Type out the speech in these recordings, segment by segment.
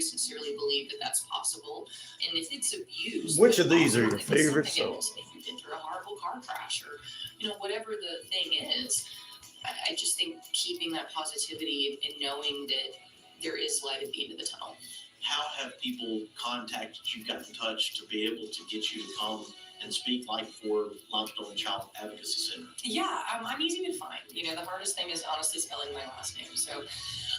very sincerely believe that that's possible. And if it's abused, which of these are your favorites? If you've been through a horrible car crash or, whatever the thing is, I just think keeping that positivity and knowing that there is light at the end of the tunnel. How have people contacted you, got in touch to be able to get you to come and speak, like for Limestone Child Advocacy Center? Yeah, I'm easy to find. The hardest thing is honestly spelling my last name. So,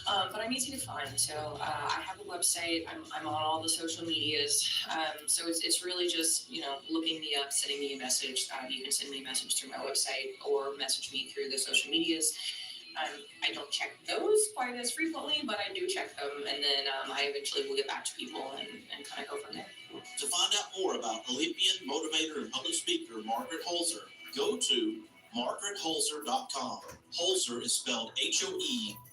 but I'm easy to find. So I have a website. I'm on all the social medias. So it's really just, looking me up, sending me a message. You can send me a message through my website or message me through the social medias. I don't check those quite as frequently, but I do check them, and then I eventually will get back to people and kind of go from there. To find out more about Olympian, motivator, and public speaker Margaret Holzer, go to margaretholzer.com. Holzer is spelled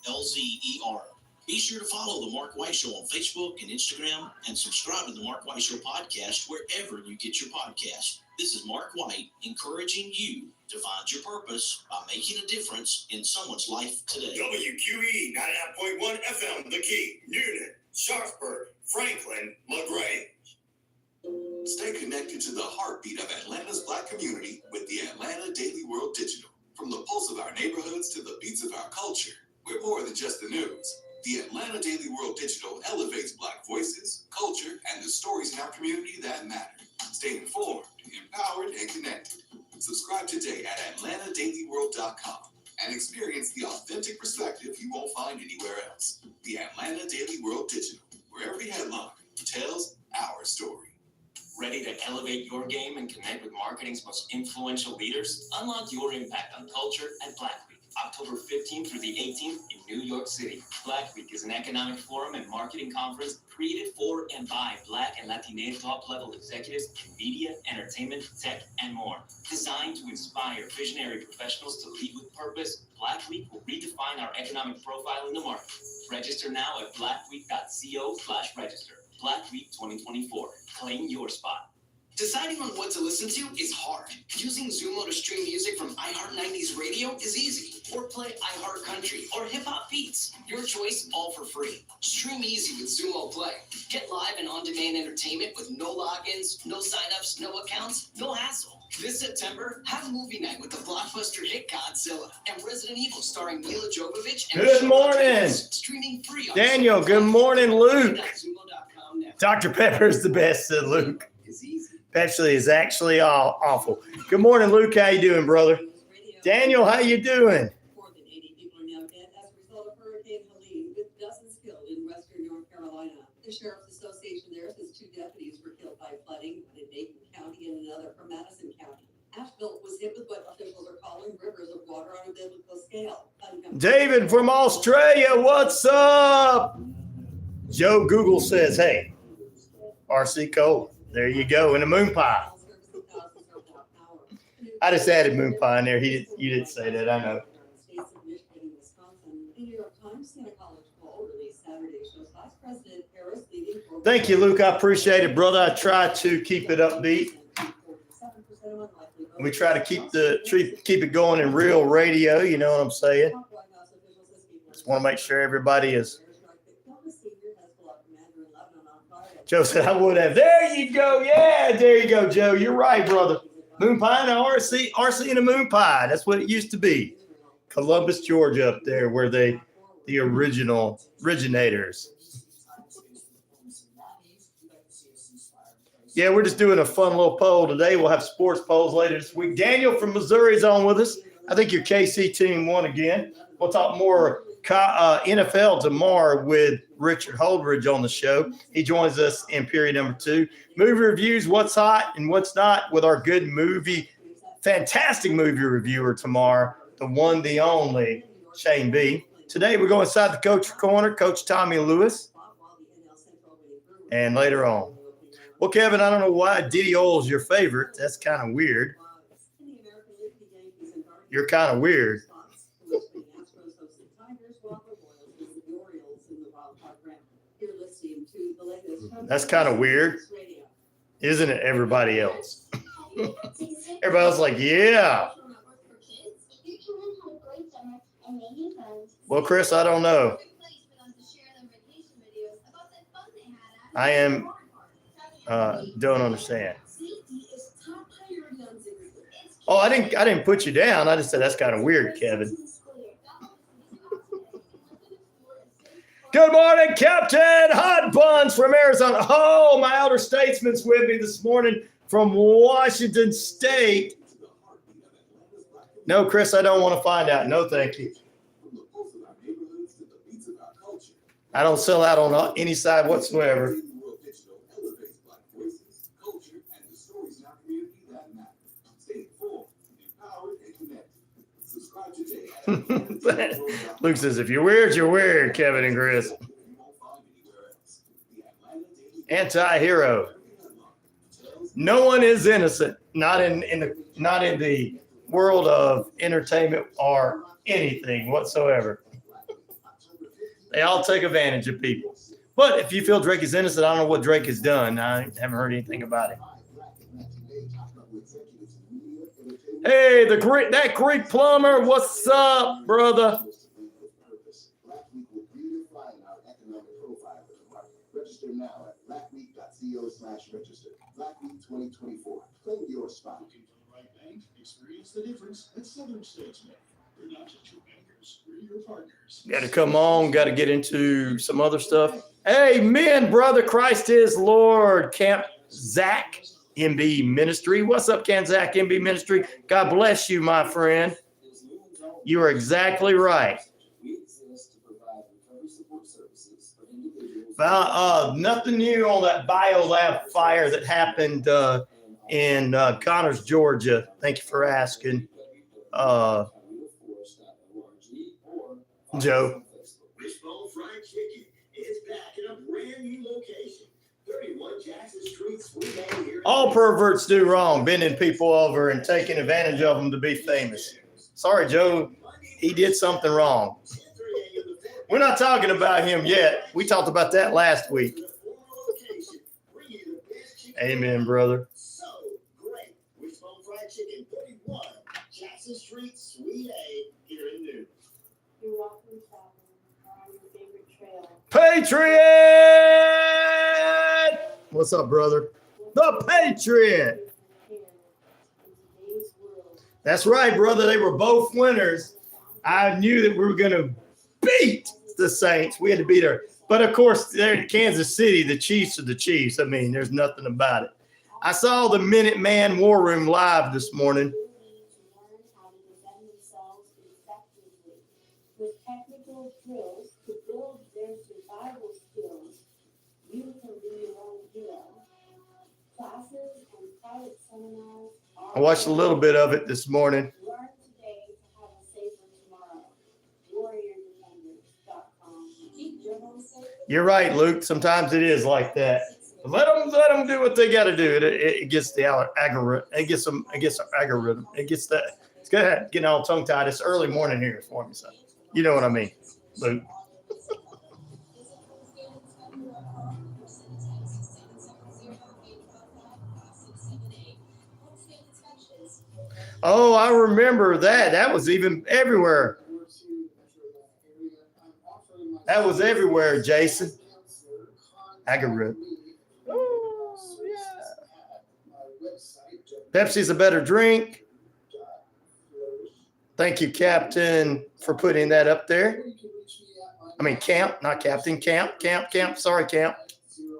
Hoelzer. Be sure to follow The Mark White Show on Facebook and Instagram, and subscribe to The Mark White Show podcast wherever you get your podcast. This is Mark White, encouraging you to find your purpose by making a difference in someone's life today. WQEE 99.1 FM, The Key, Newnan, Sharpsburg, Franklin, LaGrange. Stay connected to the heartbeat of Atlanta's Black community with the Atlanta Daily World Digital. From the pulse of our neighborhoods to the beats of our culture, we're more than just the news. The Atlanta Daily World Digital elevates Black voices, culture, and the stories in our community that matter. Stay informed, empowered, and connected. Subscribe today at AtlantaDailyWorld.com and experience the authentic perspective you won't find anywhere else. The Atlanta Daily World Digital, where every headline tells our story. Ready to elevate your game and connect with marketing's most influential leaders? Unlock your impact on culture at Black Week, October 15th through the 18th in New York City. Black Week is an economic forum and marketing conference created for and by Black and Latina top-level executives in media, entertainment, tech, and more. Designed to inspire visionary professionals to lead with purpose, Black Week will redefine our economic profile in the market. Register now at blackweek.co/register. Black Week 2024. Claim your spot. Deciding on what to listen to is hard. Using Xumo to stream music from iHeart 90s Radio is easy. Or play iHeart Country or Hip Hop Beats. Your choice, all for free. Stream easy with Xumo Play. Get live and on-demand entertainment with no logins, no signups, no accounts, no hassle. This September, have movie night with the blockbuster hit Godzilla and Resident Evil starring Mila Jovovich. And Good morning. Streaming free on Daniel, good morning, Luke. Dr. Pepper is the best, said Luke. Pepsi is actually awful. Good morning, Luke. How you doing, brother? Daniel, how you doing? More than 80 people are now dead as a result of Hurricane Helene, with dozens killed in western North Carolina. The Sheriff's Association there says 2 deputies were killed by flooding, one in Macon County and another from Madison County. Asheville was hit with what officials are calling rivers of water on a biblical scale. David from Australia, what's up? Joe Google says, hey, RC Cole. There you go. And a moon pie. I just added moon pie in there. You didn't say that. I know. Thank you, Luke. I appreciate it, brother. I try to keep it upbeat. We try to keep it going in real radio. You know what I'm saying? Just want to make sure everybody is. Joe said, I would have. There you go. Yeah, there you go, Joe. You're right, brother. Moon pie and RC and a moon pie. That's what it used to be. Columbus, Georgia, up there where the originators. Yeah, we're just doing a fun little poll today. We'll have sports polls later this week. Daniel from Missouri is on with us. I think your KC team won again. We'll talk more NFL tomorrow with Richard Holdridge on the show. He joins us in period number 2. Movie reviews, what's hot and what's not with our fantastic movie reviewer tomorrow, the one, the only, Shane B. Today we're going inside the coach corner, Coach Tommy Lewis. And later on. Well, Kevin, I don't know why Diddy Oil's your favorite. That's kind of weird. You're kind of weird. That's kind of weird, isn't it, everybody else? Everybody else like, yeah. Well, Chris, I don't know. I am don't understand. Oh, I didn't put you down. I just said that's kind of weird, Kevin. Good morning, Captain Hot Buns from Arizona. Oh, my elder statesman's with me this morning from Washington State. No, Chris, I don't want to find out. No, thank you. I don't sell out on any side whatsoever. Luke says, if you're weird, you're weird, Kevin and Chris. Anti-hero. No one is innocent, not in the world of entertainment or anything whatsoever. They all take advantage of people. But if you feel Drake is innocent, I don't know what Drake has done. I haven't heard anything about it. Hey, that Greek plumber, what's up, brother? Register now at blackweek.co/register. Black Week 2024. Claim your spot. Looking for the right bank? Experience the difference at Southern Statesman. We're not just your bankers, we're your partners. Got to come on. Got to get into some other stuff. Amen, brother. Christ is Lord. Camp Zach. MB Ministry. What's up, Kanzak MB Ministry? God bless you, my friend. You are exactly right. Nothing new on that biolab fire that happened in Connors, Georgia. Thank you for asking, Joe. Wishbone Fried Chicken is back in a brand new location. 31 Jackson Street, Sweet here. All perverts do wrong, bending people over and taking advantage of them to be famous. Sorry, Joe. He did something wrong. We're not talking about him yet. We talked about that last week. Amen, brother. So great. Wishbone Fried Chicken, 31 Jackson Street, Suite A, here in New. You're welcome, on your favorite trail. Patriot! What's up, brother? The Patriot. That's right, brother. They were both winners. I knew that we were going to beat the Saints. We had to beat her. But, of course, they're in Kansas City. The Chiefs are the Chiefs. I mean, there's nothing about it. I saw the Minuteman War Room live this morning. With technical drills to build their survival skills, you can be your own hero. Classes and private seminars are. I watched a little bit of it this morning. Learn today to have a safer tomorrow. WarriorDefenders.com. Keep your home safe. You're right, Luke. Sometimes it is like that. Let them do what they got to do. It gets the algorithm. It gets the algorithm. It gets that. It's good getting all tongue tied. It's early morning here for me, so you know what I mean, Luke. Oh, I remember that. That was even everywhere. That was everywhere, Jason. Algorithm. Oh, yeah. Pepsi's a better drink. Thank you, Captain, for putting that up there. I mean, Camp, not Captain. Camp. Sorry, Camp. If you're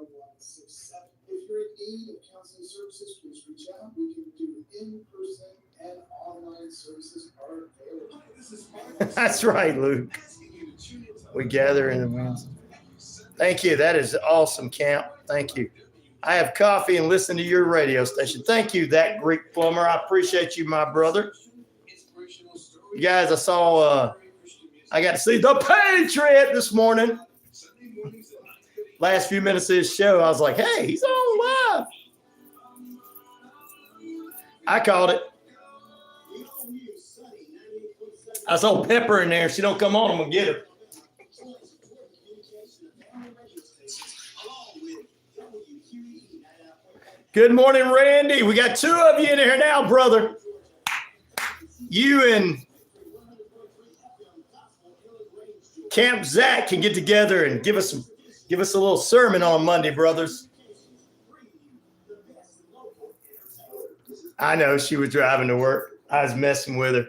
in need of counseling services, please reach out. We can do in-person and online services are available. That's right, Luke. We gather in the winds. Thank you. That is awesome, Camp. Thank you. I have coffee and listen to your radio station. Thank you, that Greek plumber. I appreciate you, my brother. You guys, I got to see the Patriot this morning. Last few minutes of his show, I was like, hey, he's on live. I called it. I saw Pepper in there. If she don't come on, I'm going to get her. Good morning, Randy. We got two of you in here now, brother. You and Camp Zach can get together and give us some Give us a little sermon on Monday, brothers. I know she was driving to work. I was messing with her.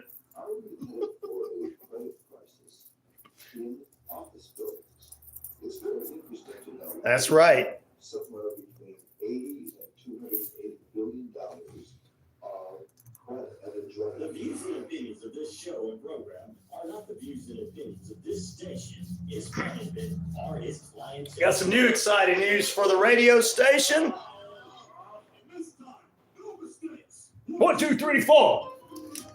That's right. Somewhere between $80 and $280 billion of credit and enjoyment. The views and opinions of this show and program are not the views and opinions of this station, its management, or its clients. Got some new exciting news for the radio station. This time, no mistakes. 1, 2, 3, 4. Good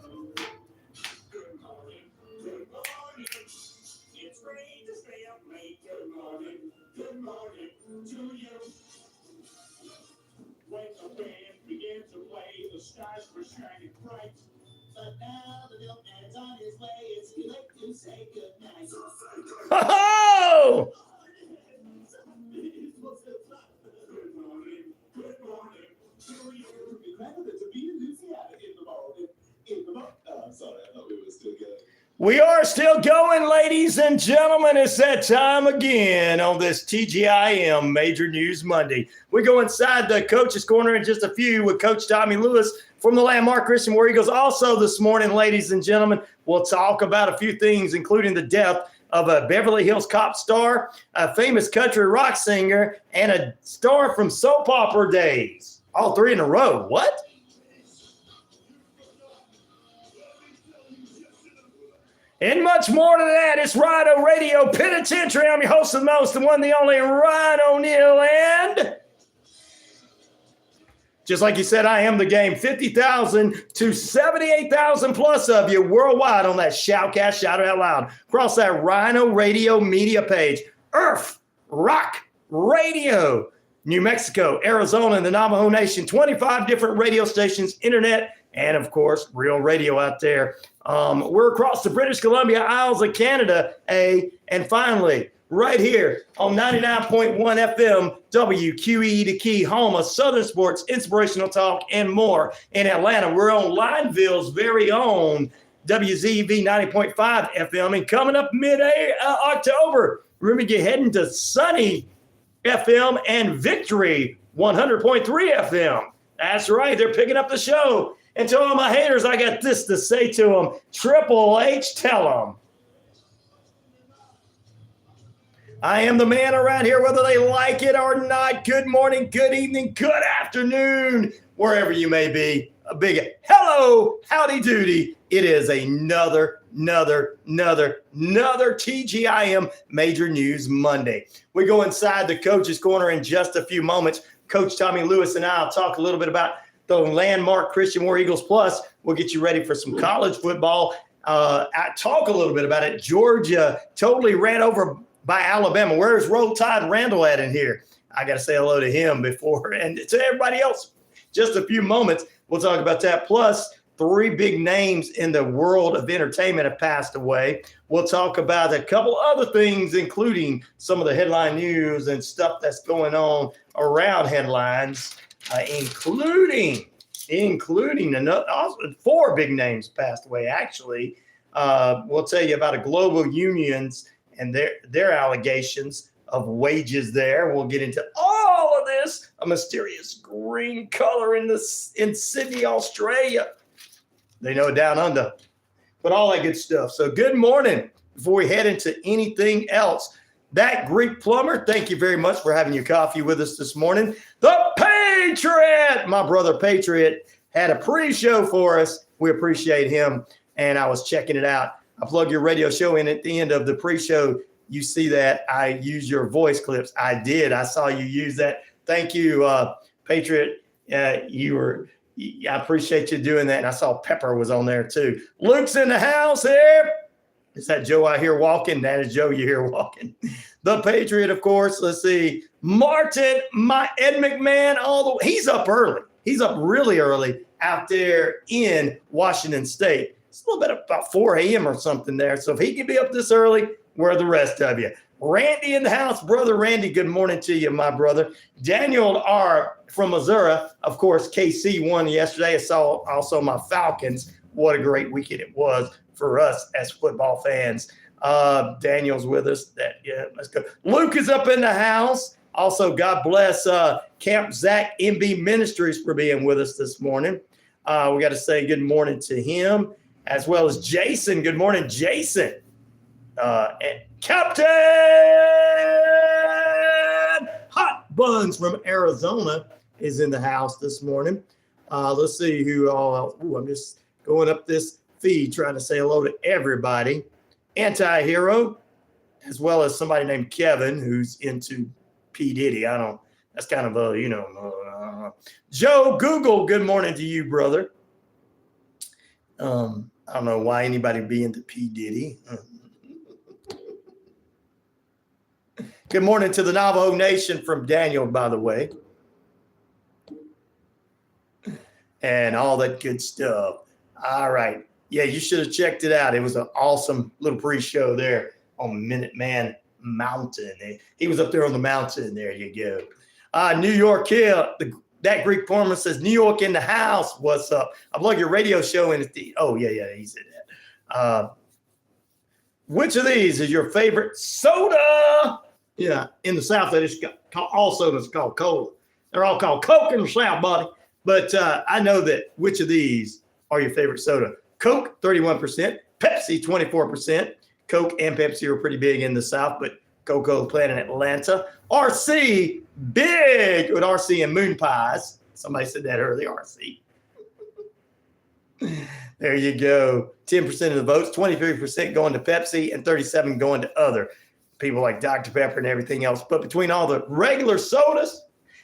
morning. Good morning. It's great to stay up late. Good morning. Good morning to you. When the band began to play, the stars were shining bright. But now the milkman's on his way. It's too late to say goodnight. Oh! Good morning. Good morning to you. Remember to be enthusiastic in the morning. Sorry, I thought we were still good. We are still going, ladies and gentlemen. It's that time again on this TGIM Major News Monday. We go inside the Coach's Corner in just a few with Coach Tommy Lewis from the Landmark Christian War Eagles. Also this morning, ladies and gentlemen, we'll talk about a few things, including the death of a Beverly Hills Cop star, a famous country rock singer, and a star from soap opera days. All three in a row. What? And much more than that, it's RyanORadio Penitentiary. I'm your host of the most, the one, the only Ryan Neal. And just like you said, I am the game. 50,000 to 78,000 plus of you worldwide on that Shoutcast, Shout It Out Loud. Across that RyanORadio media page. Earth Rock Radio. New Mexico, Arizona, and the Navajo Nation. 25 different radio stations, internet, and, of course, real radio out there. We're across the British Columbia Isles of Canada, and finally, right here on 99.1 FM, WQEE the Key, home of Southern Sports, Inspirational Talk, and more. In Atlanta, we're on Lineville's very own WZV 90.5 FM, and coming up mid-October, we're going to get heading to sunny FM and Victory 100.3 FM. That's right, they're picking up the show. And to all my haters, I got this to say to them. Triple H, tell them. I am the man around here, whether they like it or not. Good morning, good evening, good afternoon, wherever you may be. A big hello, howdy doody. It is another TGIM Major News Monday. We go inside the Coach's Corner in just a few moments. Coach Tommy Lewis and I will talk a little bit about the Landmark Christian War Eagles Plus. We'll get you ready for some college football. I talk a little bit about it. Georgia totally ran over by Alabama. Where's Roll Tide Randall at in here? I got to say hello to him before, and to everybody else. Just a few moments, we'll talk about that. Plus, 3 big names in the world of entertainment have passed away. We'll talk about a couple other things, including some of the headline news and stuff that's going on around headlines. Including also 4 big names passed away, actually. We'll tell you about a global unions and their allegations of wages there. We'll get into all of this, a mysterious green color in Sydney, Australia. They know down under, but all that good stuff. So good morning. Before we head into anything else, that Greek plumber, thank you very much for having your coffee with us this morning. The Patriot, my brother Patriot, had a pre-show for us. We appreciate him, and I was checking it out. I plug your radio show in at the end of the pre-show. You see that I use your voice clips. I did. I saw you use that. Thank you, Patriot. I appreciate you doing that. And I saw Pepper was on there too. Luke's in the house here. Is that Joe I hear walking? That is Joe you hear walking. The Patriot, of course. Let's see. Martin, Ed McMahon, he's up early. He's up really early out there in Washington State. It's a little bit about 4 a.m. or something there. So if he can be up this early, where are the rest of you? Randy in the house. Brother Randy, good morning to you, my brother. Daniel R. from Missouri. Of course, KC won yesterday. I saw also my Falcons. What a great weekend it was for us as football fans. Daniel's with us. Let's go. Luke is up in the house. Also, God bless Camp Zach MB Ministries for being with us this morning. We got to say good morning to him, as well as Jason. Good morning, Jason. And Captain Hot Buns from Arizona is in the house this morning. Let's see who all. I'm just going up this feed trying to say hello to everybody. Anti-hero, as well as somebody named Kevin who's into P. Diddy. That's kind of a, Joe Google, good morning to you, brother. I don't know why anybody be into P. Diddy. Good morning to the Navajo Nation from Daniel, by the way. And all that good stuff. All right. Yeah, you should have checked it out. It was an awesome little pre-show there on Minuteman Mountain. He was up there on the mountain. There you go. New York here. That Greek Foreman says, New York in the house. What's up? I plug your radio show in. Yeah, he said that. Which of these is your favorite soda? Yeah, in the South, all sodas called cola. They're all called Coke in the South, buddy. But I know that which of these are your favorite soda? Coke, 31%. Pepsi, 24%. Coke and Pepsi are pretty big in the South, but Coca-Cola plant in Atlanta. RC, big with RC and moon pies. Somebody said that earlier, RC. There you go. 10% of the votes, 23% going to Pepsi and 37% going to other people like Dr. Pepper and everything else. But between all the regular sodas,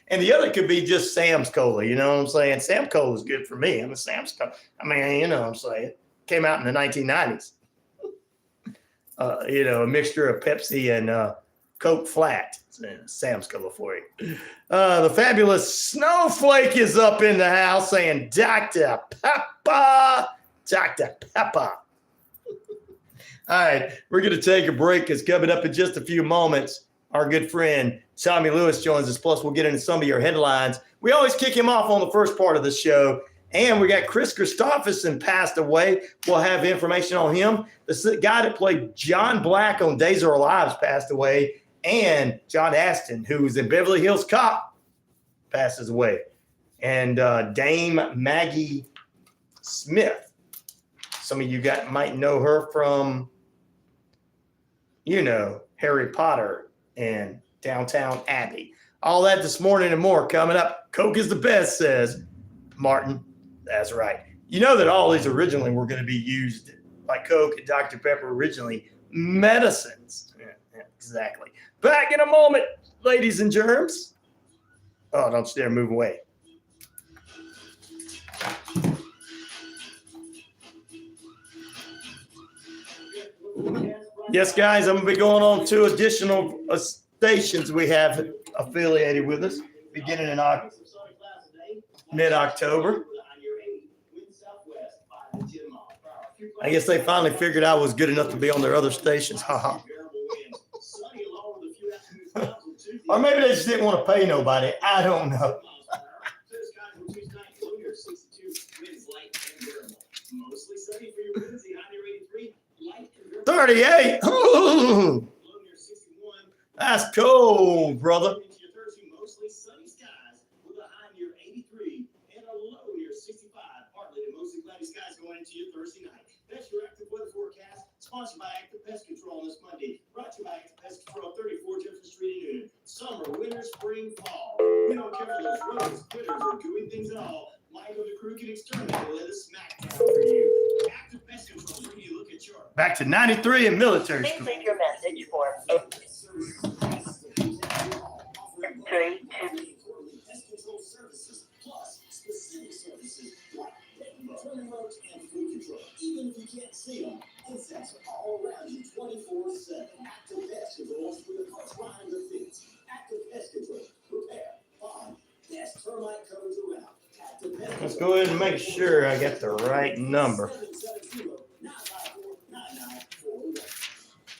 and the other could be just Sam's Cola. You know what I'm saying? Sam's Cola is good for me. I'm a Sam's Cola. I mean, you know what I'm saying? Came out in the 1990s. A mixture of Pepsi and Coke Flat. Sam's Cola for you. The fabulous Snowflake is up in the house saying, Dr. Pepper. Dr. Pepper. All right, we're going to take a break. It's coming up in just a few moments. Our good friend Tommy Lewis joins us. Plus, we'll get into some of your headlines. We always kick him off on the first part of the show. And we got Kris Kristofferson passed away. We'll have information on him. The guy that played John Black on Days of Our Lives passed away. And John Astin, who was in Beverly Hills Cop, passes away. And Dame Maggie Smith. Some of you might know her from, Harry Potter and Downtown Abbey. All that this morning and more coming up. Coke is the best, says Martin. That's right. You know that all these originally were going to be used by Coke and Dr. Pepper originally. Medicines. Yeah, exactly. Back in a moment, ladies and germs. Oh, don't you dare move away. Yes, guys, I'm going to be going on 2 additional stations we have affiliated with us beginning in mid-October. I guess they finally figured I was good enough to be on their other stations. Haha. Or maybe they just didn't want to pay nobody. I don't know. 38. Ooh, that's cold, brother. Mostly sunny skies with a high near 83 and a low near 65. Partly to mostly cloudy skies going into your Thursday night. That's your active weather forecast, sponsored by Active Pest Control on this Monday. Brought to you by Active Pest Control, 34 Jefferson Street in Newton. Summer, winter, spring, fall. We don't care for those rodents, critters, or gooey things at all. Michael the crew can exterminate the latest Smackdown for you. Active Pest Control, bring you a look at your Back to 93 in military Please school. leave your message for 3, 2. pest control services, plus specific services like turning roads and food control. Even if you can't see them, insects are all around you 24/7. Active Pest Control with the parts behind the fence. Active Pest Control, repair, find, best termite coverage around. Active Pest Let's go ahead and make sure I got the right number. 770-954-991.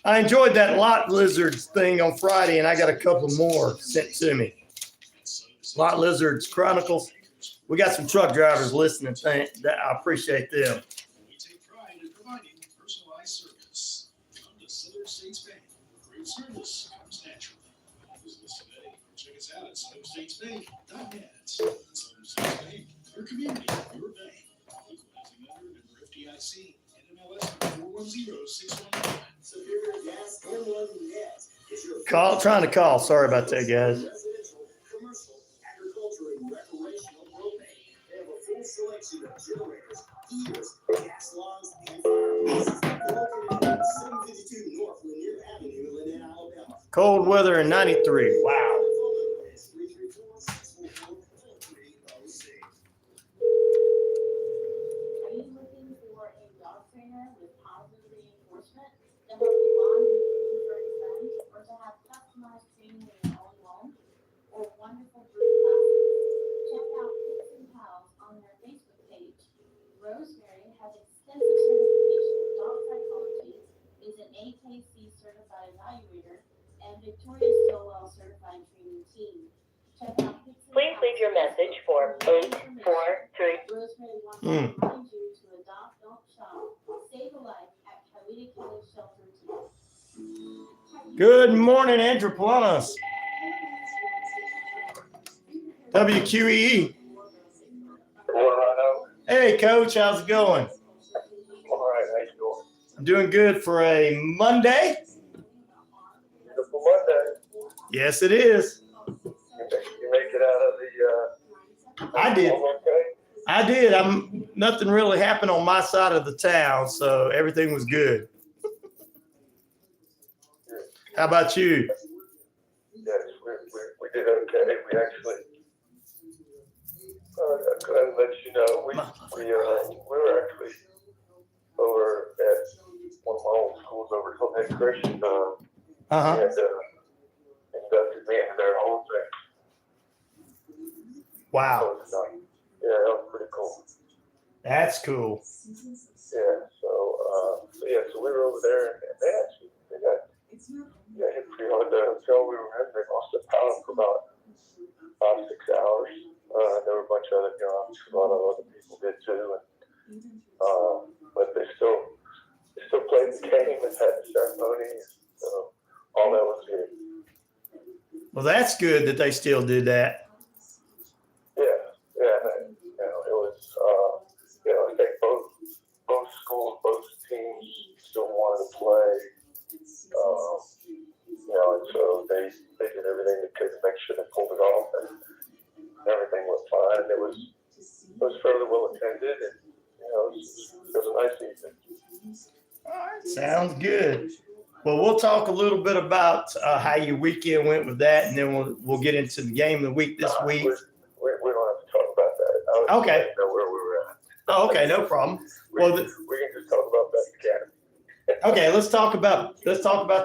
I enjoyed that Lot Lizards thing on Friday, and I got a couple more sent to me. Lot Lizards Chronicles. We got some truck drivers listening. I appreciate them. We take pride in providing personalized service. Come to service comes naturally. Visit us today. Check us out at SouthernStatesBank.net. Southern States Bank, your community, your bank. Equalizing under member FDIC, NMLS 410619. Superior Gas and Oil Net. Trying to call. Sorry about that, guys. Residential, commercial, agriculture, and recreational propane. They have a full selection of generators, heaters, gas logs, and fireplaces. Located at 752 North Lanier Avenue, Lynette, Alabama. Cold weather in 93. Wow. Are you looking for a dog trainer with positive reinforcement to help you bond with your furry friends, or to have customized training in your own home, or wonderful group classes? Check out Pits and Pals on their Facebook page. Rosemary has extensive certification in dog psychology, is an AKC certified evaluator, and Victoria Stillwell certified training team. Check out Pits and Please Pals. leave your message for 843. Rosemary wants to remind you to adopt, don't shop. Save a life at Coweta County Shelter today. Good morning, Andrew Planos. WQEE. Hey, Coach. How's it going? All right, how you doing? I'm doing good for a Monday. Beautiful Monday. Yes, it is. You make it out of the I did. okay? I did. Nothing really happened on my side of the town, so everything was good. How about you? Yes, we did okay. We actually, I'm glad to let you know, we were actually over at one of my old schools over at Hillhead Christian, Uh-huh. and inducted me into their whole thing. Wow. So, yeah, that was pretty cool. That's cool. Yeah, so we were over there, and they got hit pretty hard. The hotel we were in, they lost the power for about 5-6 hours. There were a bunch of other jobs, a lot of other people did too, but they still played the game and had the ceremony, so all that was good. Well, that's good that they still did that. It was, I think both schools, both teams still wanted to play, and so they did everything they could to make sure they pulled it off, and everything was fine. It was fairly well attended, and it was a nice evening. All right. Sounds good. Well, we'll talk a little bit about how your weekend went with that, and then we'll get into the game of the week this week. We don't have to talk about that. I was Okay. just know where we were at. Oh, okay, no problem. Well, we can just talk about that academy. okay, let's talk about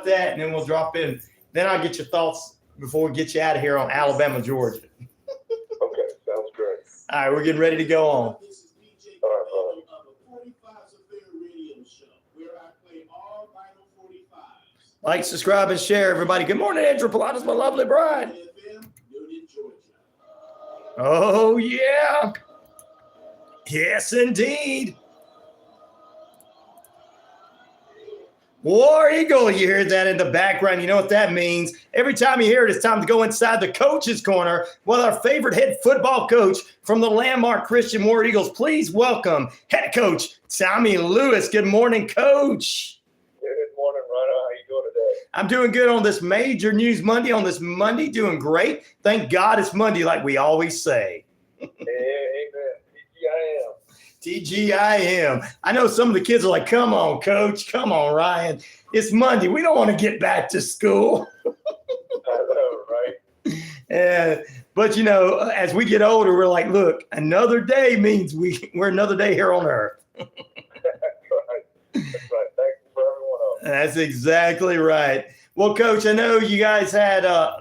that, and then we'll drop in. Then I'll get your thoughts before we get you out of here on Alabama, Georgia. Okay, sounds great. All right, we're getting ready to go on. All right, brother. Like, subscribe, and share, everybody. Good morning, Andrew Pilatus, my lovely bride. Oh, yeah. Yes, indeed. War Eagle, you hear that in the background. You know what that means. Every time you hear it, it's time to go inside the coach's corner with our favorite head football coach from the landmark Christian War Eagles. Please welcome head coach Tommy Lewis. Good morning, coach. Good morning, Ryan. How you doing today? I'm doing good on this major news Monday. On this Monday, doing great. Thank God it's Monday, like we always say. Amen. TGIM. I know some of the kids are like, come on, coach. Come on, Ryan. It's Monday. We don't want to get back to school. I know, right? But, as we get older, we're like, look, another day means we're another day here on earth. That's right. Thank you for everyone else. That's exactly right. Well, Coach, I know you guys had a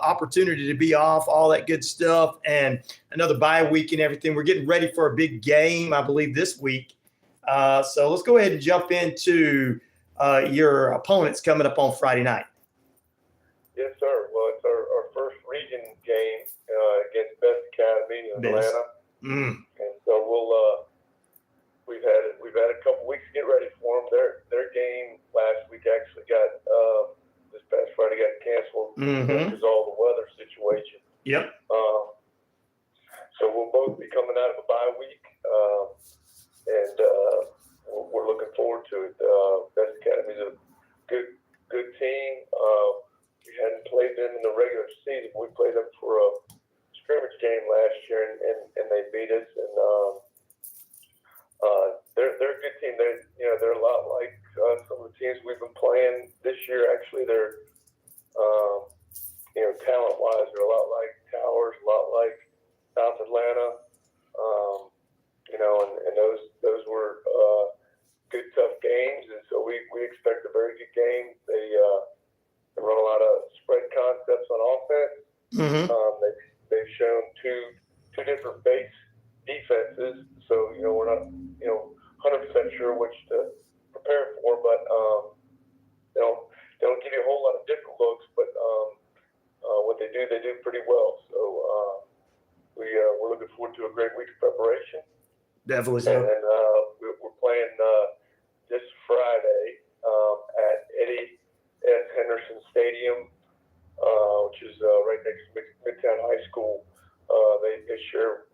opportunity to be off, all that good stuff, and another bye week and everything. We're getting ready for a big game, I believe, this week. So let's go ahead and jump into your opponents coming up on Friday night. Yes, sir. Well, it's our first region game against Best Academy in Atlanta, and so we've had a couple weeks to get ready for them. Their game last week actually got Yep. So we'll both be coming out of a bye week, and we're looking forward to it. Best Academy's a good team. We hadn't played them in the regular season. We played them for a scrimmage game last year, and they beat us. And they're a good team. They're a lot like some of the teams we've been playing this year. Actually, they're talent-wise, they're a lot like Towers, a lot like South Atlanta. And those were good, tough games, and so we expect a very good game. They run a lot of spread concepts on offense. Mm-hmm. They've shown two different base defenses, so we're not 100% sure which to prepare for, but they don't give you a whole lot of different looks, but what they do pretty well. So we're looking forward to a great week of preparation. Definitely so. And then we're playing this Friday at Eddie S. Henderson Stadium, which is right next to Midtown High School. They share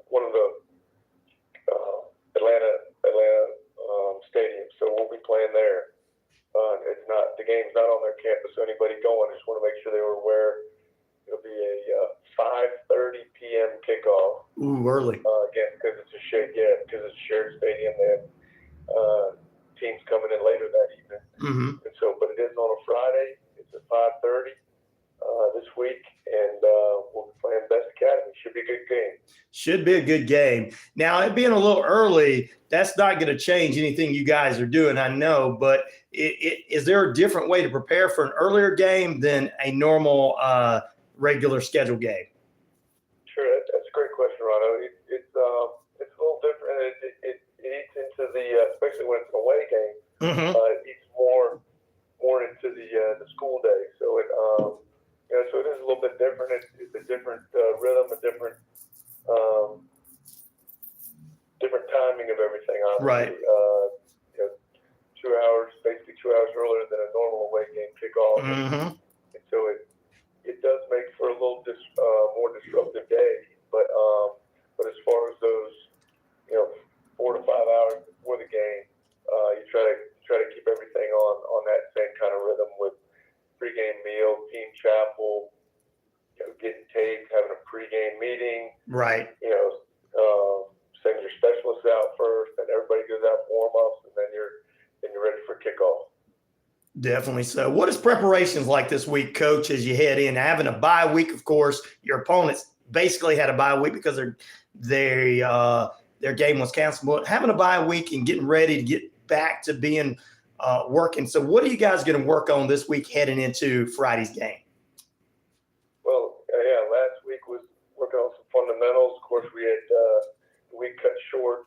one of the Atlanta stadiums, so we'll be playing there. The game's not on their campus, so anybody going, I just want to make sure they were aware. It'll be a 5:30 p.m. kickoff. Ooh, early. Again, because it's a shared stadium. They have teams coming in later that evening. Mm-hmm. And so, but it is on a Friday. It's at 5:30 this week, and we'll be playing Best Academy. Should be a good game. Should be a good game. Now, it being a little early, that's not going to change anything you guys are doing, I know, but is there a different way to prepare for an earlier game than a normal regular schedule game? Sure, that's a great question, Rano. It's a little different. It eats into the, especially when it's an away game, Mm-hmm. it eats more into the school day. So so it is a little bit different. It's a different rhythm, a different timing of everything. Obviously. Right. 2 hours, basically 2 hours earlier than a normal away game kickoff. Mm-hmm. And so it does make for a little more disruptive day. But as far as those 4 to 5 hours before the game, you try to keep everything on that same kind of rhythm with pregame meal, team chapel, getting taped, having a pregame meeting. Right. Send your specialists out first, and everybody goes out for warm-ups, and then you're ready for kickoff. Definitely so. What is preparations like this week, Coach, as you head in? Having a bye week, of course, your opponents basically had a bye week because their game was canceled. But having a bye week and getting ready to get back to being working. So what are you guys going to work on this week heading into Friday's game? Well, last week was working on some fundamentals. Of course, we had the week cut short.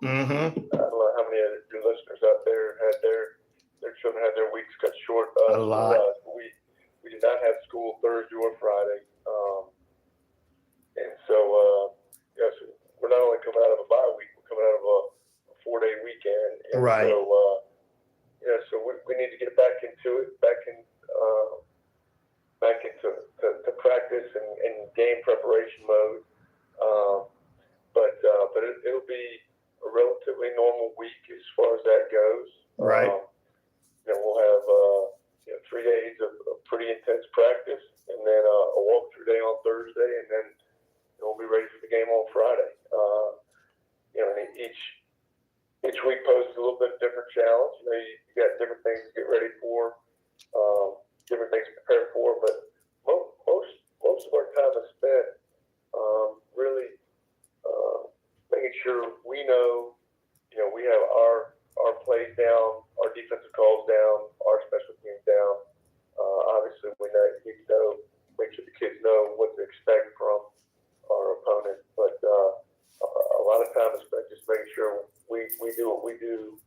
Mm-hmm. I don't know how many of your listeners out there had their children had their weeks cut short. A lot. We did not have school Thursday or Friday. And so, so we're not only coming out of a bye week, we're coming out of a 4-day weekend. And Right. So, so we need to get back into it, back into practice and game preparation mode. But it'll be a relatively normal week as far as that goes. Right. We'll have 3 days of pretty intense practice, and then a walkthrough day on Thursday, and then we'll be ready for the game on Friday. And each week poses a little bit different challenge. You got different things to get ready for, different things to prepare for, but most of our time is spent really making sure we know, we have our plays down, our defensive calls down, our special teams down. Obviously, we need to make sure the kids know what to expect from our opponent. But a lot of time is spent just making sure we do what we do,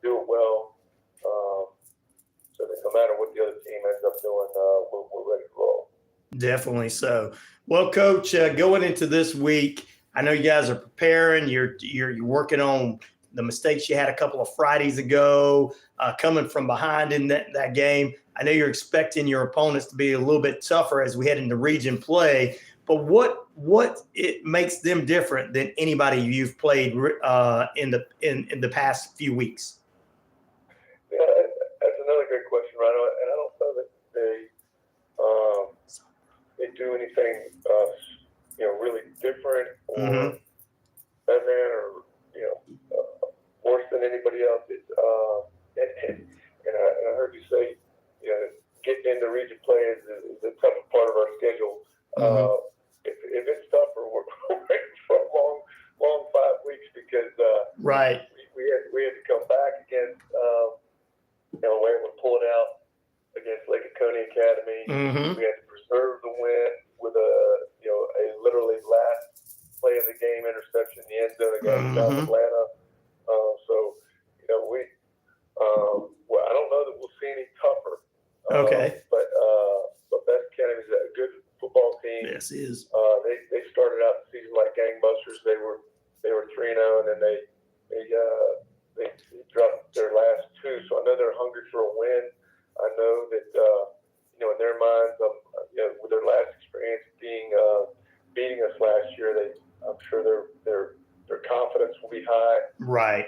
do it well, so that no matter what the other team ends up doing, we're ready to roll. Definitely so. Well, Coach, going into this week, I know you guys are preparing. You're working on the mistakes you had a couple of Fridays ago, coming from behind in that game. I know you're expecting your opponents to be a little bit tougher as we head into region play, but what it makes them different than anybody you've played in the past few weeks? Yeah, that's another good question, Ryan. And I don't know that they do anything, really different or better or worse than anybody else. It's, and I heard you say, getting into region play is the toughest part of our schedule. If it's tougher, we're ready for a long 5 weeks because right. we had to come back against we were pulling out against Lake Oconee Academy. We had to preserve the win with a literally last play of the game interception in the end zone against South Atlanta. I don't know that we'll see any tougher. Okay. But Best Academy is a good football team. Yes, it is. They started out the season like gangbusters. They were 3-0, and then they dropped their last two. So I know they're hungry for a win. I know that in their minds, with their last experience beating us last year, I'm sure their confidence will be high. Right.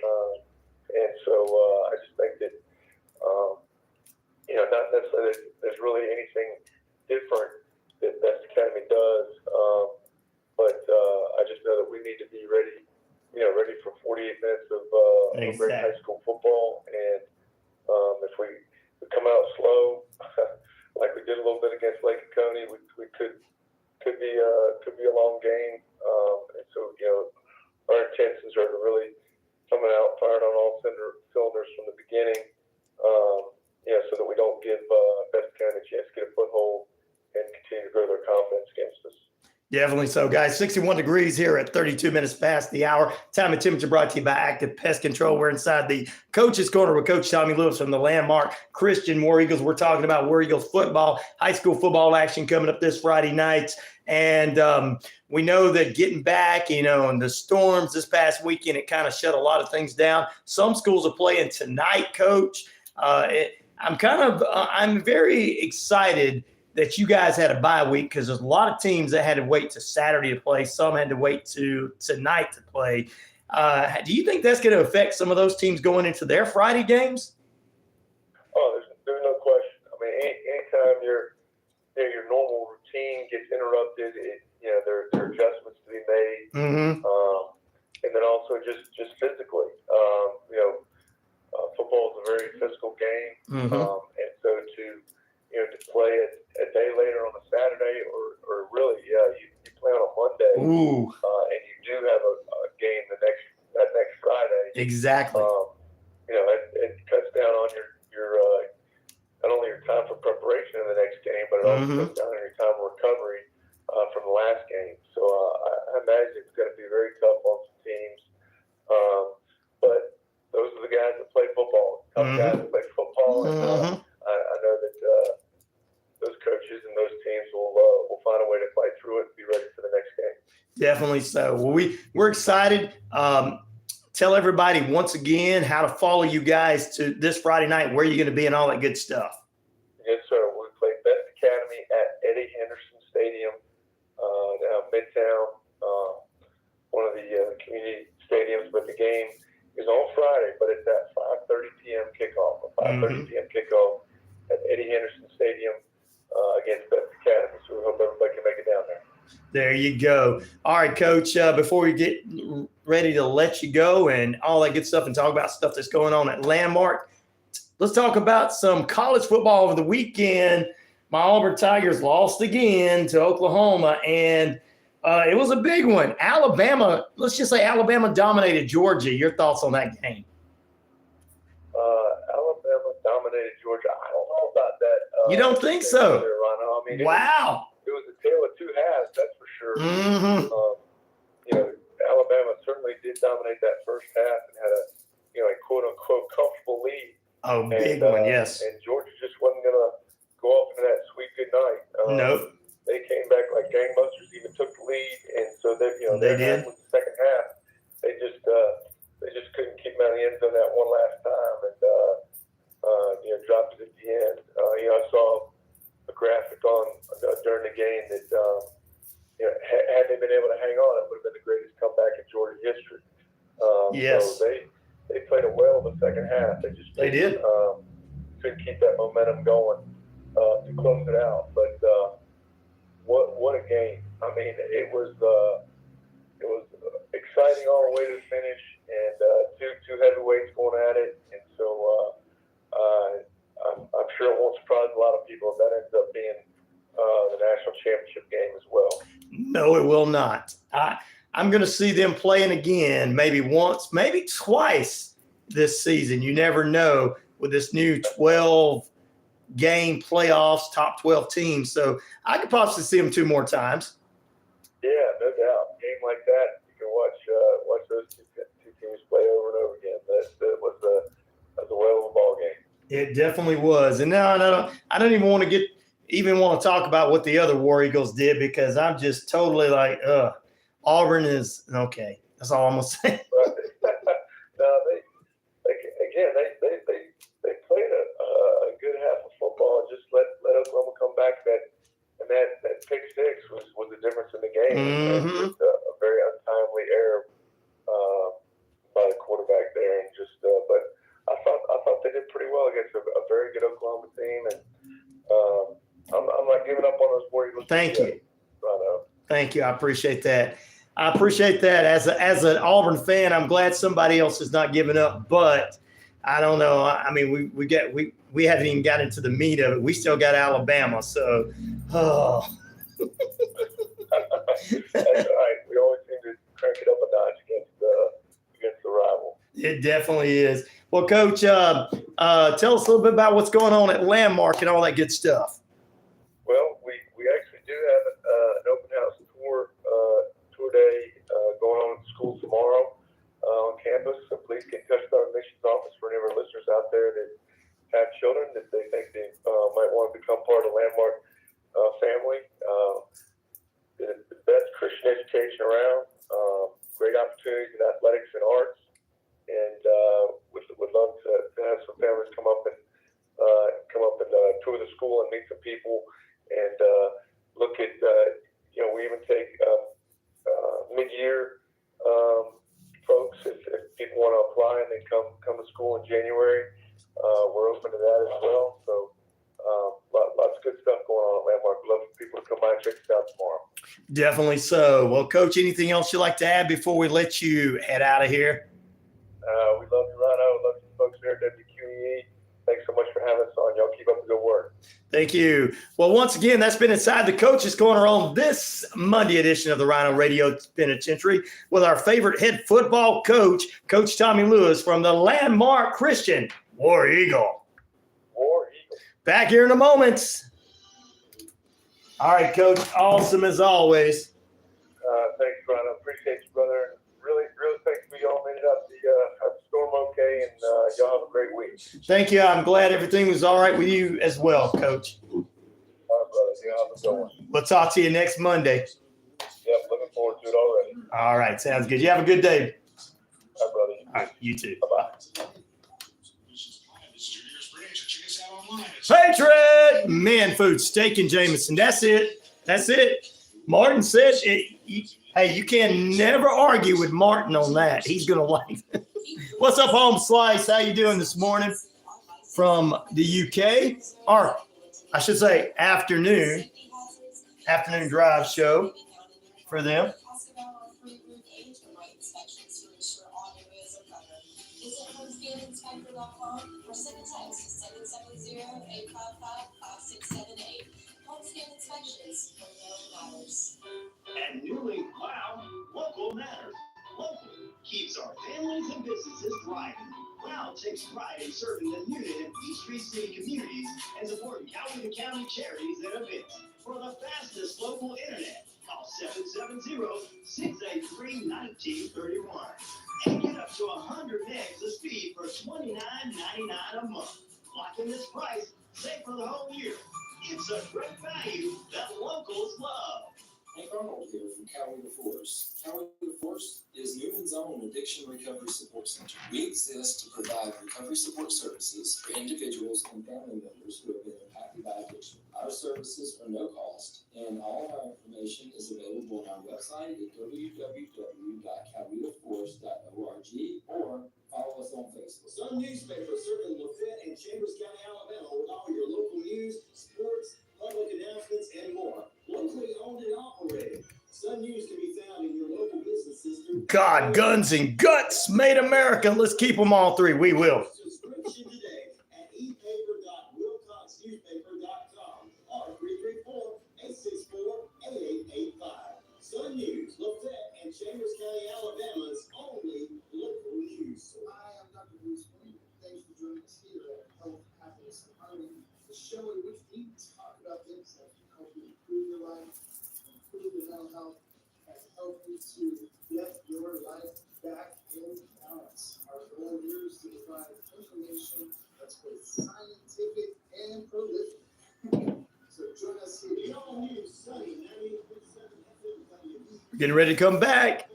And so I just think that not necessarily there's really anything different that Best Academy does, but I just know that we need to be ready for 48 minutes of great high school football. And if we come out slow, like we did a little bit against Lake Oconee, we could be a long game. And so our intentions are to really coming out firing on all cylinders from the beginning. So that we don't give Best Academy a chance to get a foothold and continue to grow their confidence against us. Definitely so, guys. 61 degrees here at 32 minutes past the hour. Time and temperature brought to you by Active Pest Control. We're inside the Coach's Corner with Coach Tommy Lewis from the landmark Christian War Eagles. We're talking about War Eagles football, high school football action coming up this Friday night. And we know that getting back, and the storms this past weekend, it kind of shut a lot of things down. Some schools are playing tonight, Coach. I'm very excited that you guys had a bye week because there's a lot of teams that had to wait to Saturday to play. Some had to wait to tonight to play. Do you think that's going to affect some of those teams going into their Friday games? Oh, there's no question. I mean, anytime your normal routine gets interrupted, there are adjustments to be made. And then also just physically, football is a very physical game. And so to play it a day later on a Saturday or really, you play on a Monday. And you do have a game that next Friday. Exactly. It cuts down on your not only your time for preparation in the next game, but it also cuts down on your time of recovery from the last game. So I imagine it's going to be very tough on some teams. But those are the guys that play football. Tough guys that play football. And I know that those coaches and those teams will find a way to fight through it and be ready for the next game. Definitely so. Well, we're excited. Tell everybody once again how to follow you guys to this Friday night, where you're going to be and all that good stuff. Yes, sir. We play Best Academy at Eddie Henderson Stadium down Midtown, one of the community stadiums. But the game is on Friday, but it's at 5:30 p.m. kickoff. A 5:30 p.m. kickoff at Eddie Henderson Stadium against Best Academy. So we hope everybody can make it down there. There you go. All right, Coach, before we get ready to let you go and all that good stuff and talk about stuff that's going on at Landmark, let's talk about some college football over the weekend. My Auburn Tigers lost again to Oklahoma, and it was a big one. Alabama dominated Georgia. Your thoughts on that game? Alabama dominated Georgia. I don't know about that. You don't think so? I mean, wow. It was a tale of two halves, that's for sure. Alabama certainly did dominate that first half and had a quote unquote comfortable lead. Oh, big one, yes. And Georgia just wasn't gonna go off into that sweet good night. Nope. They came back like gangbusters, even took the lead, and so they did. With the second half, they just couldn't keep them out of the end zone that one last time, and dropped it at the end. I during the game that, had they been able to hang on, it would have been the greatest comeback in Georgia history. Yes. So they played it well in the second half. They did. Couldn't keep that momentum going to close it out. But what a game! I mean, it was exciting all the way to the finish, and two heavyweights going at it. And so I'm sure it won't surprise a lot of people if that ends up being the national championship game as well. No, it will not. I'm going to see them playing again, maybe once, maybe twice this season. You never know with this new 12-game playoffs, top 12 teams. So I could possibly see them 2 more times. Yeah, no doubt. Game like that, you can watch those two teams play over and over again. That was a whale of a ball game. It definitely was. And now I don't even want to talk about what the other War Eagles did, because I'm just totally like, Auburn is okay. That's all I'm gonna say. No, they played a good half of football and just let Oklahoma come back. That pick six was the difference in the game. Mm-hmm. A very untimely error by the quarterback there, and just. But I thought they did pretty well against a very good Oklahoma team, and I'm not giving up on those War Eagles. Thank you. Thank you. I appreciate that. As an Auburn fan, I'm glad somebody else is not giving up, but I don't know. I mean, we haven't even got into the meat of it. We still got Alabama, so That's all right. We always seem to crank it up a notch against the rival. It definitely is. Well, Coach, tell us a little bit about what's going on at Landmark and all that good stuff. Well, we actually do have an open house tour day going on at the school tomorrow on campus. So please get in touch with our admissions office for any of our listeners out there that have children that they think they might want to become part of the Landmark family. The best Christian education around, great opportunities in athletics and arts, and would love to have some families come up and tour the school and meet some people and look at we even take mid-year folks if people want to apply and they come to school in January. We're open to that as well. So lots of good stuff going on at Landmark. We'd love for people to come by and check us out tomorrow. Definitely so. Well, Coach, anything else you'd like to add before we let you head out of here? We love you, Rhino. Love you folks there at WQEE. Thanks so much for having us on. Y'all keep up the good work. Thank you. Well, once again, that's been Inside the Coach's Corner on this Monday edition of the RyanORadio Penitentiary with our favorite head football coach, Coach Tommy Lewis from the Landmark Christian War Eagle. Back here in a moment. All right, Coach. Awesome as always. Thanks, Rhino. Appreciate you, brother. Really thanks for y'all made it up the storm okay, and y'all have a great week. Thank you. I'm glad everything was all right with you as well, Coach. All right, brother. Y'all have a good one. We'll talk to you next Monday. Yep, looking forward to it already. All right, sounds good. You have a good day. All right, brother. All right, you too. Bye-bye. Patriot Man Food Steak and Jameson. That's it. Martin said it. Hey, you can never argue with Martin on that. He's going to like it. What's up, Home Slice? How you doing this morning from the UK? Or I should say afternoon drive show for them. At Newly, wow, local matters. Local keeps our families and businesses thriving. Wow takes pride in serving the Newton and Peachtree City communities and supporting Coweta County charities and events. For the fastest local internet, call 770-683-1931 and get up to 100 megs of speed for $29.99 a month. Lock in this price, save for the whole year. It's a great value that locals love. Hank Arnold here from Coweta Force. Coweta Force is Newman's own addiction recovery support center. We exist to provide recovery support services for individuals and family members who have been impacted by addiction. Our services are no cost, and all of our information is available on our website at www.cowetaforce.org or follow us on Facebook. Sun newspaper serving Lafayette and Chambers County, Alabama, with all your local news, sports, public announcements, and more. Locally owned and operated. Sun News can be found in your local businesses through God, guns and guts made America. Let's keep them all three. We will. subscription today at epaper.wilcoxnewspaper.com or 334-864-8885. Sun News, Lafayette and Chambers County, Alabama's only local news source. Hi, I'm Dr. Bruce Wayne. Thanks for joining us here at Health, Happiness, and Harmony, the show in which we talk about things that can help you improve your life, improve your mental health, and help you to get your life back in balance. Our goal here is to provide information that's both scientific and prolific. So join us here. The all-new Sunny 98.7 FM WQEE. Getting ready to come back.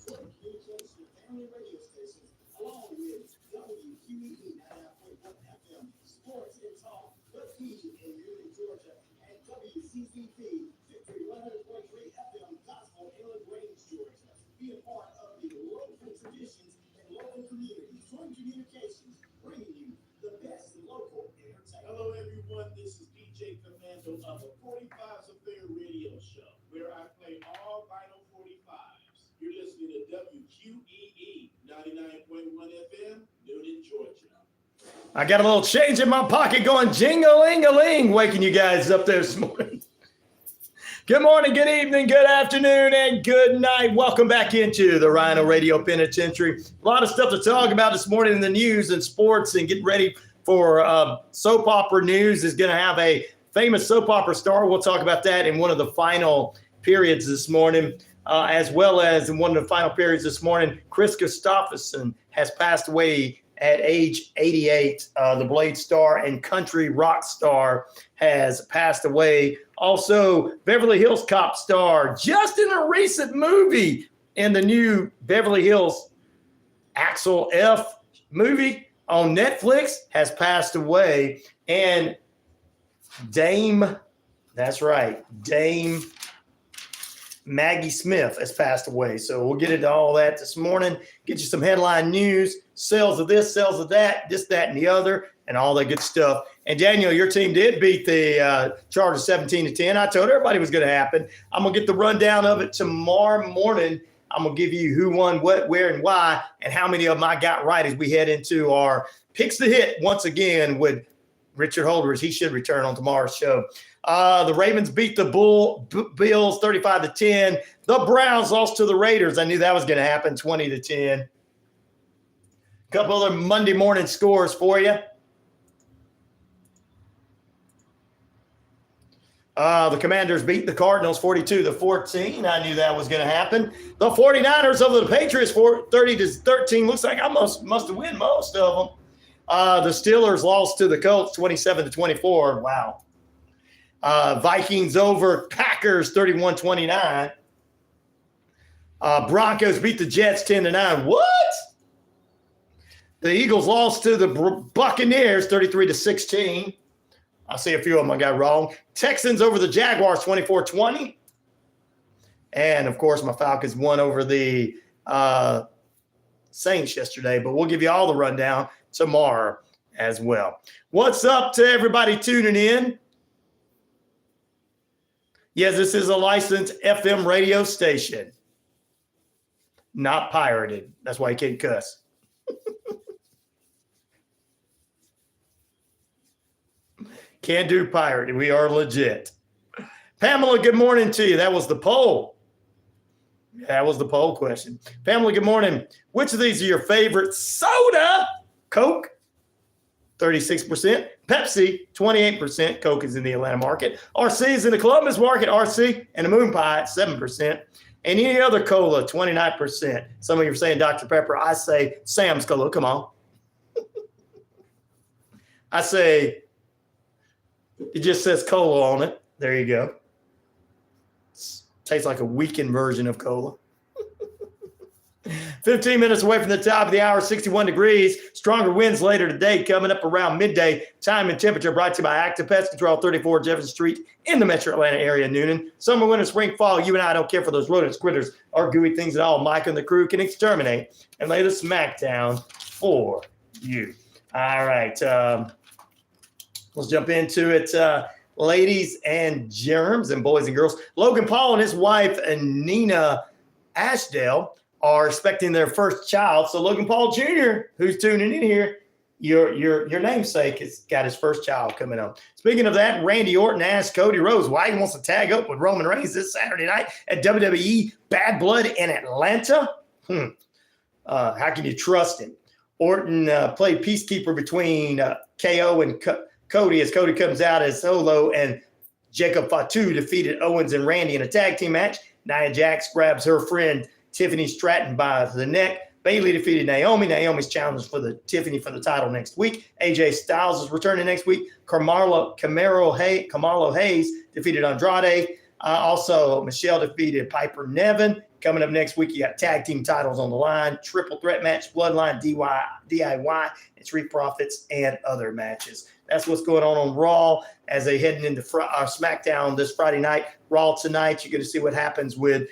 Communication family radio stations, along with WQEE 99.1 FM, Sports and Talk, The Key in Newton, Georgia, and WCCP 100.3 FM, Gospel in LaGrange, Georgia. Be a part of the local traditions and local communities. Join Communications, bringing you the best local entertainment. Hello, everyone. This is DJ Commando of the 45's Affair radio show, where I play all vinyl 45s. You're listening to WQEE 99.1 FM, Newton, Georgia. I got a little change in my pocket going jing-a-ling-a-ling, waking you guys up there this morning. Good morning, good evening, good afternoon, and good night. Welcome back into the RyanORadio Penitentiary. A lot of stuff to talk about this morning in the news and sports, and get ready for soap opera news. Is going to have a famous soap opera star. We'll talk about that in one of the final periods this morning, as well as in one of the final periods this morning. Kris Kristofferson has passed away at age 88. The Blade star and country rock star has passed away. Also, Beverly Hills Cop star, just in a recent movie in the new Beverly Hills Axel F movie on Netflix, has passed away. And Dame, that's right, Dame Maggie Smith has passed away. So we'll get into all that this morning, get you some headline news, sales of this, sales of that, this, that, and the other, and all that good stuff. And Daniel, your team did beat the Chargers 17-10. I told everybody it was going to happen. I'm going to get the rundown of it tomorrow morning. I'm going to give you who won, what, where, and why, and how many of them I got right as we head into our Picks to Hit once again with Richard Holders. He should return on tomorrow's show. The Ravens beat the Bills 35-10. The Browns lost to the Raiders. I knew that was going to happen, 20-10. A couple other Monday morning scores for you. The Commanders beat the Cardinals 42-14. I knew that was going to happen. The 49ers over the Patriots 30-13. Looks like I must have won most of them. The Steelers lost to the Colts 27-24. Wow. Vikings over Packers 31-29. Broncos beat the Jets 10-9. What? The Eagles lost to the Buccaneers 33-16. I see a few of them I got wrong. Texans over the Jaguars 24-20. And, of course, my Falcons won over the Saints yesterday. But we'll give you all the rundown tomorrow as well. What's up to everybody tuning in? Yes, this is a licensed FM radio station. Not pirated. That's why you can't cuss. Can't do pirated. We are legit. Pamela, good morning to you. That was the poll. That was the poll question. Pamela, good morning. Which of these are your favorite soda? Coke, 36%. Pepsi, 28%. Coke is in the Atlanta market. RC is in the Columbus market. RC and the Moon Pie, 7%. And any other cola, 29%. Some of you are saying Dr. Pepper. I say Sam's Cola. Come on. I say it just says cola on it. There you go. Tastes like a weakened version of cola. 15 minutes away from the top of the hour, 61 degrees. Stronger winds later today, coming up around midday. Time and temperature brought to you by Active Pest Control, 34 Jefferson Street in the metro Atlanta area, Noonan. Summer, winter, spring, fall, you and I don't care for those rodents, critters, or gooey things at all. Mike and the crew can exterminate and lay the smackdown for you. All right. Let's jump into it. Ladies and germs and boys and girls. Logan Paul and his wife, Nina Ashdale, are expecting their first child. So Logan Paul Jr., who's tuning in here, your namesake has got his first child coming up. Speaking of that, Randy Orton asked Cody Rhodes why he wants to tag up with Roman Reigns this Saturday night at WWE Bad Blood in Atlanta. How can you trust him? Orton played peacekeeper between KO and Cody as Cody comes out as solo, and Jacob Fatu defeated Owens and Randy in a tag team match. Nia Jax grabs her friend Tiffany Stratton by the neck. Bayley defeated Naomi. Naomi's challenged for the Tiffany for the title next week. AJ Styles is returning next week. Kamalo Hayes defeated Andrade. Also, Michelle defeated Piper Nevin. Coming up next week, you got tag team titles on the line, triple threat match, Bloodline, DIY, and Street Profits, and other matches. That's what's going on Raw as they heading into SmackDown this Friday night. Raw tonight, you're going to see what happens with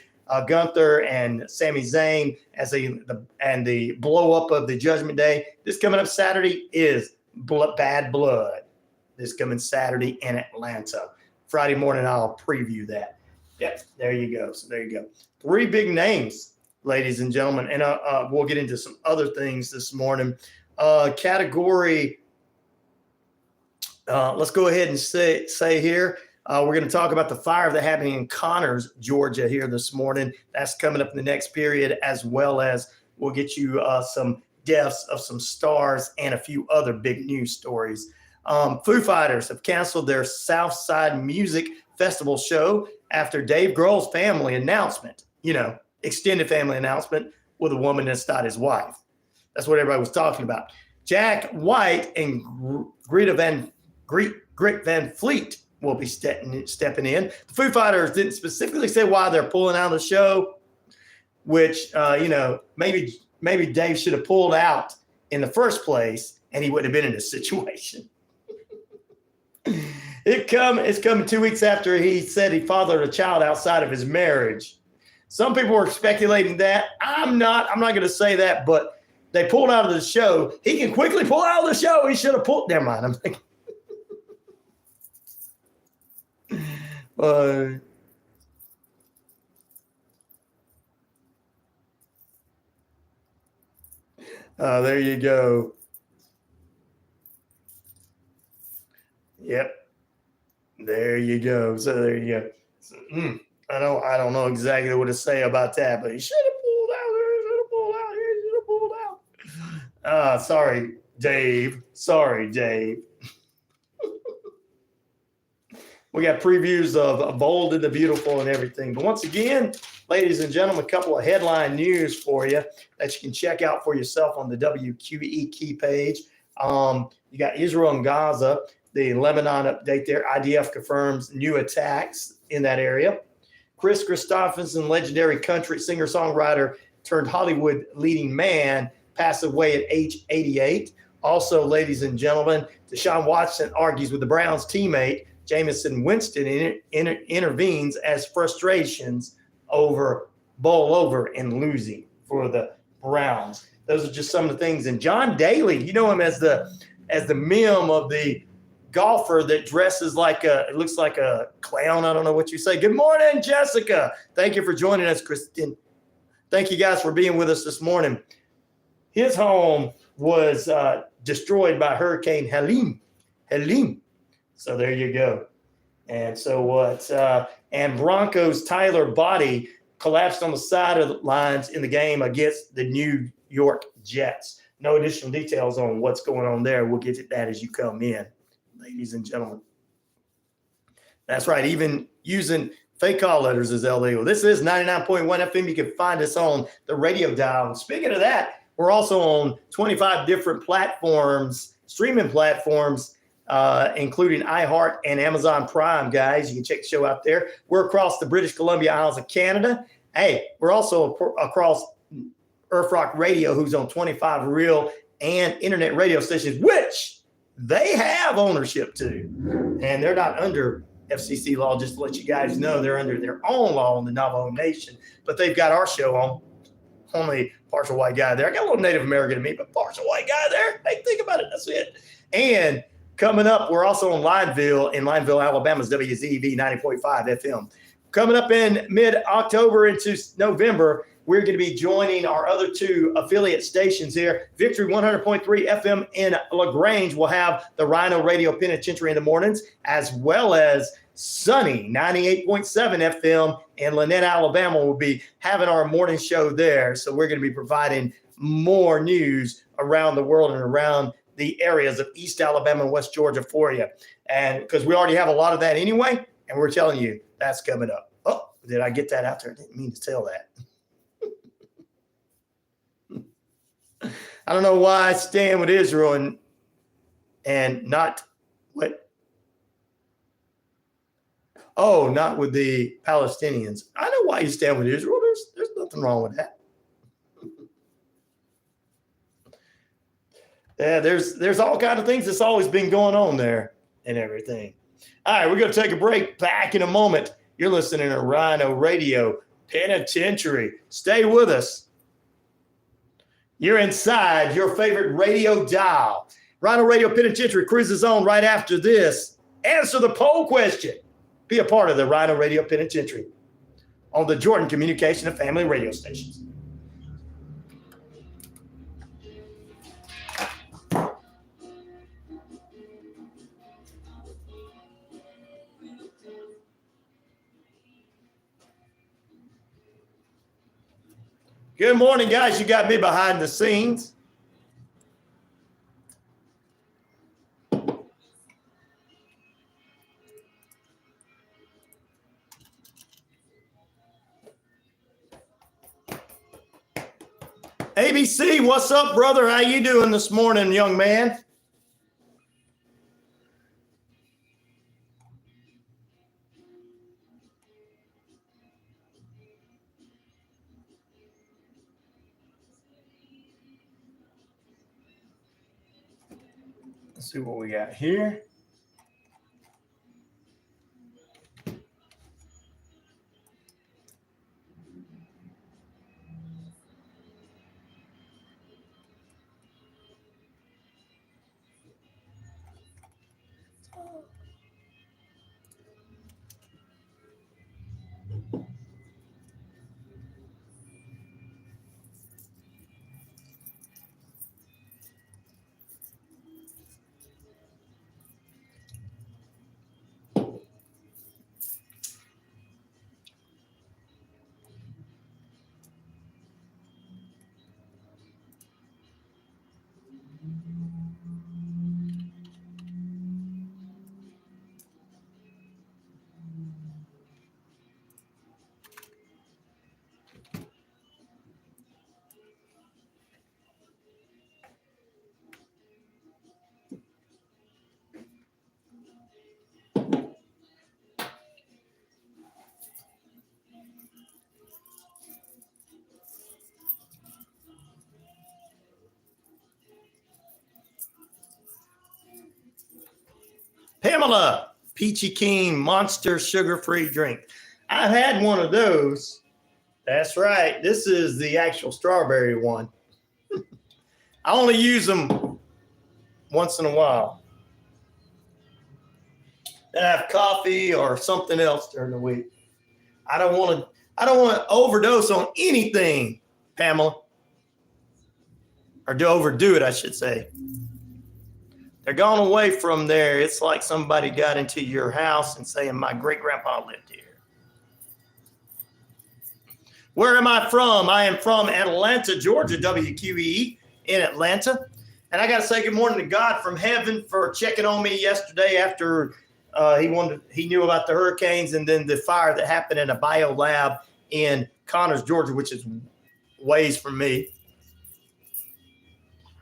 Gunther and Sami Zayn as the blow up of the Judgment Day. This coming up Saturday is Bad Blood. This coming Saturday in Atlanta. Friday morning, I'll preview that. Yep, there you go. So there you go. 3 big names, ladies and gentlemen, and we'll get into some other things this morning. Category. Let's go ahead and say here. We're going to talk about the fire that's happening in Connors, Georgia here this morning. That's coming up in the next period, as well as we'll get you some deaths of some stars and a few other big news stories. Foo Fighters have canceled their Southside Music Festival show after Dave Grohl's family announcement, extended family announcement with a woman that's not his wife. That's what everybody was talking about. Jack White and Grit Van Fleet will be stepping in. The Foo Fighters didn't specifically say why they're pulling out of the show, which, maybe Dave should have pulled out in the first place and he wouldn't have been in this situation. It's coming 2 weeks after he said he fathered a child outside of his marriage. Some people were speculating that. I'm not going to say that, but they pulled out of the show. He can quickly pull out of the show. He should have pulled. Never mind. I'm thinking. There you go. Yep. There you go. So there you go. So, I don't know exactly what to say about that, but he should have pulled out. He should have pulled out. He should have pulled out. Sorry, Dave. We got previews of Bold and the Beautiful and everything. But once again, ladies and gentlemen, a couple of headline news for you that you can check out for yourself on the WQEE key page. You got Israel and Gaza, the Lebanon update there. IDF confirms new attacks in that area. Kris Kristofferson, legendary country singer-songwriter turned Hollywood leading man, passed away at age 88. Also, ladies and gentlemen, Deshaun Watson argues with the Browns teammate Jameson Winston intervenes as frustrations bowl over and losing for the Browns. Those are just some of the things. And John Daly, you know him as the meme of the golfer that dresses it looks like a clown. I don't know what you say. Good morning, Jessica. Thank you for joining us, Kristen. Thank you guys for being with us this morning. His home was destroyed by Hurricane Helene. So there you go. And so what? And Broncos Tyler body collapsed on the side of the lines in the game against the New York Jets. No additional details on what's going on there. We'll get to that as you come in, ladies and gentlemen. That's right. Even using fake call letters is illegal. This is 99.1 FM. You can find us on the radio dial. And speaking of that, we're also on 25 different platforms, streaming platforms, including iHeart and Amazon Prime, guys. You can check the show out there. We're across the British Columbia Isles of Canada. Hey, we're also across Earth Rock Radio, who's on 25 real and internet radio stations, which they have ownership to. And they're not under FCC law, just to let you guys know. They're under their own law in the Navajo Nation. But they've got our show on. Only partial white guy there. I got a little Native American in me, but partial white guy there. Hey, think about it. That's it. And coming up, we're also on Lineville, Alabama's WZEV 90.5 FM. Coming up in mid-October into November, we're going to be joining our other two affiliate stations here. Victory 100.3 FM in LaGrange will have the RyanORadio Penitentiary in the mornings, as well as Sunny 98.7 FM in Lynette, Alabama will be having our morning show there. So we're going to be providing more news around the world and around the areas of East Alabama and West Georgia for you. And because we already have a lot of that anyway, and we're telling you that's coming up. Oh, did I get that out there? I didn't mean to tell that. I don't know why I stand with Israel and not what. Oh, not with the Palestinians. I know why you stand with Israel. There's nothing wrong with that. Yeah, there's all kinds of things that's always been going on there and everything. All right, we're going to take a break. Back in a moment. You're listening to RyanORadio Penitentiary. Stay with us. You're inside your favorite radio dial. RyanORadio Penitentiary cruises on right after this. Answer the poll question. Be a part of the RyanORadio Penitentiary on the Jordan Communication and Family radio stations. Good morning, guys. You got me behind the scenes. ABC, what's up, brother? How you doing this morning, young man? Let's see what we got here. Pamela, Peachy Keen Monster Sugar-Free Drink. I've had one of those. That's right. This is the actual strawberry one. I only use them once in a while. Then I have coffee or something else during the week. I don't want to overdose on anything, Pamela. Or to overdo it, I should say. They're gone away from there. It's like somebody got into your house and saying, my great-grandpa lived here. Where am I from? I am from Atlanta, Georgia, WQEE in Atlanta. And I got to say good morning to God from heaven for checking on me yesterday after he knew about the hurricanes and then the fire that happened in a bio lab in Connors, Georgia, which is ways from me.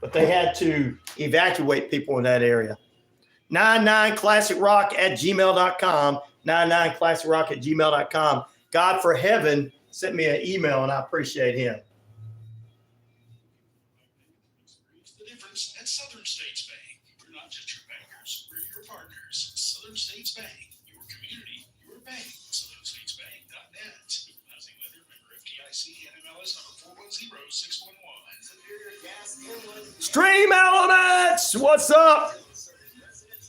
But they had to evacuate people in that area. 99classicrock@gmail.com. 99classicrock@gmail.com. God for heaven sent me an email, and I appreciate him. Southern States Bank, we're not just your bankers, we're your partners. Southern States Bank, your community, your bank. SouthernStatesBank.net. Housing lender, member FDIC, NMLS number 410611. Stream Elements, what's up?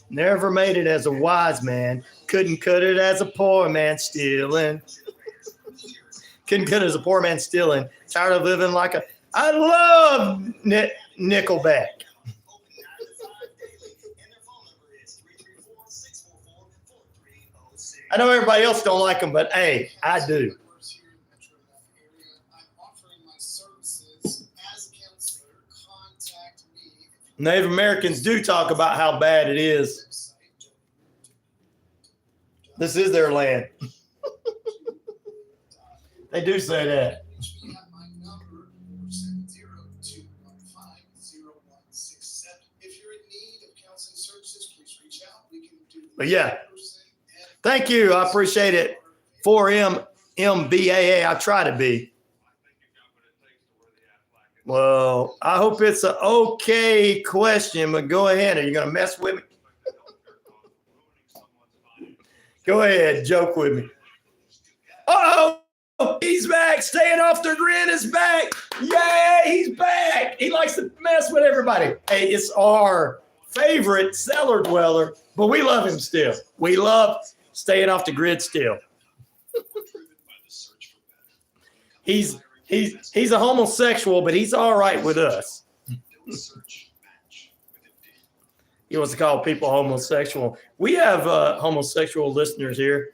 Never made it as a wise man. Couldn't cut it as a poor man stealing. Couldn't cut it as a poor man stealing. Tired of living like a. I love Nickelback. I know everybody else don't like them, but hey, I do. Native Americans do talk about how bad it is. This is their land. They do say that. But yeah, thank you. I appreciate it. 4MBAA. I try to be. Well, I hope it's an okay question, but go ahead. Are you going to mess with me? Go ahead. Joke with me. Uh-oh. He's back. Staying off the grid is back. Yay. He's back. He likes to mess with everybody. Hey, it's our favorite cellar dweller, but we love him still. We love staying off the grid still. He's a homosexual, but he's all right with us. He wants to call people homosexual. We have homosexual listeners here.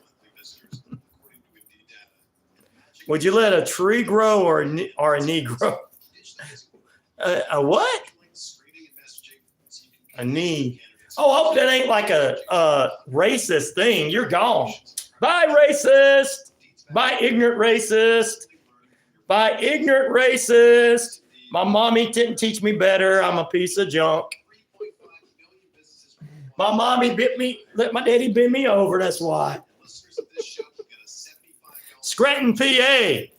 Would you let a tree grow or a knee grow? A what? A knee. Oh, I hope that ain't like a racist thing. You're gone. Bye, racist. Bye, ignorant racist. Bye, ignorant racist. My mommy didn't teach me better. I'm a piece of junk. My mommy let my daddy bend me over. That's why. Scranton, PA. Hey,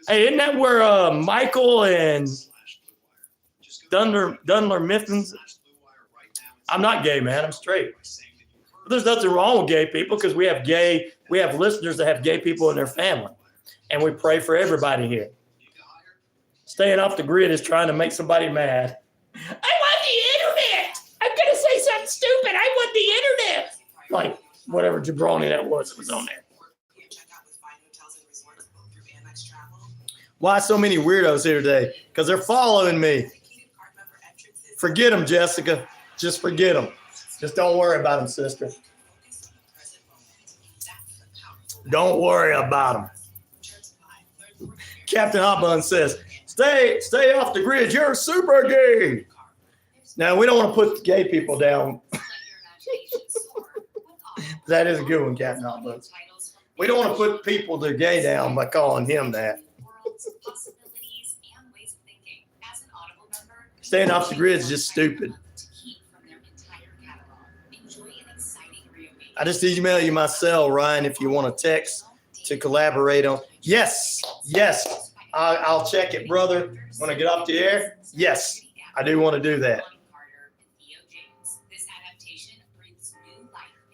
isn't that where Michael and Dunler Mifflin's? I'm not gay, man. I'm straight. But there's nothing wrong with gay people because we have listeners that have gay people in their family. And we pray for everybody here. Staying off the grid is trying to make somebody mad. I want the internet. I'm going to say something stupid. I want the internet. Like whatever jabroni that was on there. Why so many weirdos here today? Because they're following me. Forget them, Jessica. Just forget them. Just don't worry about them, sister. Don't worry about them. Captain Hotbun says, stay off the grid. You're super gay. Now, we don't want to put gay people down. That is a good one, Captain Hotbun. We don't want to put people that are gay down by calling him that. Staying off the grid is just stupid. I just email you my cell, Ryan, if you want to text to collaborate on. Yes. I'll check it, brother. When I get off the air, yes, I do want to do that.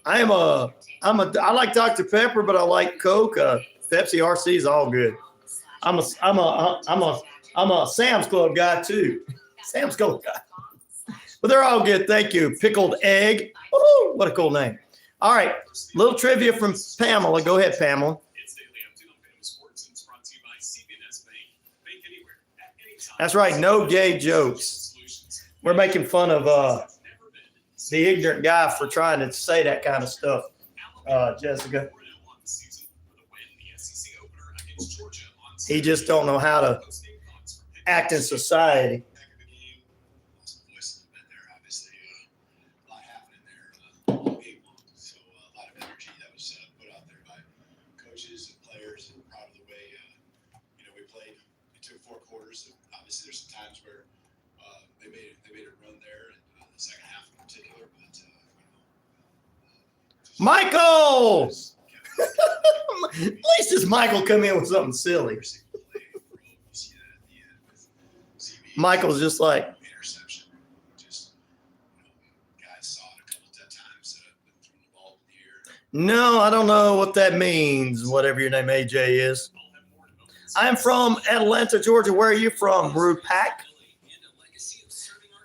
I like Dr. Pepper, but I like Coke. Pepsi, RC is all good. I'm a Sam's Club guy too. Sam's Club guy. But they're all good. Thank you. Pickled egg. Woo-hoo, what a cool name. All right. Little trivia from Pamela. Go ahead, Pamela. That's right. No gay jokes. We're making fun of the ignorant guy for trying to say that kind of stuff, Jessica. He just don't know how to act in society. Michael! At least this Michael come in with something silly. Michael's just like, No, I don't know what that means, whatever your name AJ is. I'm from Atlanta, Georgia. Where are you from, Rupak?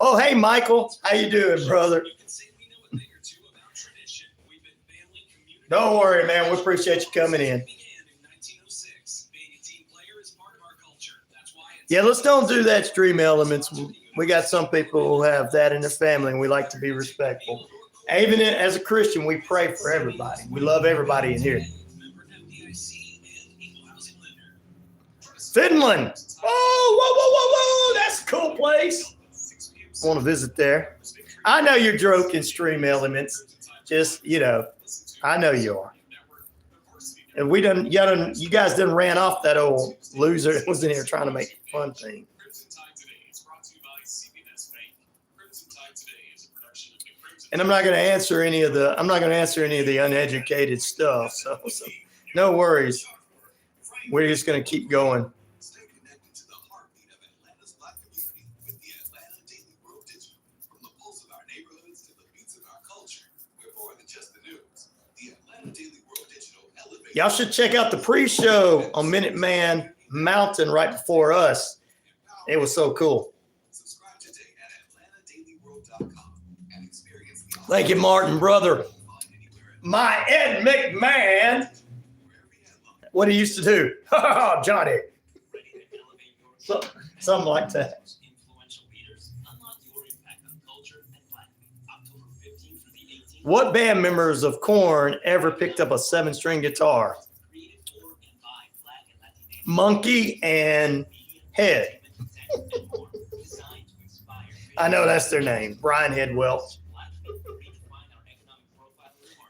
Oh, hey, Michael. How you doing, brother? Don't worry, man. We appreciate you coming in. Yeah, let's don't do that, Stream Elements. We got some people who have that in their family, and we like to be respectful. Even as a Christian, we pray for everybody. We love everybody in here. Finland. Oh, whoa, whoa, whoa, whoa. That's a cool place. I want to visit there. I know you're joking, Stream Elements. Just, I know you are. And you guys done ran off that old loser that was in here trying to make a fun thing. And I'm not going to answer any of the uneducated stuff. So no worries. We're just going to keep going. Stay connected to the heartbeat of Atlanta's Black community with the Atlanta Daily World Digital. From the pulse of our neighborhoods to the beats of our culture, we're more than just the news. The Atlanta Daily World Digital elevates. Y'all should check out the pre-show on Minuteman Mountain right before us. It was so cool. Subscribe today at AtlantaDailyWorld.com and experience the Thank you, Martin, brother. My Ed McMahon. What he used to do. Johnny. Something like that. What band members of Korn ever picked up a 7-string guitar? Monkey and Head. I know that's their name. Brian Head Welch.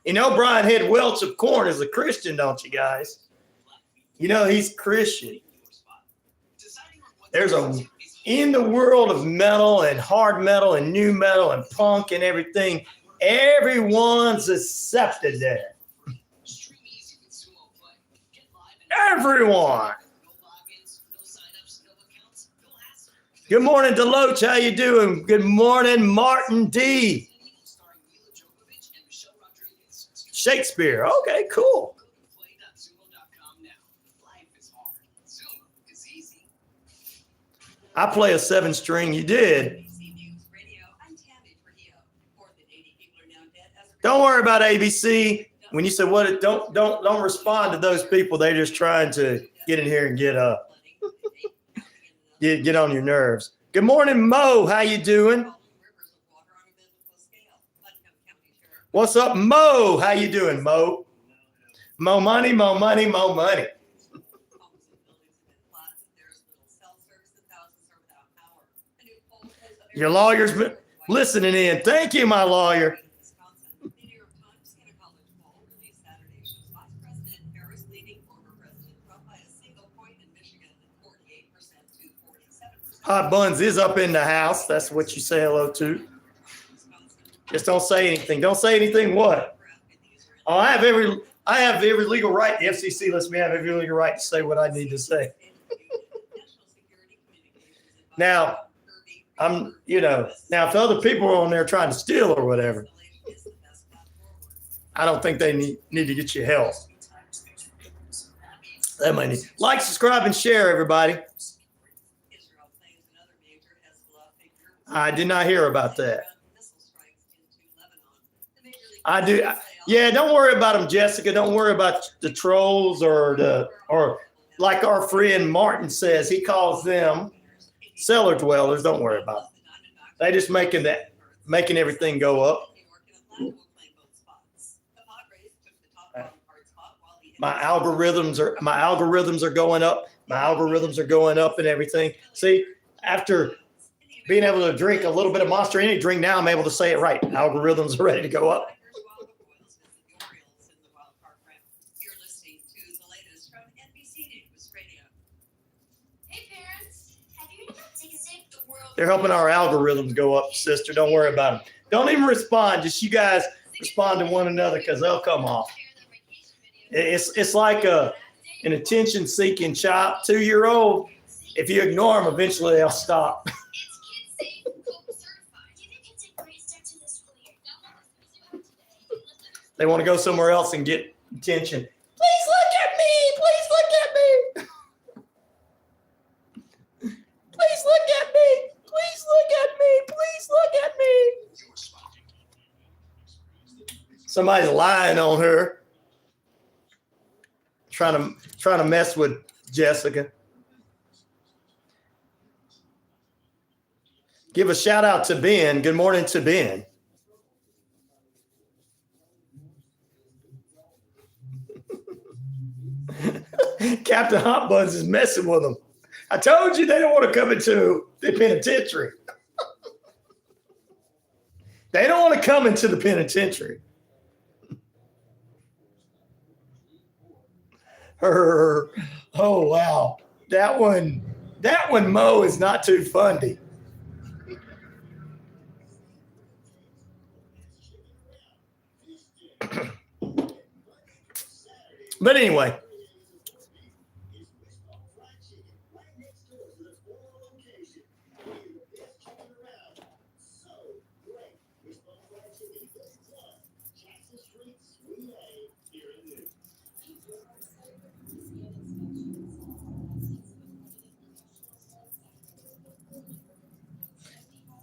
You know Brian Head Welch of Korn is a Christian, don't you guys? He's Christian. In the world of metal and hard metal and new metal and punk and everything, everyone's accepted there. Everyone. Good morning, Deloach. How you doing? Good morning, Martin D. Shakespeare. Okay, cool. I play a 7-string. You did. Don't worry about ABC. When you say what, don't respond to those people. They're just trying to get in here and get on your nerves. Good morning, Mo. How you doing? What's up, Mo? How you doing, Mo? Mo money, mo money, mo money. Your lawyer's been listening in. Thank you, my lawyer. Hot Buns is up in the house. That's what you say hello to. Just don't say anything. Don't say anything. What? Oh, I have every legal right. The FCC lets me have every legal right to say what I need to say. Now, now if other people are on there trying to steal or whatever, I don't think they need to get your help. That might need. Like, subscribe, and share, everybody. I did not hear about that. I do. Yeah, don't worry about them, Jessica. Don't worry about the trolls or like our friend Martin says, he calls them cellar dwellers. Don't worry about them. They just making everything go up. My algorithms are going up. My algorithms are going up and everything. See, after being able to drink a little bit of Monster Energy drink, now I'm able to say it right. Algorithms are ready to go up. They're helping our algorithms go up, sister. Don't worry about them. Don't even respond. Just you guys respond to one another because they'll come off. It's like an attention-seeking child, 2-year-old. If you ignore them, eventually they'll stop. They want to go somewhere else and get attention. Please look at me. Please look at me. Please look at me. Please look at me. Please look at me. Somebody's lying on her. Trying to mess with Jessica. Give a shout out to Ben. Good morning to Ben. Captain Hot Buns is messing with them. I told you they don't want to come into the penitentiary. They don't want to come into the penitentiary. Oh, wow. That one, Mo, is not too funny. But anyway.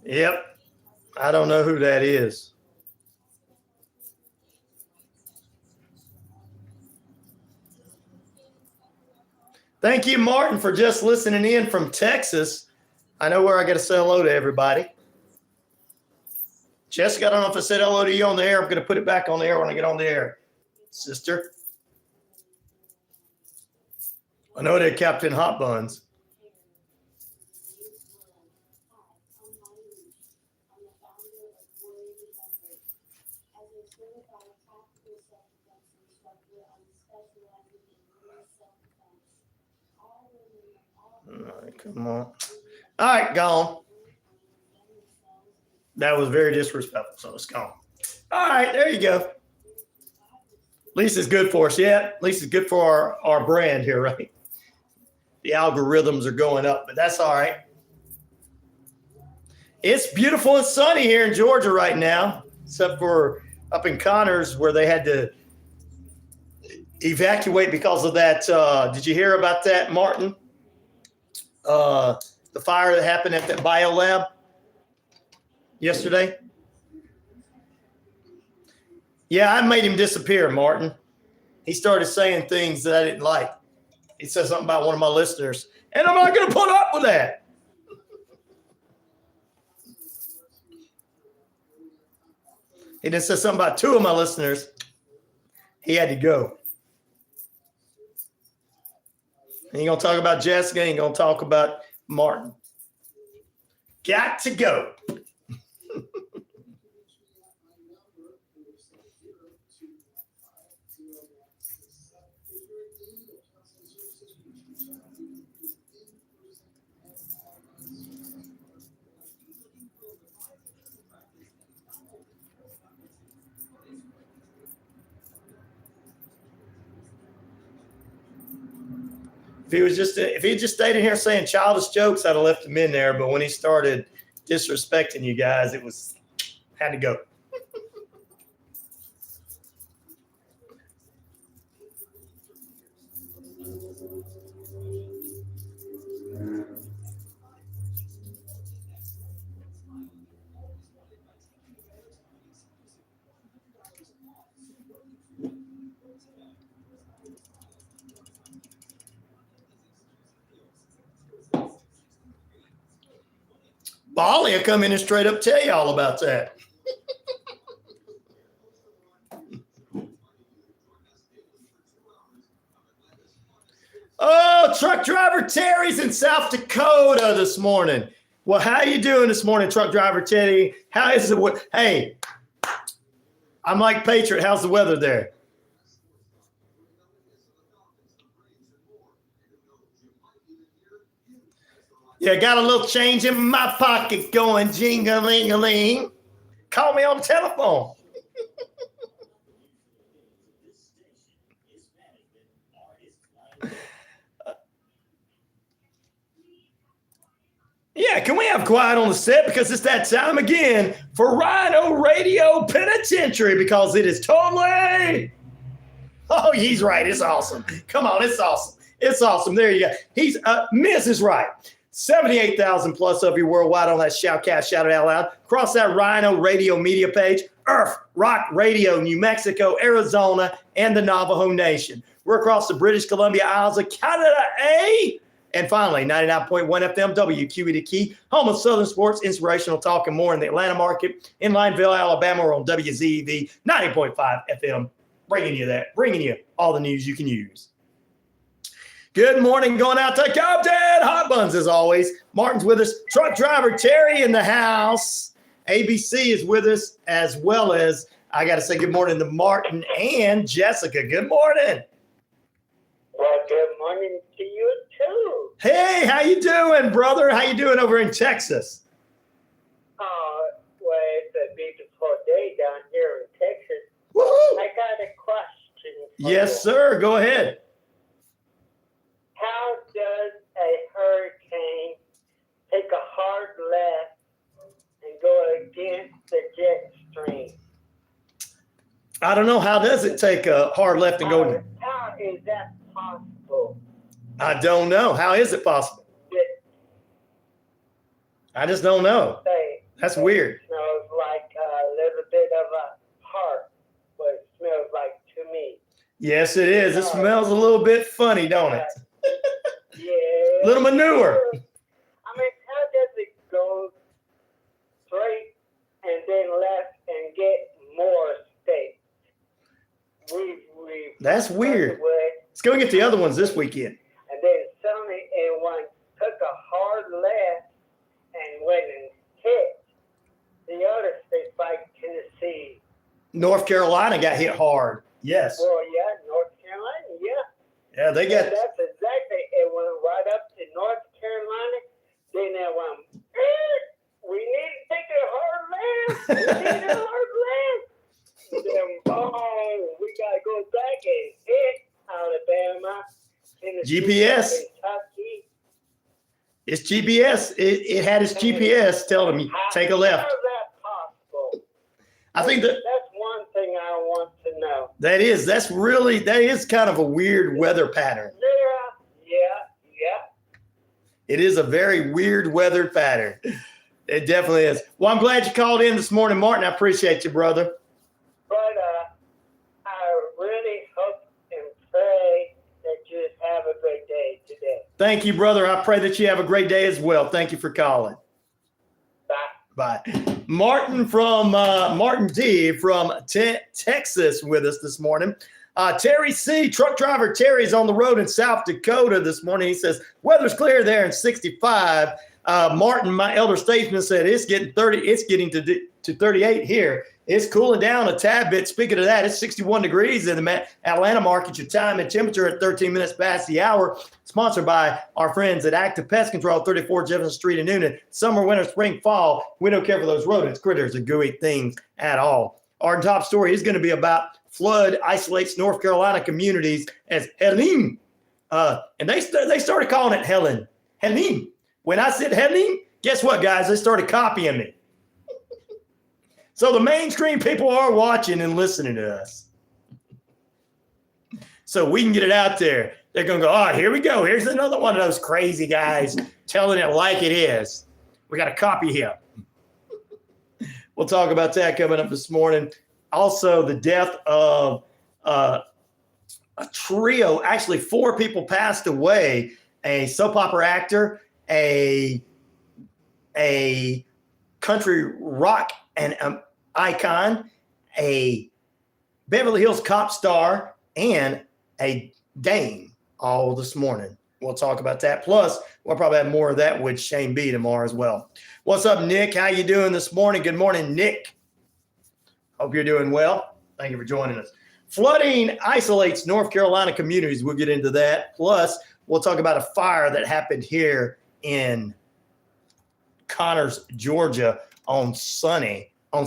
Yep. I don't know who that is. Thank you, Martin, for just listening in from Texas. I know where I got to say hello to everybody. Jessica, I don't know if I said hello to you on the air. I'm going to put it back on the air when I get on the air. Sister. I know they're Captain Hot Buns. All right, come on. All right, gone. That was very disrespectful, so it's gone. All right, there you go. At least it's good for us. Yeah, at least it's good for our brand here, right? The algorithms are going up, but that's all right. It's beautiful and sunny here in Georgia right now, except for up in Connors where they had to evacuate because of that. Did you hear about that, Martin? The fire that happened at that biolab yesterday. Yeah, I made him disappear, Martin. He started saying things that I didn't like. He said something about one of my listeners, and I'm not going to put up with that. He then said something about two of my listeners. He had to go. He ain't going to talk about Jessica. He ain't going to talk about Martin. Got to go. If he just stayed in here saying childish jokes, I'd have left him in there. But when he started disrespecting you guys, had to go. Bali will come in and straight up tell you all about that. Oh, truck driver Terry's in South Dakota this morning. Well, how you doing this morning, truck driver Teddy? How is it? Hey, I'm like Patriot. How's the weather there? Yeah, got a little change in my pocket going jing-a-ling-a-ling. Call me on the telephone. Yeah, can we have quiet on the set because it's that time again for RyanORadio Penitentiary because it is totally. Oh, he's right. It's awesome. Come on, it's awesome. It's awesome. There you go. He's Miss is right. 78,000 plus of you worldwide on that shoutcast, shout it out loud. Across that RyanORadio media page, Earth, Rock Radio, New Mexico, Arizona, and the Navajo Nation. We're across the British Columbia Isles of Canada, And finally, 99.1 FM, WQEE the Key, home of Southern sports, inspirational talk, and more in the Atlanta market. In Lineville, Alabama, we're on WZEV 90.5 FM, bringing you all the news you can use. Good morning, going out to Compton. Hot Buns, as always. Martin's with us. Truck driver Terry in the house. ABC is with us, as well as, I got to say good morning to Martin and Jessica. Good morning. Well, good morning to you, too. Hey, how you doing, brother? How you doing over in Texas? Well, it's a beautiful day down here in Texas. Woohoo! I got a question for Yes, you. sir. Go ahead. How does a hurricane take a hard left and go against the jet stream? I don't know. How does it take a hard left and go? How is that possible? I don't know. How is it possible? I just don't know. That's weird. It smells like a little bit of a heart, what it smells like to me. Yes, it is. It smells a little bit funny, don't it? Yeah. Little manure. I mean, how does it go straight and then left and get more states? That's weird. Let's go get the other ones this weekend. And then suddenly one took a hard left and went and hit the other states like Tennessee. North Carolina got hit hard. Yes. Well, yeah, North Carolina, yeah. Yeah, they got. That's exactly. It went right up to North Carolina. Then it went, we need to take a hard left. We need a hard left. Then, boom, we got to go back and hit Alabama. Tennessee, GPS. Kentucky. It's GPS. It had its GPS telling me take a left. How is that possible? I think that's one thing I want to know. that is kind of a weird weather pattern. Yeah. It is a very weird weather pattern. It definitely is. Well, I'm glad you called in this morning, Martin. I appreciate you, brother. But I really hope and pray that you just have a great day today. Thank you, brother. I pray that you have a great day as well. Thank you for calling. Bye. Martin D from Texas with us this morning. Terry C, truck driver Terry's on the road in South Dakota this morning. He says, weather's clear there in 65. Martin, my elder statesman, said it's getting to 38 here. It's cooling down a tad bit. Speaking of that, it's 61 degrees in the Atlanta market. Your time and temperature at 13 minutes past the hour. Sponsored by our friends at Active Pest Control, 34 Jefferson Street in Noonan. Summer, winter, spring, fall. We don't care for those rodents, critters, or gooey things at all. Our top story is going to be about flood isolates North Carolina communities as Helene. And they started calling it Helen. Helene. When I said Helene, guess what, guys? They started copying me. So the mainstream people are watching and listening to us. So we can get it out there. They're going to go, oh, here we go. Here's another one of those crazy guys telling it like it is. We got to copy him. We'll talk about that coming up this morning. Also, the death of a trio. Actually, 4 people passed away. A soap opera actor, a country rock and icon, a Beverly Hills Cop star, and a dame all this morning. We'll talk about that. Plus, we'll probably have more of that with Shane B tomorrow as well. What's up, Nick? How you doing this morning? Good morning, Nick. Hope you're doing well. Thank you for joining us. Flooding isolates North Carolina communities. We'll get into that. Plus, we'll talk about a fire that happened here in Connors, Georgia on Sunday, I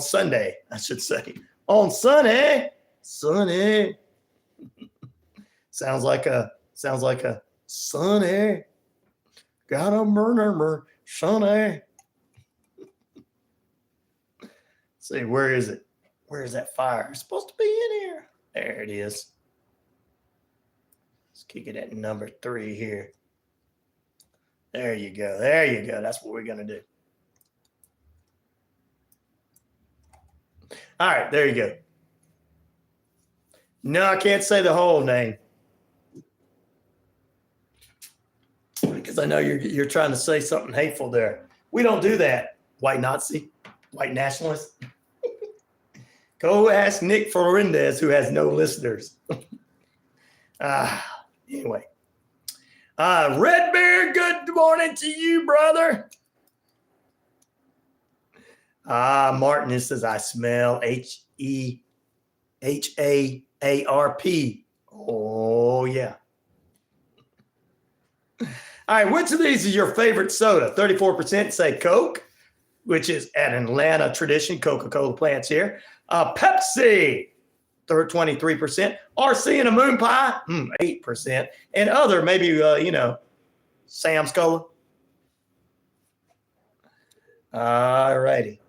should say. On Sunday. Sounds like a Sunday. Got a murder, Sunday. see, where is it? Where is that fire? It's supposed to be in here. There it is. Let's kick it at number 3 here. There you go. There you go. That's what we're going to do. All right, there you go. No, I can't say the whole name because I know you're trying to say something hateful there. We don't do that, white Nazi, white nationalist. Go ask Nick Florendez, who has no listeners. Anyway. Red Bear, good morning to you, brother. Martin, it says, I smell HEHAARP. Oh, yeah. All right, which of these is your favorite soda? 34% say Coke, which is an Atlanta tradition. Coca-Cola plants here. Pepsi, 23%. RC and a moon pie, 8%. And other, maybe, Sam's Cola. All righty.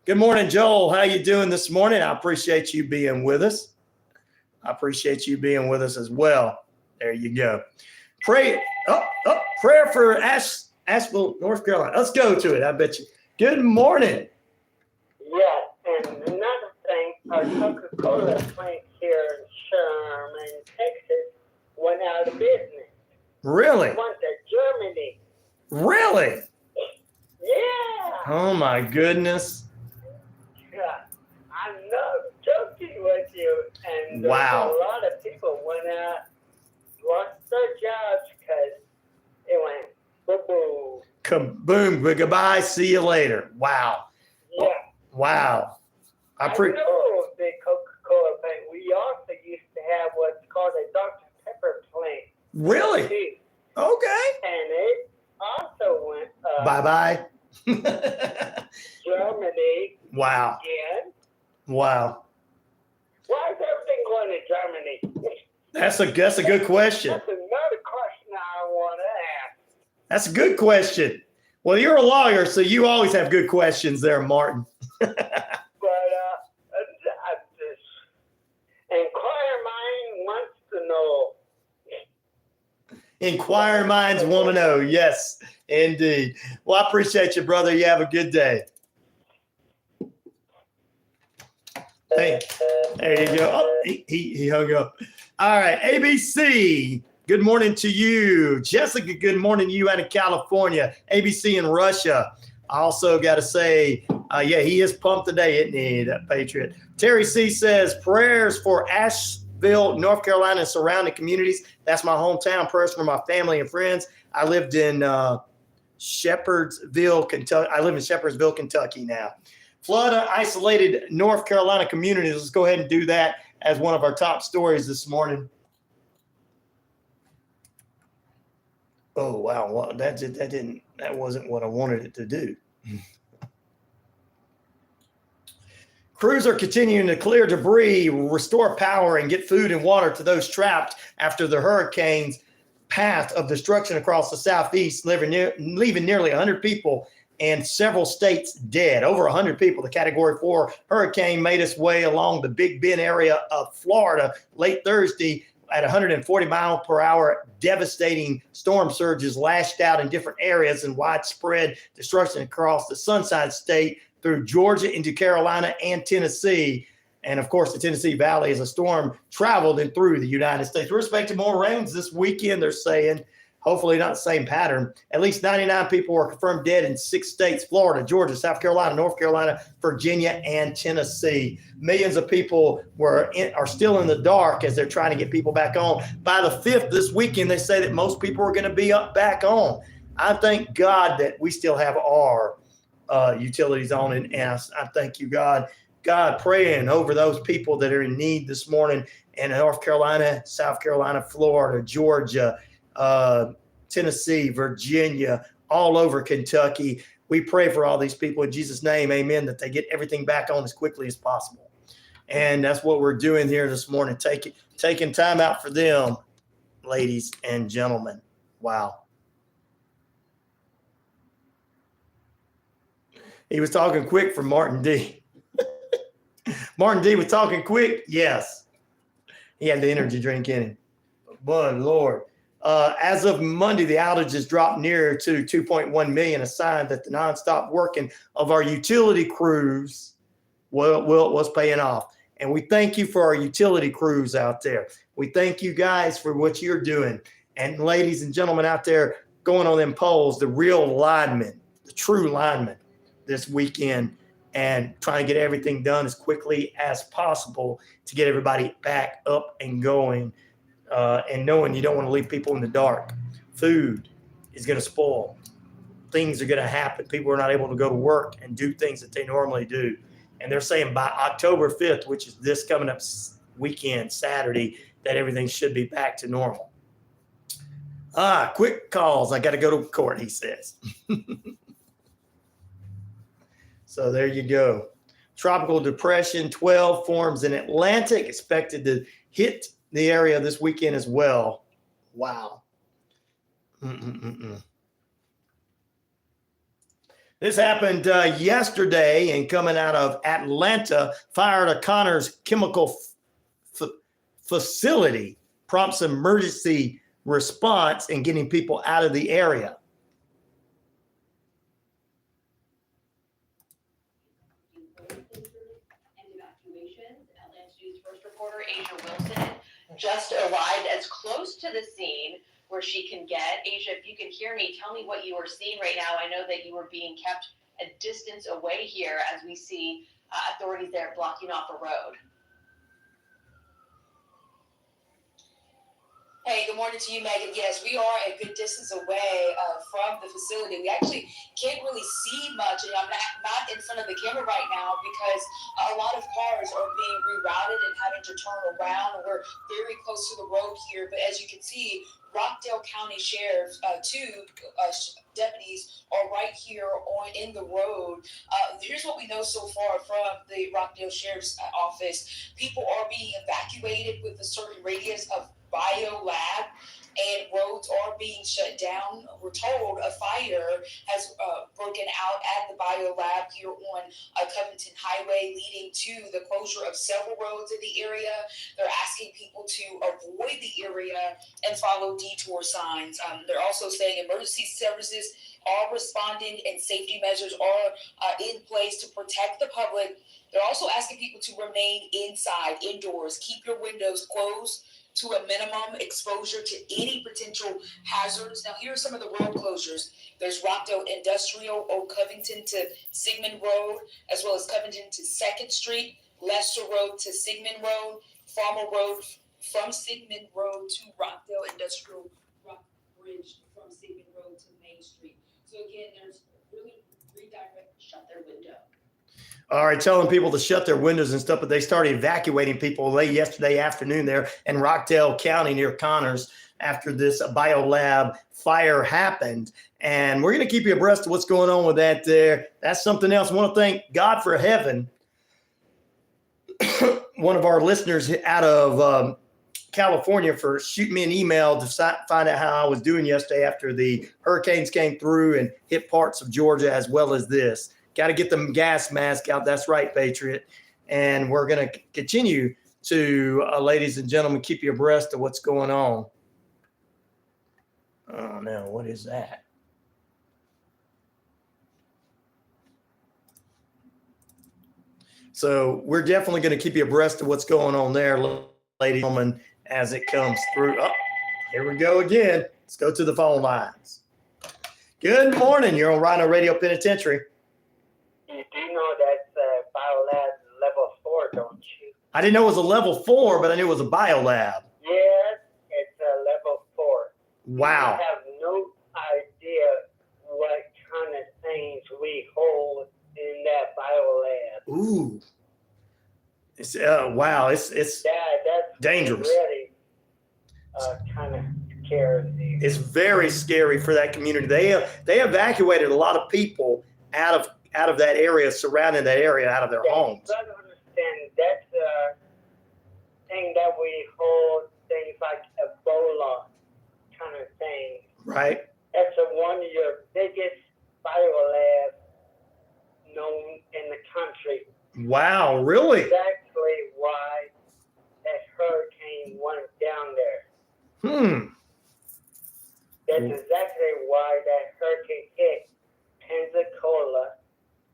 Good morning, Joel. How you doing this morning? I appreciate you being with us. I appreciate you being with us as well. There you go. Prayer for Asheville, North Carolina. Let's go to it. I bet you. Good morning. Yeah, and another thing, our Coca-Cola plant here in Sherman, Texas, went out of business. Really? Went to Germany. Really? Yeah. Oh, my goodness. Yeah, I'm not joking with you. And wow. A lot of people went out, lost their jobs because it went boom. Kaboom. Goodbye. See you later. Wow. Yeah. Wow. I know the Coca-Cola plant. We also used to have what's called a Dr. Pepper plant. Really? Too. Okay. And it also went bye-bye. Germany. Wow. Again. Wow. Why is everything going to Germany? That's a good question. That's another question I want to ask. That's a good question. Well, you're a lawyer, so you always have good questions there, Martin. Inquiring mind wants to know. Inquiring minds want to know. Yes, indeed. Well, I appreciate you, brother. You have a good day. Hey, there you go. Oh, he hung up. All right, ABC. Good morning to you. Jessica, good morning to you out of California. ABC in Russia. I also got to say, he is pumped today, isn't he, that Patriot? Terry C. says, prayers for Asheville, North Carolina, and surrounding communities. That's my hometown. Prayers for my family and friends. I lived in Shepherdsville, Kentucky. I live in Shepherdsville, Kentucky now. Flood isolated North Carolina communities. Let's go ahead and do that as one of our top stories this morning. Oh, wow. Well, that wasn't what I wanted it to do. Crews are continuing to clear debris, restore power, and get food and water to those trapped after the hurricane's path of destruction across the southeast, leaving nearly 100 people and several states dead. Over 100 people. The Category 4 hurricane made its way along the Big Bend area of Florida late Thursday at 140 mile per hour. Devastating storm surges lashed out in different areas and widespread destruction across the Sunshine State through Georgia into Carolina and Tennessee. And of course, the Tennessee Valley as a storm traveled in through the United States. We're expecting more rains this weekend, they're saying. Hopefully not the same pattern. At least 99 people were confirmed dead in 6 states: Florida, Georgia, South Carolina, North Carolina, Virginia, and Tennessee. Millions of people are still in the dark as they're trying to get people back on. By the 5th this weekend, they say that most people are going to be back on. I thank God that we still have our utilities on, and I thank you, God. God, praying over those people that are in need this morning in North Carolina, South Carolina, Florida, Georgia, Tennessee, Virginia, all over Kentucky. We pray for all these people in Jesus' name, amen, that they get everything back on as quickly as possible. And that's what we're doing here this morning, taking time out for them, ladies and gentlemen. Wow. He was talking quick for Martin D. Martin D was talking quick. Yes. He had the energy drink in him. But Lord. As of Monday, the outages dropped nearer to 2.1 million, a sign that the nonstop working of our utility crews was paying off. And we thank you for our utility crews out there. We thank you guys for what you're doing. And ladies and gentlemen out there going on them polls, the real linemen, the true linemen this weekend, and trying to get everything done as quickly as possible to get everybody back up and going. And knowing you don't want to leave people in the dark. Food is going to spoil. Things are going to happen. People are not able to go to work and do things that they normally do. And they're saying by October 5th, which is this coming up weekend, Saturday, that everything should be back to normal. Quick calls. I got to go to court, he says. So there you go. Tropical depression 12 forms in Atlantic, expected to hit the area this weekend as well. Wow. This happened yesterday, and coming out of Atlanta, fire at a Connors chemical facility prompts emergency response and getting people out of the area. Asia Wilson just arrived as close to the scene where she can get. Asia, if you can hear me, tell me what you are seeing right now. I know that you are being kept a distance away here as we see authorities there blocking off a road. Hey, good morning to you, Megan. Yes, we are a good distance away from the facility. We actually can't really see much, and I'm not in front of the camera right now because a lot of cars are being rerouted and having to turn around. We're very close to the road here, but as you can see, Rockdale County Sheriff's two deputies are right here in the road. Here's what we know so far from the Rockdale Sheriff's Office. People are being evacuated with a certain radius of bio lab, and roads are being shut down. We're told a fire has broken out at the bio lab here on Covington Highway, leading to the closure of several roads in the area. They're asking people to avoid the area and follow detour signs. They're also saying emergency services are responding and safety measures are in place to protect the public. They're also asking people to remain indoors, keep your windows closed to a minimum, exposure to any potential hazards. Now, here are some of the road closures. There's Rockdale Industrial, Old Covington to Sigmund Road, as well as Covington to 2nd Street, Lester Road to Sigmund Road, Farmer Road from Sigmund Road to Rockdale Industrial, Rock Bridge from Sigmund Road to Main Street. So again, there's really redirect, shut their window. All right, telling people to shut their windows and stuff, but they started evacuating people late yesterday afternoon there in Rockdale County near Connors after this biolab fire happened. And we're going to keep you abreast of what's going on with that there. That's something else. I want to thank God for heaven. One of our listeners out of California for shooting me an email to find out how I was doing yesterday after the hurricanes came through and hit parts of Georgia as well as this. Got to get the gas mask out. That's right, Patriot. And we're going to continue to, ladies and gentlemen, keep you abreast of what's going on. Oh, no. What is that? So we're definitely going to keep you abreast of what's going on there, ladies and gentlemen, as it comes through. Oh, here we go again. Let's go to the phone lines. Good morning. You're on RyanORadio Penitentiary. You do know that's biolab level 4, don't you? I didn't know it was a level 4, but I knew it was a biolab. Yes, it's a level 4. Wow. You have no idea what kind of things we hold in that biolab. Ooh. It's wow. It's that's dangerous. Really, kind of scary. It's very scary for that community. They evacuated a lot of people out of that area, surrounding that area, out of their homes. You gotta understand that's a thing that we hold things like Ebola kind of thing. Right. That's one of your biggest biolabs known in the country. Wow, really? Exactly why that hurricane went down there. That's exactly why that hurricane hit Pensacola,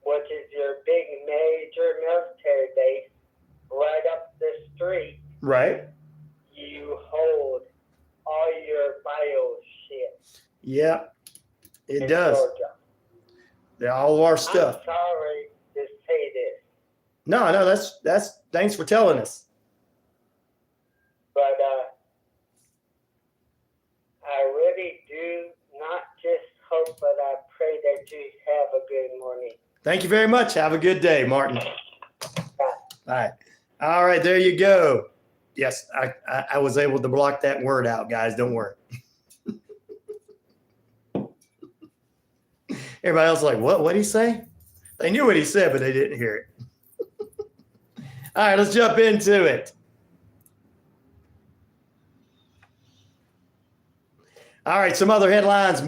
which is your big major military base, right up the street. Right. You hold all your bio shit. Yeah, it in does. Georgia. Yeah, all of our stuff. I'm sorry to say this, No, that's thanks for telling us. but I really do not just hope, but I pray that you have a good morning. Thank you very much. Have a good day, Martin. All right, there you go. Yes, I was able to block that word out, guys. Don't worry. Everybody else is like, what did he say? They knew what he said, but they didn't hear it. All right, let's jump into it. All right, some other headlines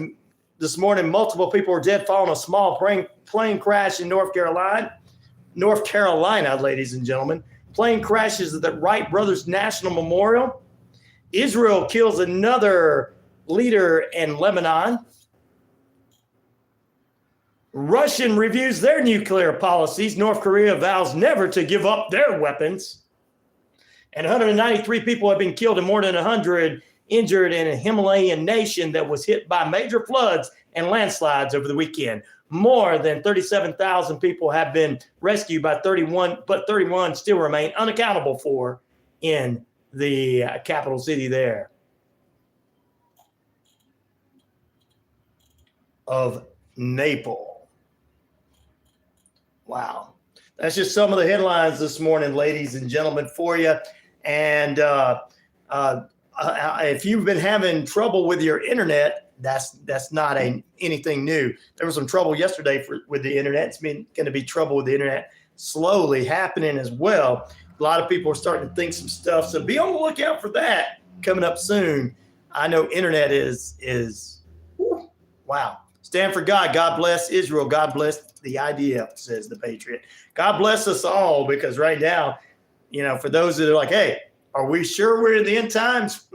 this morning. Multiple people were dead following a small plane crash in North Carolina, ladies and gentlemen. Plane crashes at the Wright Brothers National Memorial. Israel kills another leader in Lebanon. Russian reviews their nuclear policies. North Korea vows never to give up their weapons. And 193 people have been killed and more than 100 injured in a Himalayan nation that was hit by major floods and landslides over the weekend. More than 37,000 people have been rescued by 31, but 31 still remain unaccountable for in the capital city there of Naples. Wow. That's just some of the headlines this morning, ladies and gentlemen, for you. And if you've been having trouble with your internet, that's not anything new. There was some trouble yesterday with the internet. It's going to be trouble with the internet slowly happening as well. A lot of people are starting to think some stuff. So be on the lookout for that coming up soon. I know internet is wow. Stand for God. God bless Israel. God bless the IDF, says the Patriot. God bless us all, because right now, for those that are like, hey, are we sure we're in the end times?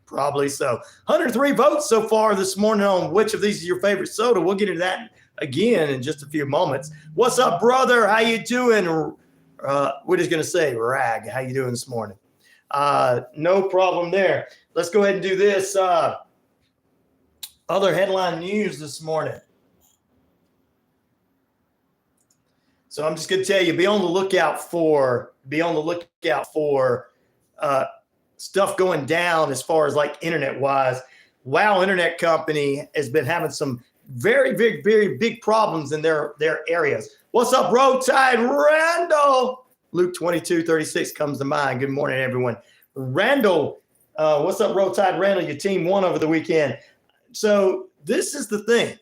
Probably so. 103 votes so far this morning on which of these is your favorite soda. We'll get into that again in just a few moments. What's up, brother? How you doing? We're just going to say, Rag, how you doing this morning? No problem there. Let's go ahead and do this. Other headline news this morning. So I'm just going to tell you, be on the lookout for stuff going down as far as like internet wise. Wow, Internet Company has been having some very big, very big problems in their areas. What's up, Road Tide Randall? Luke 22:36 comes to mind. Good morning, everyone. Randall, what's up, Road Tide Randall? Your team won over the weekend. So this is the thing.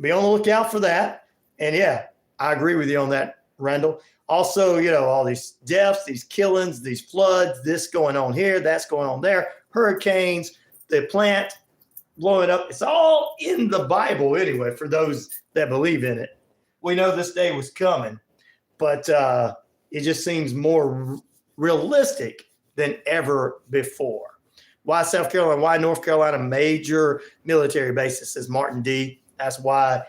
Be on the lookout for that. And yeah, I agree with you on that, Randall. Also, all these deaths, these killings, these floods, this going on here, that's going on there, hurricanes, the plant blowing up. It's all in the Bible anyway, for those that believe in it. We know this day was coming, but it just seems more realistic than ever before. Why South Carolina? Why North Carolina? Major military bases, says Martin D. That's why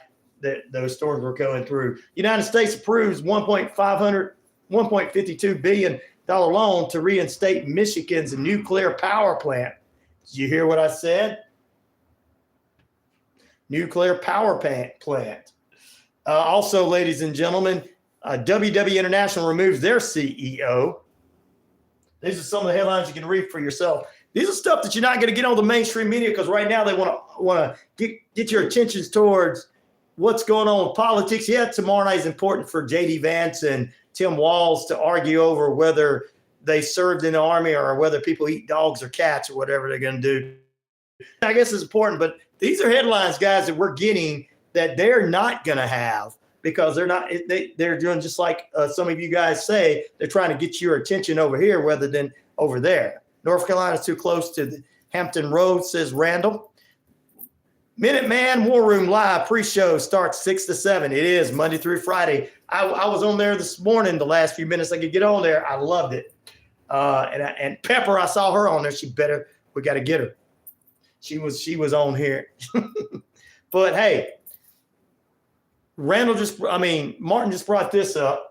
those storms were going through. United States approves $1.52 billion loan to reinstate Michigan's nuclear power plant. Did you hear what I said? Nuclear power plant. Also, ladies and gentlemen, WWE International removes their CEO. These are some of the headlines you can read for yourself. These are stuff that you're not going to get on the mainstream media, because right now they want to get your attentions towards what's going on with politics. Yeah, tomorrow night is important for J.D. Vance and Tim Walz to argue over whether they served in the Army or whether people eat dogs or cats or whatever they're going to do. I guess it's important, but these are headlines, guys, that we're getting that they're not going to have, because they're doing just like some of you guys say, they're trying to get your attention over here rather than over there. North Carolina's too close to the Hampton Road, says Randall. Minuteman War Room Live pre-show starts 6 to 7. It is Monday through Friday. I was on there this morning, the last few minutes I could get on there. I loved it. And Pepper, I saw her on there. We got to get her. She was on here. But hey, Martin just brought this up.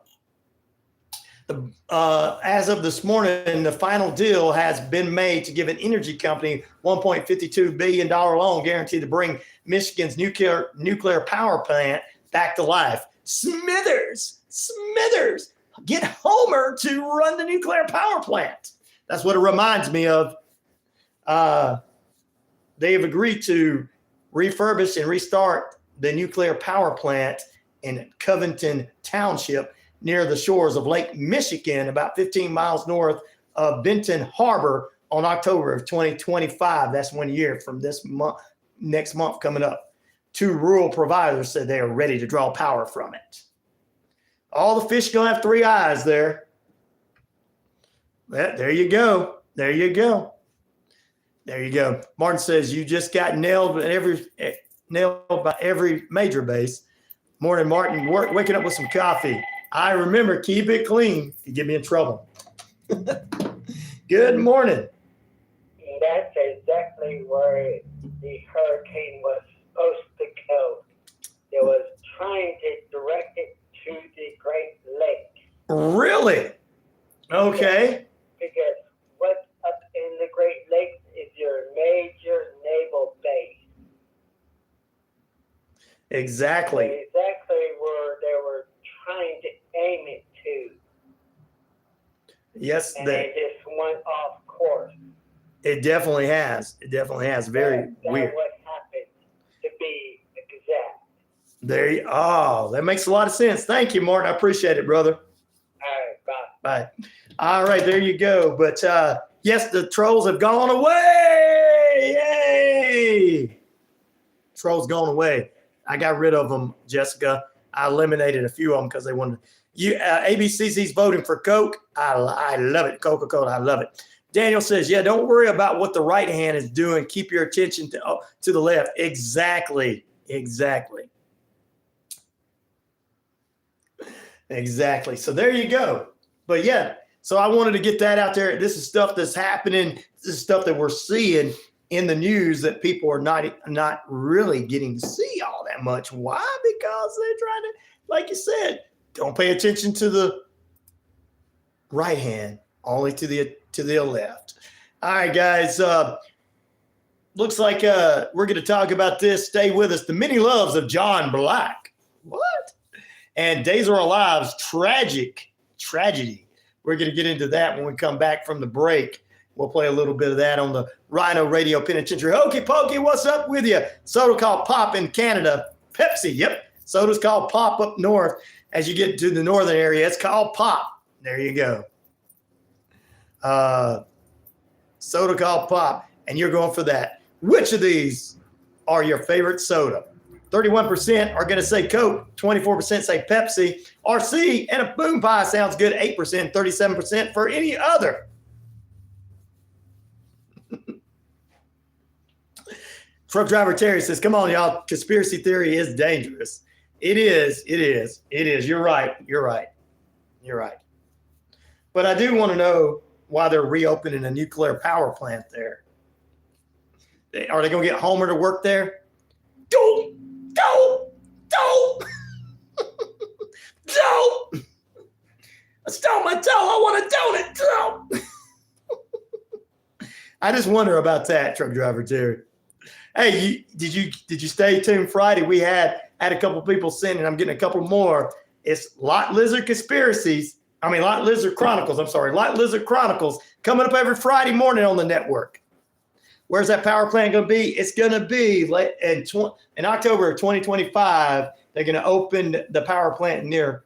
As of this morning, the final deal has been made to give an energy company $1.52 billion loan guaranteed to bring Michigan's nuclear power plant back to life. Smithers, get Homer to run the nuclear power plant. That's what it reminds me of. They have agreed to refurbish and restart the nuclear power plant in Covington Township near the shores of Lake Michigan, about 15 miles north of Benton Harbor on October of 2025. That's 1 year from this month, next month coming up. 2 rural providers said they are ready to draw power from it. All the fish going to have 3 eyes there. There you go. Martin says you just got nailed by every major base. Morning, Martin. Waking up with some coffee. I remember, keep it clean. You get me in trouble. Good morning. That's exactly where the hurricane was supposed to go. It was trying to direct it to the Great Lakes. Really? Okay. Because what's up in the Great Lakes is your major naval base. Exactly. Exactly where they were trying to aim it to. Yes, and they just went off course. It definitely has. Very weird. That's what happened, to be exact. That makes a lot of sense. Thank you, Martin. I appreciate it, brother. All right, Bye. All right, there you go. But yes, the trolls have gone away. Yay! Trolls gone away. I got rid of them, Jessica. I eliminated a few of them because they wanted. ABCC's voting for Coke. I love it. Coca-Cola. I love it. Daniel says, yeah, don't worry about what the right hand is doing. Keep your attention to the left. Exactly. So there you go. But yeah, so I wanted to get that out there. This is stuff that's happening. This is stuff that we're seeing in the news that people are not really getting to see all that much. Why? Because they're trying to, like you said, don't pay attention to the right hand, only to the left. All right, guys. Looks like we're going to talk about this. Stay with us. The many loves of John Black. What? And Days Are Alive's tragedy. We're going to get into that when we come back from the break. We'll play a little bit of that on the RyanORadio Penitentiary. Hokey pokey, what's up with you? Soda called Pop in Canada. Pepsi, yep. Soda's called Pop up north. As you get to the northern area, it's called Pop. There you go. Soda called Pop, and you're going for that. Which of these are your favorite soda? 31% are going to say Coke. 24% say Pepsi. RC and a Boom Pie sounds good. 8%, 37% for any other. Truck driver Terry says, come on, y'all. Conspiracy theory is dangerous. It is. You're right. But I do want to know why they're reopening a nuclear power plant there. Are they going to get Homer to work there? Don't. I stole my toe. I want a donut. I just wonder about that, truck driver Terry. Hey, did you stay tuned Friday? We had a couple people sending. I'm getting a couple more. It's Lot Lizard Chronicles. Lot Lizard Chronicles coming up every Friday morning on the network. Where's that power plant going to be? It's going to be in October of 2025. They're going to open the power plant near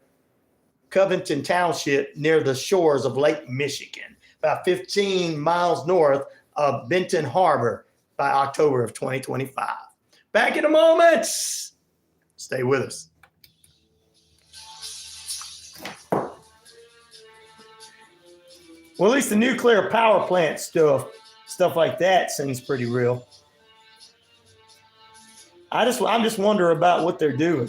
Covington Township, near the shores of Lake Michigan, about 15 miles north of Benton Harbor, by October of 2025. Back in a moment. Stay with us. Well, at least the nuclear power plant stuff like that seems pretty real. I'm just wondering about what they're doing.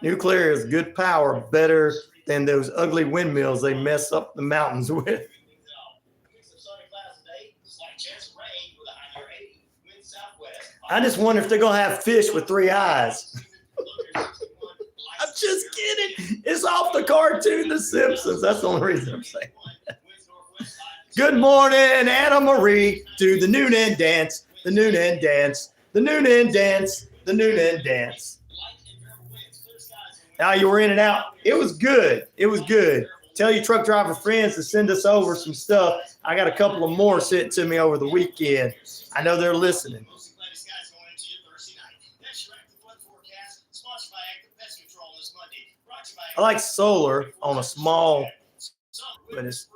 Nuclear is good power, better than those ugly windmills they mess up the mountains with. I just wonder if they're going to have fish with 3 eyes. I'm just kidding. It's off the cartoon The Simpsons. That's the only reason I'm saying that. Good morning, Anna Marie, to the noon end dance, the noon end dance, the noon end dance, the noon end dance. Now you were in and out. It was good. It was good. Tell your truck driver friends to send us over some stuff. I got a couple of more sent to me over the weekend. I know they're listening. I like solar on a small, but it's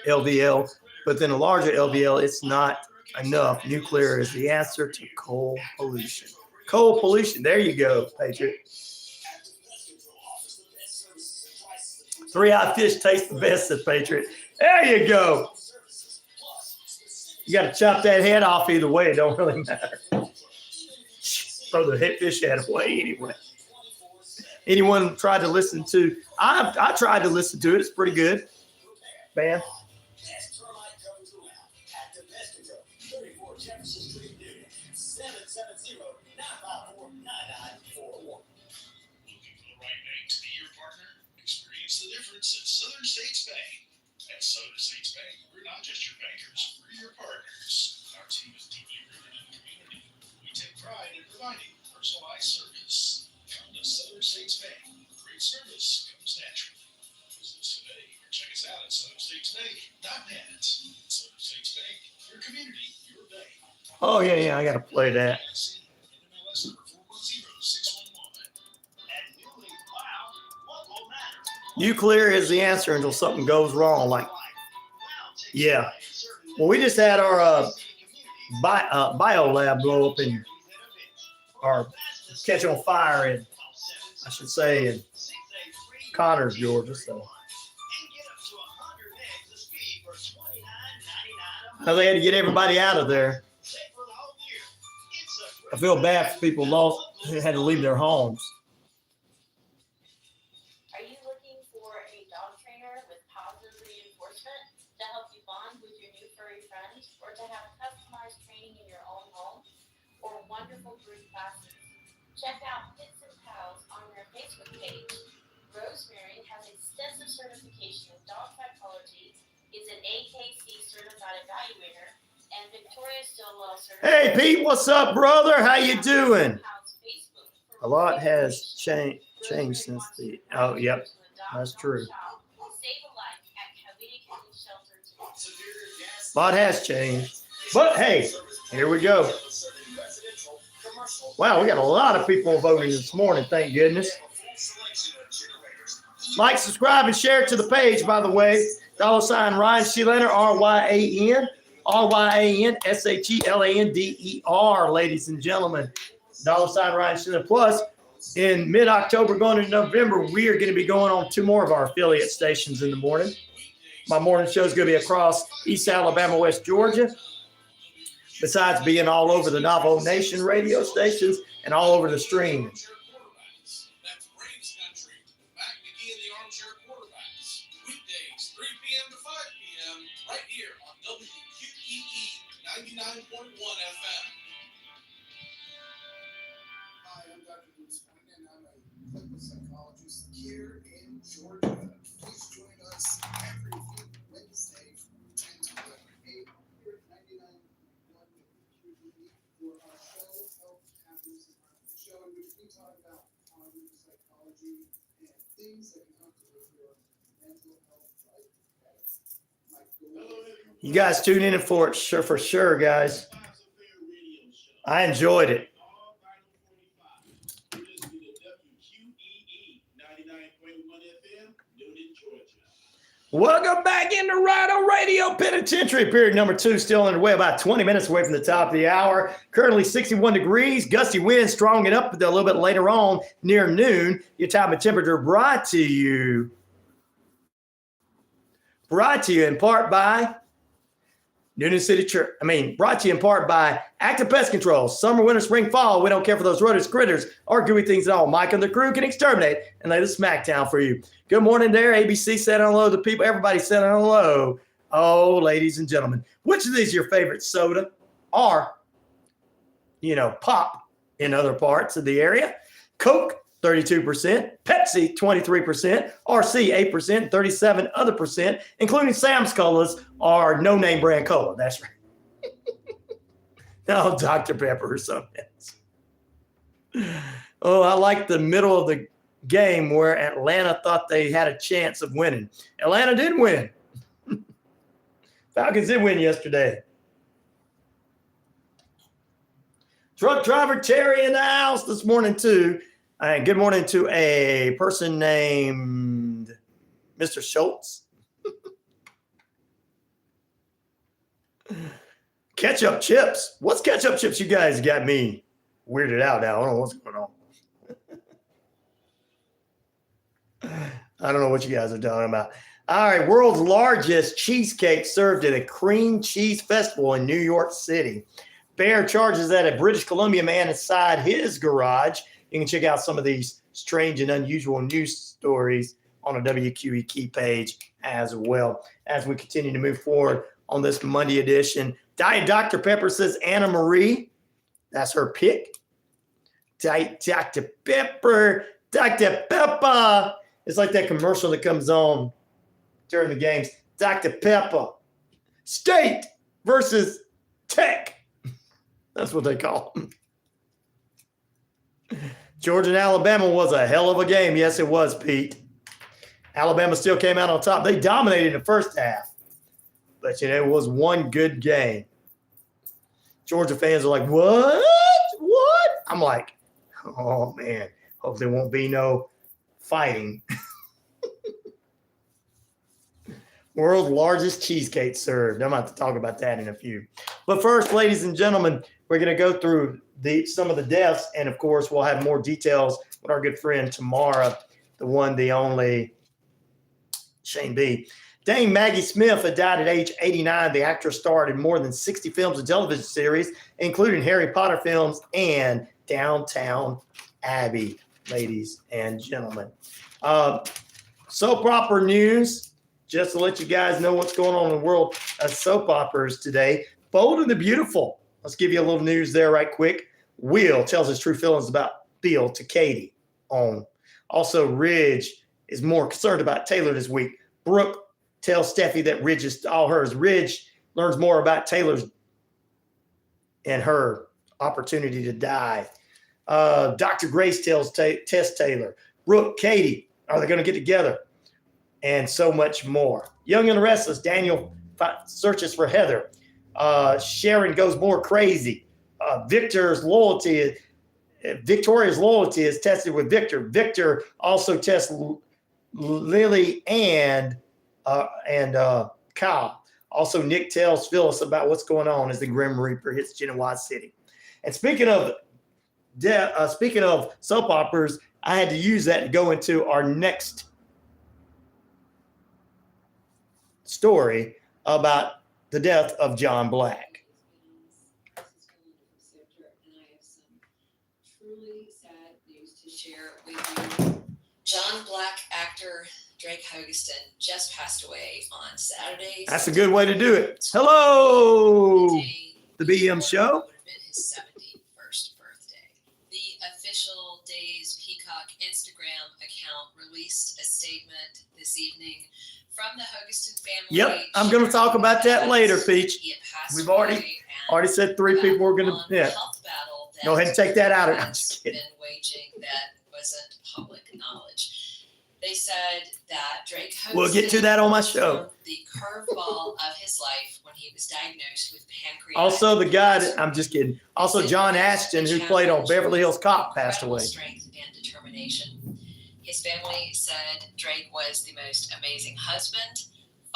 LVL. But then a larger LVL, it's not enough. Nuclear is the answer to coal pollution. Coal pollution. There you go, Patriot. 3-eyed fish taste the best, said Patriot. There you go. You got to chop that head off either way. It don't really matter. Throw the head fish head away anyway. Anyone tried to listen to? I tried to listen to it. It's pretty good. Bam. Southern States Bank. At Southern States Bank, we're not just your bankers, we're your partners. Our team is deeply rooted in the community. We take pride in providing personalized service. Come to Southern States Bank. Great service comes naturally. Visit us today or check us out at SouthernStatesBank.net. Southern States Bank, your community, your bank. Oh, yeah, I got to play that. Nuclear is the answer until something goes wrong. Like, yeah. Well, we just had our bio lab blow up in, or catch on fire in, I should say, in Connors, Georgia. So they had to get everybody out of there. I feel bad for people who had to leave their homes. Check out Pits and Pals on their Facebook page. Rosemary has extensive certification in dog psychology, is an AKC certified evaluator, and Victoria Stillwell certified. Hey, Pete, what's up, brother? How you doing? A lot has changed since the. Oh, yep, that's true. A lot has changed, but hey, here we go. Wow, we got a lot of people voting this morning. Thank goodness. Like, subscribe, and share it to the page, by the way. $ RyanShelander, RyanShelander, ladies and gentlemen. $ RyanShelander. Plus, in mid-October going into November, we are going to be going on 2 more of our affiliate stations in the morning. My morning show is going to be across East Alabama, West Georgia. Besides being all over the Navajo Nation radio stations and all over the stream. That's Braves Country. Back again, the Armchair Quarterbacks. Weekdays, 3 p.m. to 5 p.m. right here on WQEE 99.1 FM. Hi, I'm Dr. Bruce Wayne, and I'm a clinical psychologist here in Georgia. Please join us every Wednesday from 10 to 11 here at 99.1 WQEE for our show, Health Happens Around the Show, in which we talk about positive psychology and things that can help you with your mental health life better. You guys tune in for it, for sure, guys. I enjoyed it. Welcome back into RyanORadio Penitentiary. Period number 2 still underway, about 20 minutes away from the top of the hour. Currently 61 degrees, gusty winds strong and up a little bit later on near noon. Your time and temperature brought to you in part by Noonan City Church. Brought to you in part by Active Pest Control. Summer, winter, spring, fall. We don't care for those rodents, critters, or gooey things at all. Mike and the crew can exterminate and lay the smackdown for you. Good morning there. ABC said hello. The people, everybody said hello. Oh, ladies and gentlemen, which of these is your favorite soda or, pop in other parts of the area? Coke, 32%, Pepsi, 23%, RC, 8%, 37 other percent, including Sam's Colas or no-name brand cola. That's right. No, Dr. Pepper or something else. Oh, I like the middle of the game where Atlanta thought they had a chance of winning. Atlanta did win. Falcons did win yesterday. Truck driver Terry in the house this morning too. And good morning to a person named Mr. Schultz. Ketchup chips. What's ketchup chips? You guys got me weirded out now. I don't know what's going on. I don't know what you guys are talking about. All right, world's largest cheesecake served at a cream cheese festival in New York City. Bear charges that a British Columbia man inside his garage. You can check out some of these strange and unusual news stories on a WQEE page as well as we continue to move forward on this Monday edition. Diet Dr. Pepper says Anna Marie. That's her pick. Diet Dr. Pepper. Dr. Pepper. It's like that commercial that comes on during the games. Dr. Pepper. State versus Tech. That's what they call them. Georgia and Alabama was a hell of a game. Yes, it was, Pete. Alabama still came out on top. They dominated the first half. But, it was one good game. Georgia fans are like, what? What? I'm like, oh, man. Hope there won't be no fighting. World's largest cheesecake served. I'm about to talk about that in a few. But first, ladies and gentlemen, we're going to go through some of the deaths. And, of course, we'll have more details with our good friend Tamara, the one, the only Shane B. Dame Maggie Smith had died at age 89. The actress starred in more than 60 films and television series, including Harry Potter films and Downtown Abbey, ladies and gentlemen. Soap opera news, just to let you guys know what's going on in the world of soap operas today. Bold and the Beautiful. Let's give you a little news there right quick. Will tells his true feelings about Bill to Katie on. Also, Ridge is more concerned about Taylor this week. Brooke tells Steffi that Ridge is all hers. Ridge learns more about Taylor's and her opportunity to die. Dr. Grace tells Tess Taylor. Brooke, Katie, are they going to get together? And so much more. Young and the Restless, Daniel searches for Heather. Sharon goes more crazy. Victoria's loyalty is tested with Victor. Victor also tests Lily and Kyle. Also, Nick tells Phyllis about what's going on as the Grim Reaper hits Genoa City. And speaking of soap operas, I had to use that to go into our next story about the death of John Black. Truly sad news to share with you. John Black actor Drake Hogestyn just passed away on Saturday. That's a good way to do it. Hello, the BM show. Would have been his 71st birthday. The official Days Peacock Instagram account released a statement this evening from the Hogestyn family. Yep, I'm going to talk about that later, Peach. We've already said 3 people were going to. Yeah. Go ahead and take that out. I'm just kidding. Been waging that wasn't public knowledge. They said that Drake Hogestyn We'll get to that on my show. The curveball of his life when he was diagnosed with pancreatic. Also, the guy that, I'm just kidding. Also, John Ashton, who played on Beverly Hills Cop, passed away. Strength and determination. His family said Drake was the most amazing husband,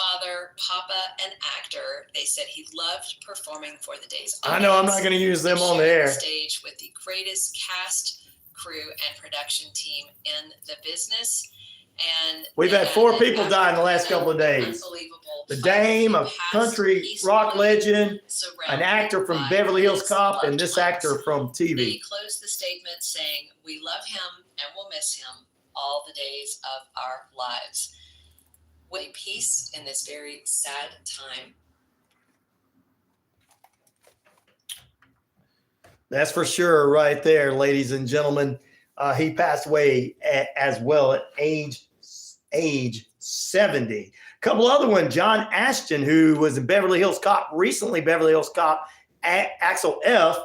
father, Papa, and actor. They said he loved performing for the day's I know I'm not going to use them on the air. Stage with the greatest cast, crew, and production team in the business. And we've had 4 people die in the last couple of days. The Dame, a country rock legend, an actor from Beverly Hills Cop, and this actor from TV. They closed the statement saying, "We love him and we'll miss him all the days of our lives." What peace in this very sad time. That's for sure right there, ladies and gentlemen. He passed away as well at age 70. A couple other ones, John Ashton, who was in Beverly Hills Cop, recently Beverly Hills Cop, Axel F.,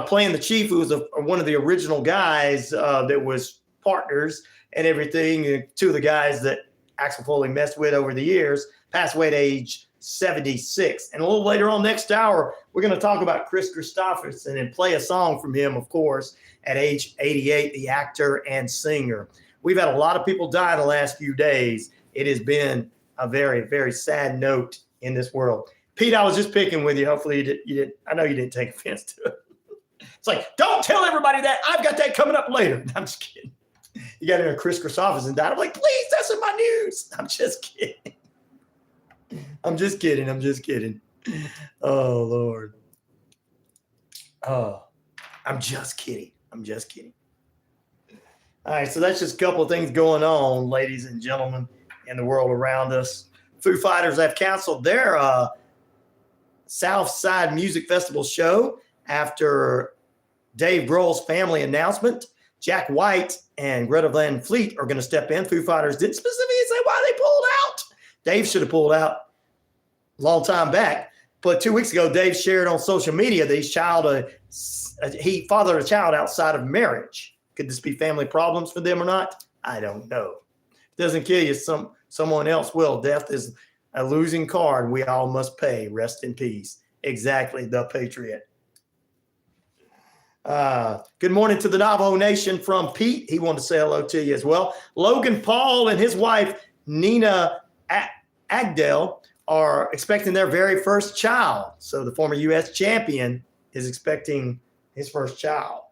playing the chief, who was one of the original guys that was partners and everything. 2 of the guys that Axel Foley messed with over the years, passed away at age 76. And a little later on next hour, we're going to talk about Kris Kristofferson and play a song from him, of course, at age 88, the actor and singer. We've had a lot of people die in the last few days. It has been a very, very sad note in this world. Pete, I was just picking with you. Hopefully you didn't. I know you didn't take offense to it. It's like, don't tell everybody that. I've got that coming up later. I'm just kidding. You got to know Kris Kristofferson died. I'm like, please, that's in my news. I'm just kidding. I'm just kidding. Oh, Lord. Oh, I'm just kidding. All right, so that's just a couple of things going on, ladies and gentlemen, in the world around us. Foo Fighters have canceled their South Side Music Festival show after Dave Grohl's family announcement. Jack White and Greta Van Fleet are going to step in. Foo Fighters didn't specifically say why they pulled out. Dave should have pulled out a long time back. But 2 weeks ago, Dave shared on social media that he fathered a child outside of marriage. Could this be family problems for them or not? I don't know. If it doesn't kill you, someone else will. Death is a losing card we all must pay. Rest in peace. Exactly, the Patriot. Good morning to the Navajo Nation from Pete. He wanted to say hello to you as well. Logan Paul and his wife, Nina Agdell, are expecting their very first child. So the former U.S. champion is expecting his first child.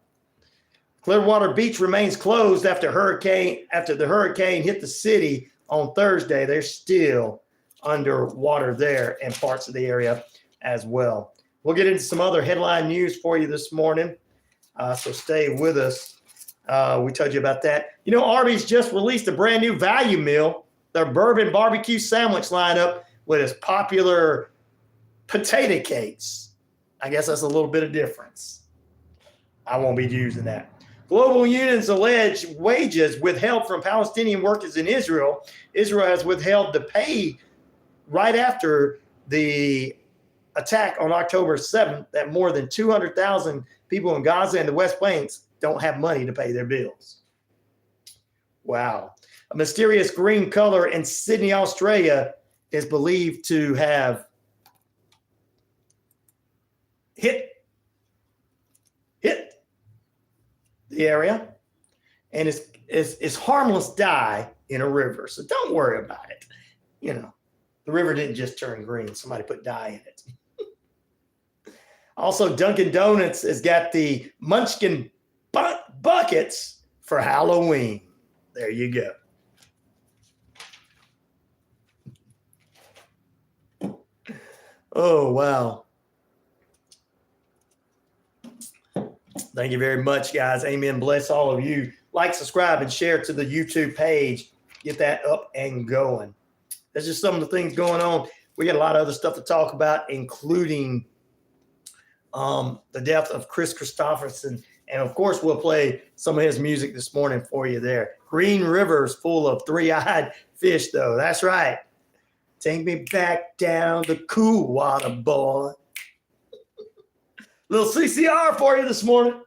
Clearwater Beach remains closed after the hurricane hit the city on Thursday. They're still underwater there and parts of the area as well. We'll get into some other headline news for you this morning. So stay with us. We told you about that. You know, Arby's just released a brand new value meal, their bourbon barbecue sandwich lineup with its popular potato cakes. I guess that's a little bit of difference. I won't be using that. Global unions allege wages withheld from Palestinian workers in Israel. Israel has withheld the pay right after the attack on October 7th that more than 200,000 people in Gaza and the West Bank don't have money to pay their bills. Wow. A mysterious green color in Sydney, Australia is believed to have hit the area, and it's harmless dye in a river. So don't worry about it. You know, the river didn't just turn green. Somebody put dye in it. Also, Dunkin' Donuts has got the Munchkin buckets for Halloween. There you go. Oh, wow. Thank you very much, guys. Amen. Bless all of you. Like, subscribe, and share to the YouTube page. Get that up and going. That's just some of the things going on. We got a lot of other stuff to talk about, including the death of Kris Kristofferson. And, of course, we'll play some of his music this morning for you there. Green River's full of three-eyed fish, though. That's right. Take me back down the cool water, boy. Little CCR for you this morning.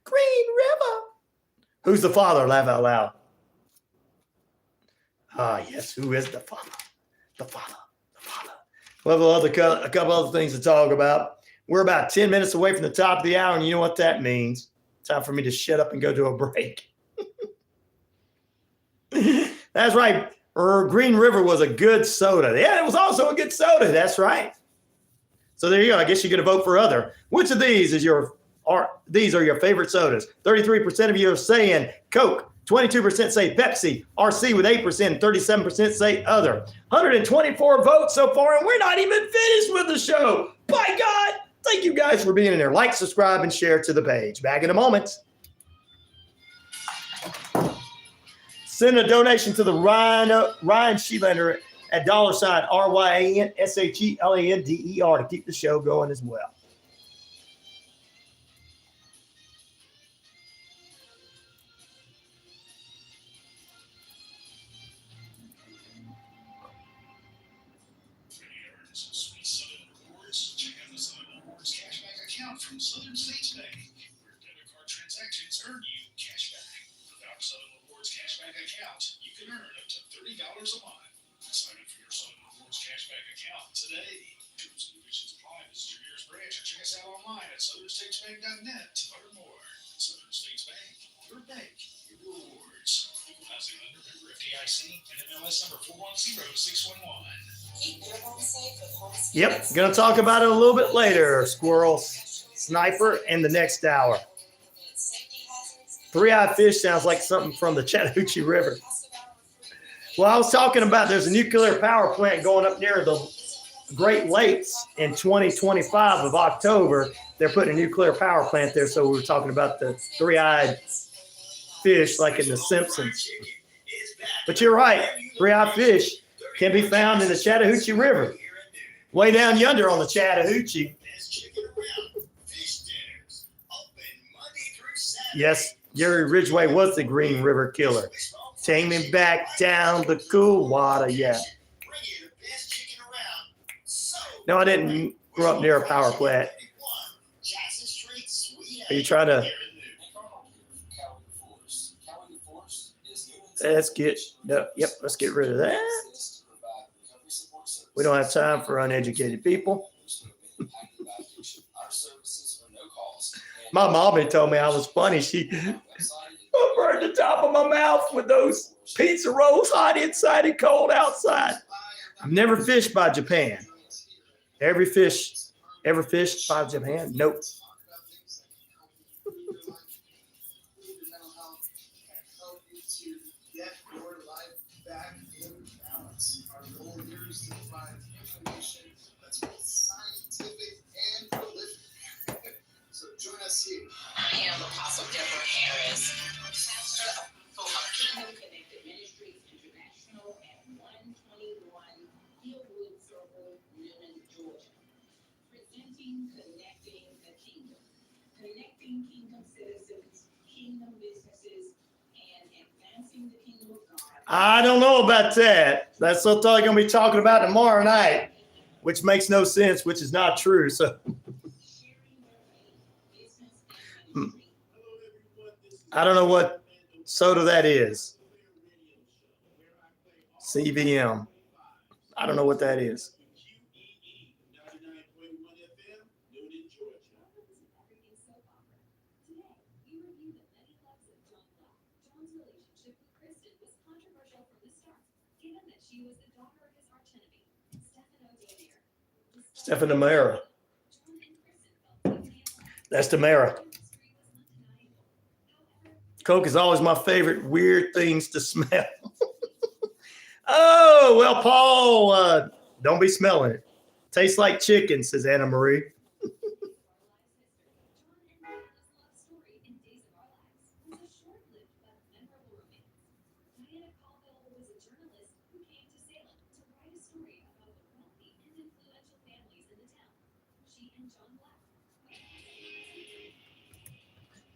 Green River. Who's the father? Laugh out loud. Ah, yes. Who is the father? The father. The father. We'll have a couple other things to talk about. We're about 10 minutes away from the top of the hour, and you know what that means. Time for me to shut up and go to a break. That's right. Green River was a good soda. Yeah, it was also a good soda. That's right. So there you go. I guess you get a vote for other. Which of these these are your favorite sodas? 33% of you are saying Coke. 22% say Pepsi. RC with 8%. 37% say other. 124 votes so far, and we're not even finished with the show. By God. Thank you guys for being in there. Like, subscribe, and share to the page. Back in a moment. Send a donation to the RyanShelander at $RyanShelander to keep the show going as well. Sweet Southern Rewards. Check out the Southern Rewards cashback account from Southern States Bank, where debit card transactions earn you cashback. Without a Southern Rewards cashback account, you can earn up to $30 a month. Sign up for your Southern Rewards cashback account today. Terms and conditions apply. Visit your nearest branch or check us out online at southernstatesbank.net to learn more. Southern States Bank, your bank, your rewards. Equal housing lender, member FDIC, and MLS number 410611. Keep your home safe with home Yep, going to talk about it a little bit later. Squirrel, Sniper, in the next hour. Three-eyed fish sounds like something from the Chattahoochee River. Well, I was talking about there's a nuclear power plant going up near the Great Lakes in 2025 of October. They're putting a nuclear power plant there, so we were talking about the three-eyed fish like in The Simpsons. But you're right, three-eyed fish can be found in the Chattahoochee River, way down yonder on the Chattahoochee. Yes, Gary Ridgway was the Green River Killer. Take me back down the cool water, yeah. No, I didn't grow up near a power plant. Are you trying to? Let's get rid of that. We don't have time for uneducated people. My mommy told me I was funny. She burned the top of my mouth with those pizza rolls, hot inside and cold outside. I've never fished by Japan. Ever fished by Japan? Nope. I am Apostle Deborah Harris, pastor of Kingdom Connected Ministries International at 121 Hillwood Circle, Newnan, Georgia. Presenting Connecting the Kingdom. Connecting kingdom citizens, kingdom businesses, and advancing the kingdom of God. I don't know about that. That's what I'm going to be talking about tomorrow night, which makes no sense, which is not true. So I don't know what soda that is. CVM. I don't know what that is. Stephen Demera. That's Demera. Coke is always my favorite weird things to smell. Oh, well, Paul, don't be smelling it. Tastes like chicken, says Anna Marie.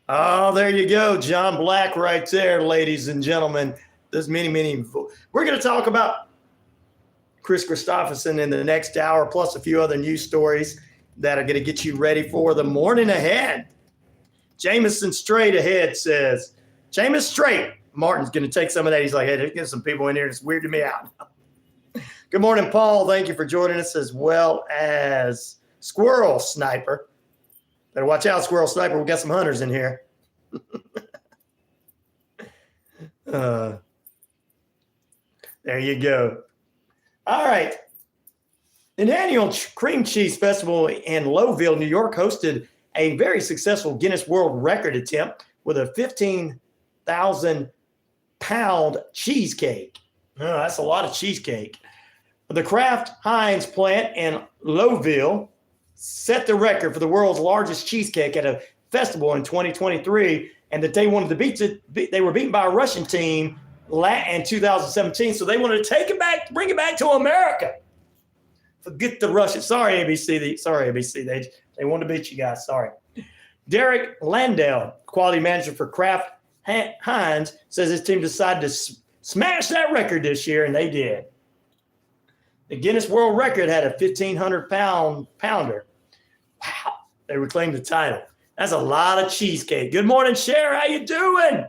Oh, there you go. John Black right there, ladies and gentlemen. There's many. We're going to talk about Kris Kristofferson in the next hour, plus a few other news stories that are going to get you ready for the morning ahead. Jameson Straight ahead says, Jameson Straight. Martin's going to take some of that. He's like, hey, there's getting some people in here that's weirding me out. Good morning, Paul. Thank you for joining us, as well as Squirrel Sniper. Better watch out, Squirrel Sniper. We got some hunters in here. There you go. All right. An annual cream cheese festival in Lowville, New York, hosted a very successful Guinness World Record attempt with a 15,000-pound cheesecake. Oh, that's a lot of cheesecake. The Kraft Heinz plant in Lowville set the record for the world's largest cheesecake at a festival in 2023, and that they wanted to beat it. They were beaten by a Russian team in 2017, so they wanted to take it back, bring it back to America. Forget the Russians. Sorry, ABC. They wanted to beat you guys. Sorry. Derek Landell, quality manager for Kraft Heinz, says his team decided to smash that record this year, and they did. The Guinness World Record had a 1,500-pounder. Wow. They reclaimed the title. That's a lot of cheesecake. Good morning, Cher. How you doing?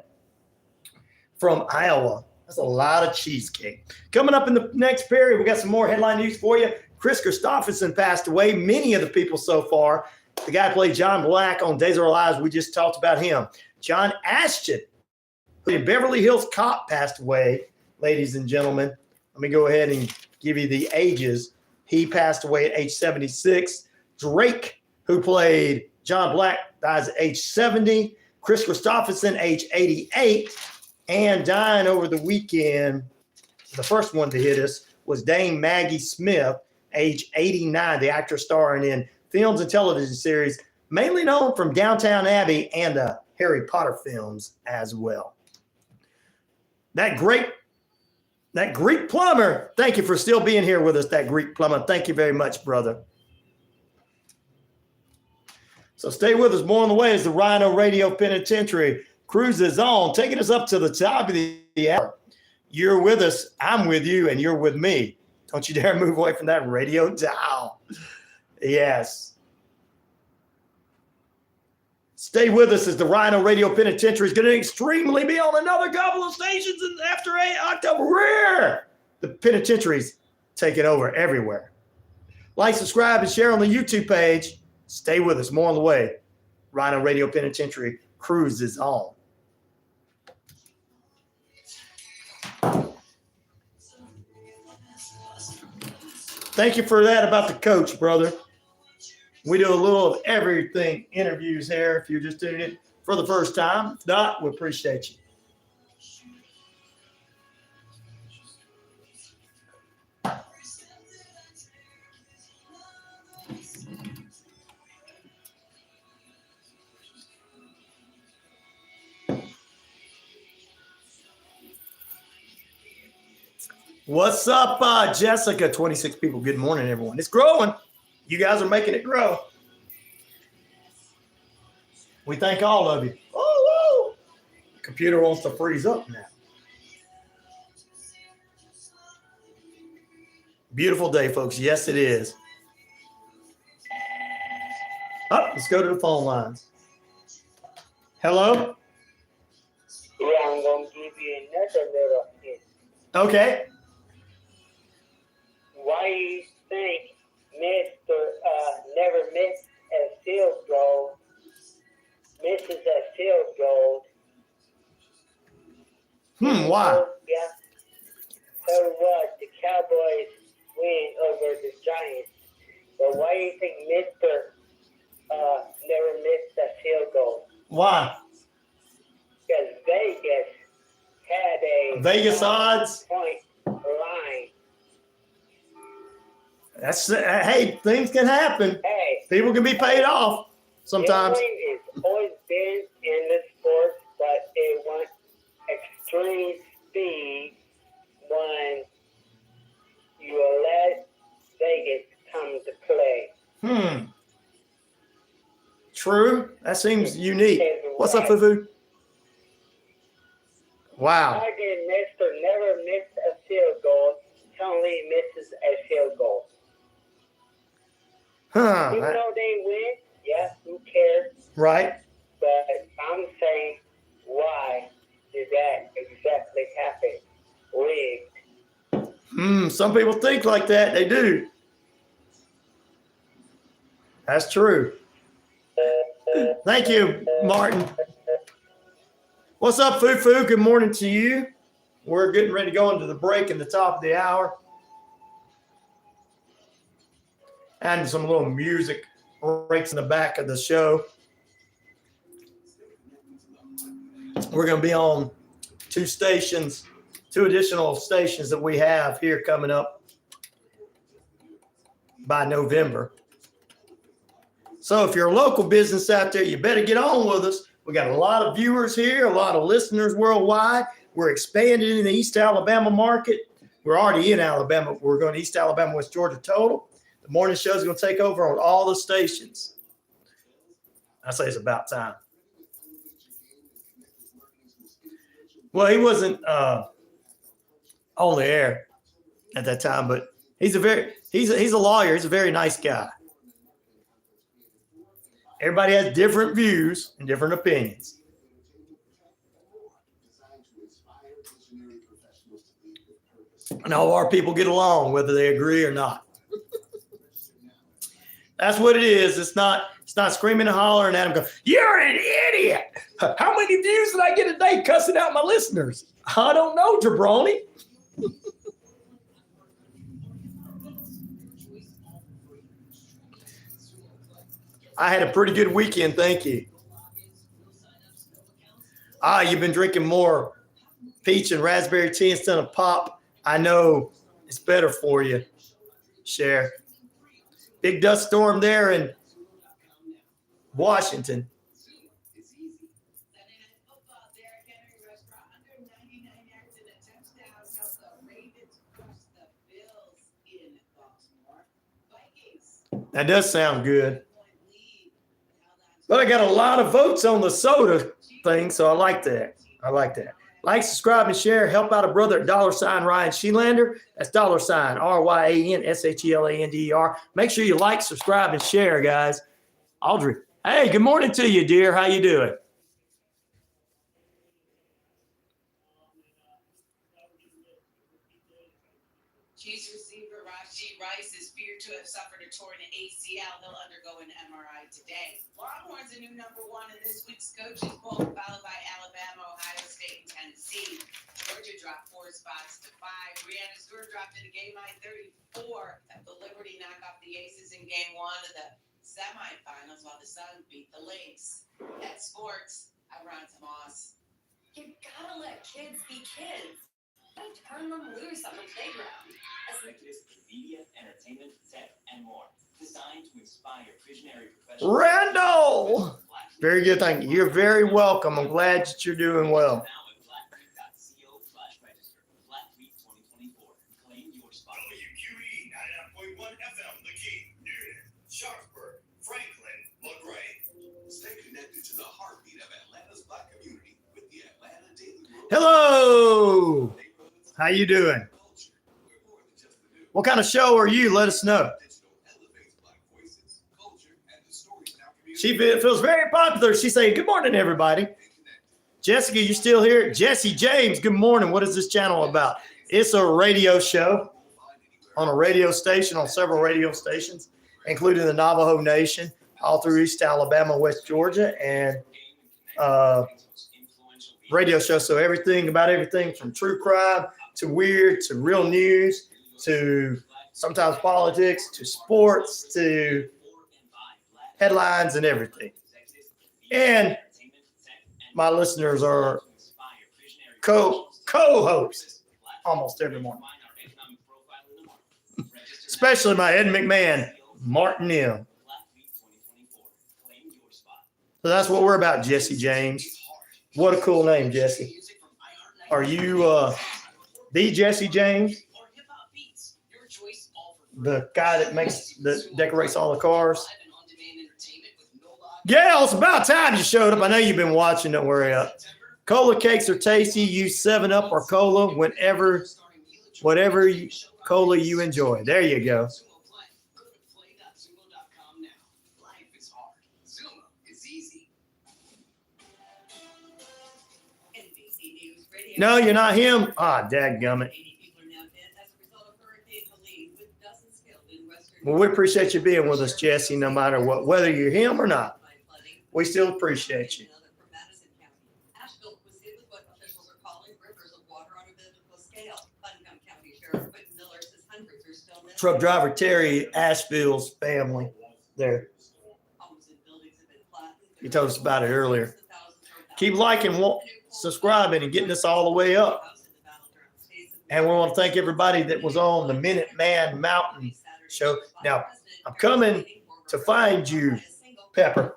From Iowa. That's a lot of cheesecake. Coming up in the next period, we got some more headline news for you. Kris Kristofferson passed away. Many of the people so far. The guy played John Black on Days of Our Lives. We just talked about him. John Ashton, who in Beverly Hills Cop, passed away. Ladies and gentlemen, let me go ahead and give you the ages. He passed away at age 76. Drake, who played John Black, dies at age 70. Kris Kristofferson, age 88. And dying over the weekend, the first one to hit us was Dame Maggie Smith, age 89, the actress starring in films and television series, mainly known from Downton Abbey and the Harry Potter films as well. That Greek plumber, thank you for still being here with us, that Greek plumber. Thank you very much, brother. So stay with us. More on the way as the RyanORadio Penitentiary cruises on, taking us up to the top of the hour. You're with us, I'm with you, and you're with me. Don't you dare move away from that radio dial. Yes. Stay with us as the RyanORadio Penitentiary is going to extremely be on another couple of stations after October. The Penitentiary's taking over everywhere. Like, subscribe, and share on the YouTube page. Stay with us. More on the way. RyanORadio Penitentiary cruises on. Thank you for that about the coach, brother. We do a little of everything interviews here if you're just doing it for the first time. If not, we appreciate you. What's up, Jessica? 26 people. Good morning, everyone. It's growing. You guys are making it grow. We thank all of you. Oh, whoa. The computer wants to freeze up now. Beautiful day, folks. Yes, it is. Oh, let's go to the phone lines. Hello? Yeah, I'm going to give you another little hint. Okay. Why do you think Mr. Never Missed a Field Goal misses a field goal? Why? Yeah. So what? The Cowboys win over the Giants. But why do you think Mr. Never Missed a Field Goal? Why? Because Vegas had a Vegas odds point line. That's hey, things can happen. Hey, people can be paid off sometimes. Gambling has always been in the sport, but it wants extreme speed when you let Vegas come to play. True. That seems unique. What's up, Fufu? Wow. Why did Mr. Never Miss a Field Goal only misses a field goal? Even though they win, yeah, who cares? Right. But I'm saying, why did that exactly happen? Rigged. Some people think like that. They do. That's true. Thank you, Martin. What's up, Fufu? Good morning to you. We're getting ready to go into the break in the top of the hour. And some little music breaks in the back of the show. We're going to be on two additional stations that we have here coming up by November. So if you're a local business out there, you better get on with us. We got a lot of viewers here, a lot of listeners worldwide. We're expanding in the East Alabama market. We're already in Alabama. We're going to East Alabama, West Georgia total. The morning show is going to take over on all the stations. I say it's about time. Well, he wasn't on the air at that time, but he's a lawyer. He's a very nice guy. Everybody has different views and different opinions. And all our people get along, whether they agree or not. That's what it is. It's not screaming and hollering at him going, "You're an idiot. How many views did I get a day cussing out my listeners?" I don't know, jabroni. I had a pretty good weekend, thank you. You've been drinking more peach and raspberry tea instead of pop. I know it's better for you, Cher. Big dust storm there in Washington. That does sound good. But I got a lot of votes on the soda thing, so I like that. Like, subscribe, and share. Help out a brother at $RyanShelander. That's $RyanShelander. Make sure you like, subscribe, and share, guys. Audrey, hey, good morning to you, dear. How you doing? Chiefs receiver Rashee Rice is feared to have suffered a torn ACL. He'll undergo an MRI today. Longhorns are new number one in this week's coaches poll, followed by Alabama, Ohio State, and Tennessee. Georgia dropped 4 spots to 5. Brianna Stewart dropped into game high 34. The Liberty knock off the Aces in game 1 of the semifinals, while the Sun beat the Lynx. At sports, I'm Ron Tomas. You gotta let kids be kids. Don't turn them loose on the playground. Breakfast in media, entertainment, tech, and more. Designed to inspire visionary professionals. Randall! Very good, thank you. You're very welcome. I'm glad that you're doing well. WQEE 99.1 FM, The Key, Newton, Sharpsburg, Franklin, LaGrange. Stay connected to the heartbeat of Atlanta's Black community with the Atlanta Daily World. Hello! How you doing? What kind of show are you? Let us know. She feels very popular. She's saying, "Good morning, everybody." Jessica, you still here? Jesse James, good morning. What is this channel about? It's a radio show on a radio station, on several radio stations, including the Navajo Nation, all through East Alabama, West Georgia, and radio show. So everything from true crime to weird to real news to sometimes politics to sports to headlines and everything. And my listeners are co-hosts almost every morning. Especially my Ed McMahon, Martin Neal. So that's what we're about, Jesse James. What a cool name, Jesse. Are you the Jesse James? The guy that decorates all the cars? Gail, it's about time you showed up. I know you've been watching. Don't worry up. Cola cakes are tasty. Use 7-Up or cola whatever cola you enjoy. There you go. No, you're not him. Dadgummit. Well, we appreciate you being with us, Jesse, no matter what, whether you're him or not. We still appreciate you. truck driver Terry Asheville's family there. He told us about it earlier. Keep liking, subscribing, and getting us all the way up. And we want to thank everybody that was on the Minuteman Mountain show. Now, I'm coming to find you, Pepper.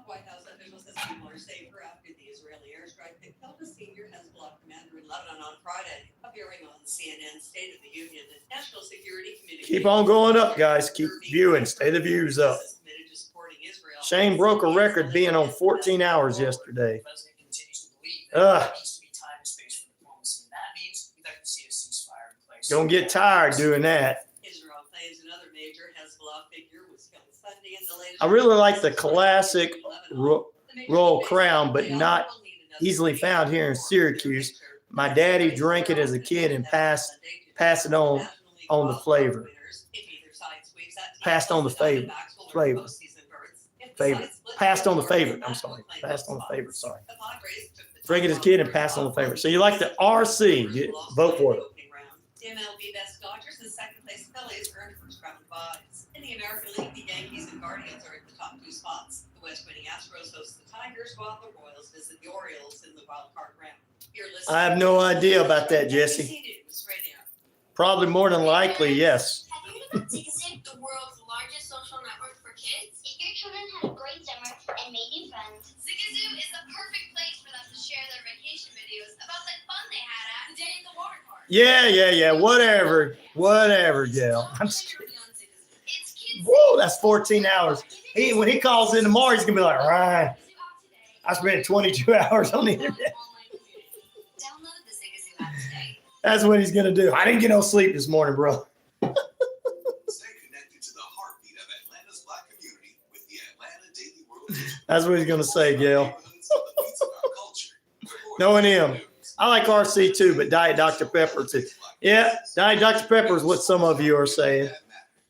White House official says people are safer after the Israeli airstrike that killed a senior Hezbollah commander in Lebanon on Friday. Appearing on CNN State of the Union, the National Security Committee. Keep on going up, guys. Keep viewing. Stay the views up. Shane broke a record being on 14 hours yesterday. Don't get tired doing that. Israel claims another major Hezbollah figure was killed Sunday in the latest. I really like the classic royal crown, but not easily found here in Syracuse. My daddy drank it as a kid and passed it on the flavor. Passed on the flavor. Passed on the favorite. I'm sorry. Passed on the favorite. Sorry. Drank it as a kid and passed on the favorite. So you like the RC? Vote for it. The MLB Best Dodgers and second place Phillies earned first round buys. In the American League, the Yankees and Guardians are at the top two spots. The West-winning Astros host the Tigers, while the Royals visit the Orioles in the wild card round. I have no idea about that, Jesse. Probably more than likely, yes. Have you heard about Zigazig, the world's largest social network for kids? If your children had a great summer and made new friends, Zigazoo is the perfect place for them to share their vacation videos about the fun they had at the day at the water park. Yeah. Whatever, Gail. Whoa, that's 14 hours. When he calls in tomorrow, he's gonna be like, Ryan, I spent 22 hours on the internet. Download the Zigazoo app today. That's what he's gonna do. I didn't get no sleep this morning, bro. Stay connected to the heartbeat of Atlanta's Black community with the Atlanta Daily World. That's what he's gonna say, Gail. Knowing him. I like RC too, but Diet Dr. Pepper too. Yeah, Diet Dr. Pepper is what some of you are saying.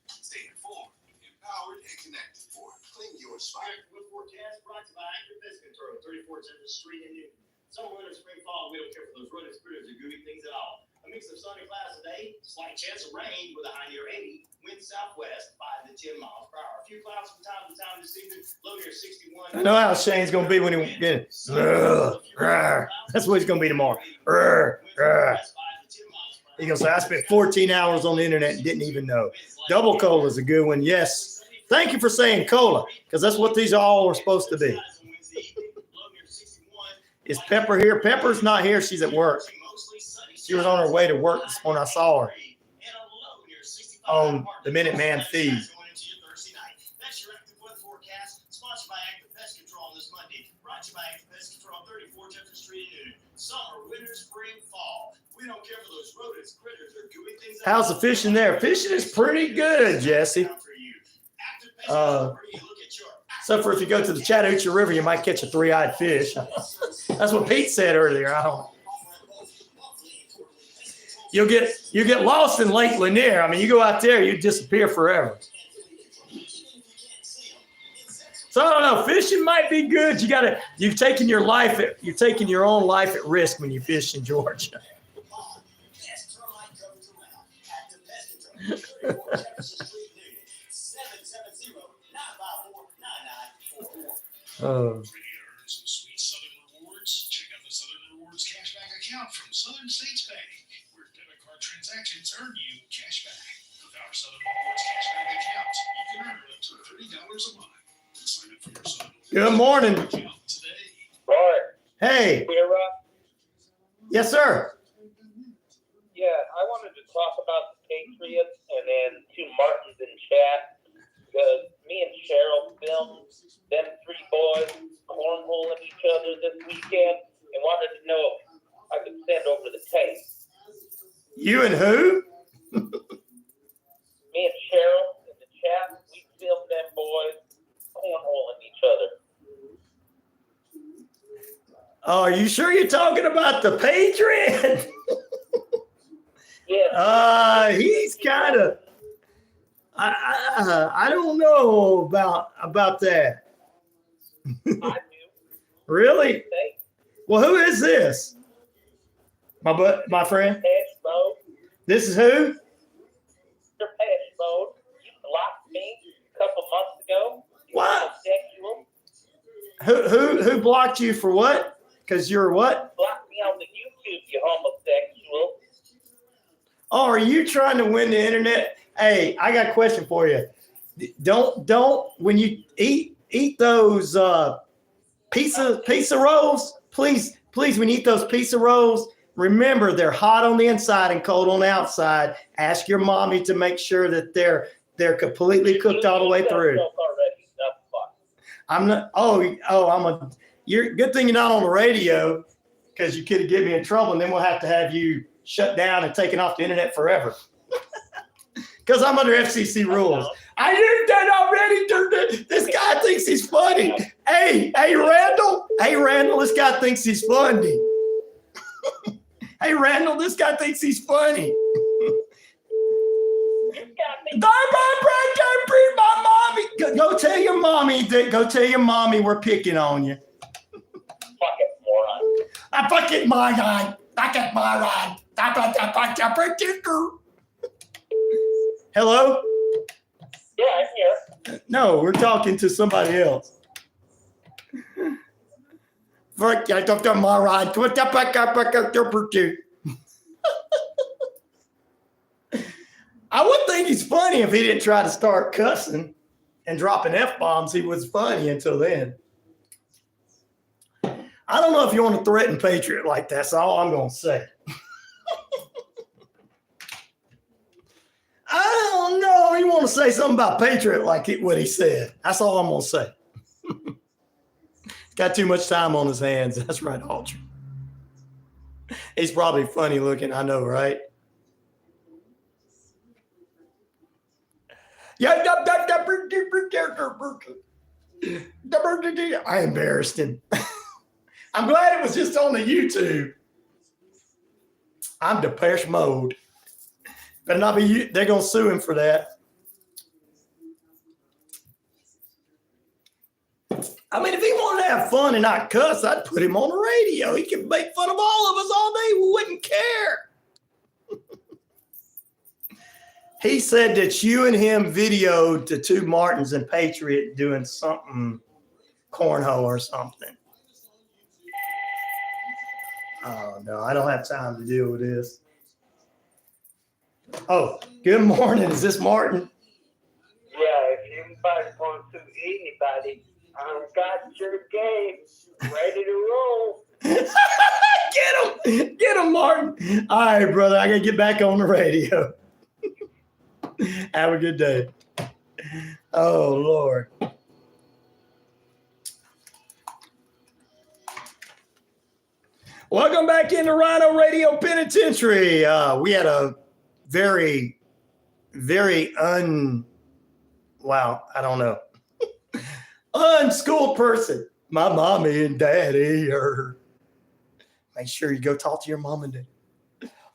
Stay informed, empowered, and connected for Clean Your Spot. Forecast brought to you by Active Pest Control, 34 Central Street in Newton. Summer, winter, spring, fall, we don't care for those rodents, critters, or gooey things at all. A mix of sun and clouds today, slight chance of rain with a high near 80, wind southwest 5 to 10 miles per hour. A few clouds from time to time this evening, low near 61. I know how Shane's gonna be when he get it. That's what he's gonna be tomorrow. He's gonna say, I spent 14 hours on the internet and didn't even know. Double cola is a good one. Yes. Thank you for saying cola, because that's what these all are supposed to be. Is Pepper here? Pepper's not here. She's at work. She was on her way to work this morning. I saw her on the Minuteman feed. That's your active weather forecast, sponsored by Active Pest Control on this Monday. Brought to you by Active Pest Control, 34 Central Street in Newton. Summer, winter, spring, fall. We don't care for those rodents, critters, or gooey things. How's the fishing there? Fishing is pretty good, Jesse. Except for if you go to the Chattahoochee River, you might catch a three-eyed fish. That's what Pete said earlier. I don't. You get lost in Lake Lanier. I mean, you go out there, you disappear forever. So I don't know. Fishing might be good. You're taking your own life at risk when you fish in Georgia. Oh. Ready to earn some sweet Southern rewards? Check out the Southern Rewards cashback account from Southern States Bank, where debit card transactions earn you cash back. With our Southern Rewards cashback account, you can earn up to $30 a month. Sign up for your Southern Good morning. account today. Right. Hey. Here, Rob. Yes, sir. Yeah, I wanted to talk about the Patriots and then two Martins in chat, because me and Cheryl filmed them three boys cornholing each other this weekend and wanted to know if I could send over the tape. You and who? Me and Cheryl in the chat, we filmed them boys cornholing each other. Oh, are you sure you're talking about the Patriot? Yeah. He's kind of. I don't know about that. I do. Really? Well, who is this? My friend? Patch Mode. This is who? Mr. Patch Mode. You blocked me a couple months ago. You What? homosexual. Who blocked you for what? Because you're what? Blocked me on the YouTube, you homosexual. Oh, are you trying to win the internet? Hey, I got a question for you. Don't when you eat those pizza rolls, please when you eat those pizza rolls, remember they're hot on the inside and cold on the outside. Ask your mommy to make sure that they're completely cooked all the way through. I'm not. You're good thing you're not on the radio, because you could have get me in trouble, and then we'll have to have you shut down and taken off the internet forever. Because I'm under FCC rules. I did that already. This guy thinks he's funny. Hey, Randall. Hey, Randall, this guy thinks he's funny. Hey, Randall, this guy thinks he's funny. Go tell your mommy. Go tell your mommy we're picking on you. Fucking moron. I fucking moron. Fucking moron. Hello? Yeah, I'm here. No, we're talking to somebody else. I would think he's funny if he didn't try to start cussing and dropping F-bombs. He was funny until then. I don't know if you want to threaten Patriot like that. That's all I'm going to say. I don't know. You want to say something about Patriot like what he said. That's all I'm going to say. He's got too much time on his hands. That's right, Ultra. He's probably funny looking. I know, right? I embarrassed him. I'm glad it was just on the YouTube. I'm Depeche Mode. Better not be you. They're going to sue him for that. I mean, if he wanted to have fun and not cuss, I'd put him on the radio. He can make fun of all of us all day. We wouldn't care. He said that you and him videoed the two Martins and Patriot doing something, cornhole or something. Oh, no, I don't have time to deal with this. Oh, good morning. Is this Martin? Yeah, if anybody wants to anybody, I've got your game ready to roll. Get him, Martin. All right, brother. I got to get back on the radio. Have a good day. Oh, Lord. Welcome back into RyanORadio Penitentiary. We had a very, very unschooled person. My mommy and daddy are. Make sure you go talk to your mom and dad.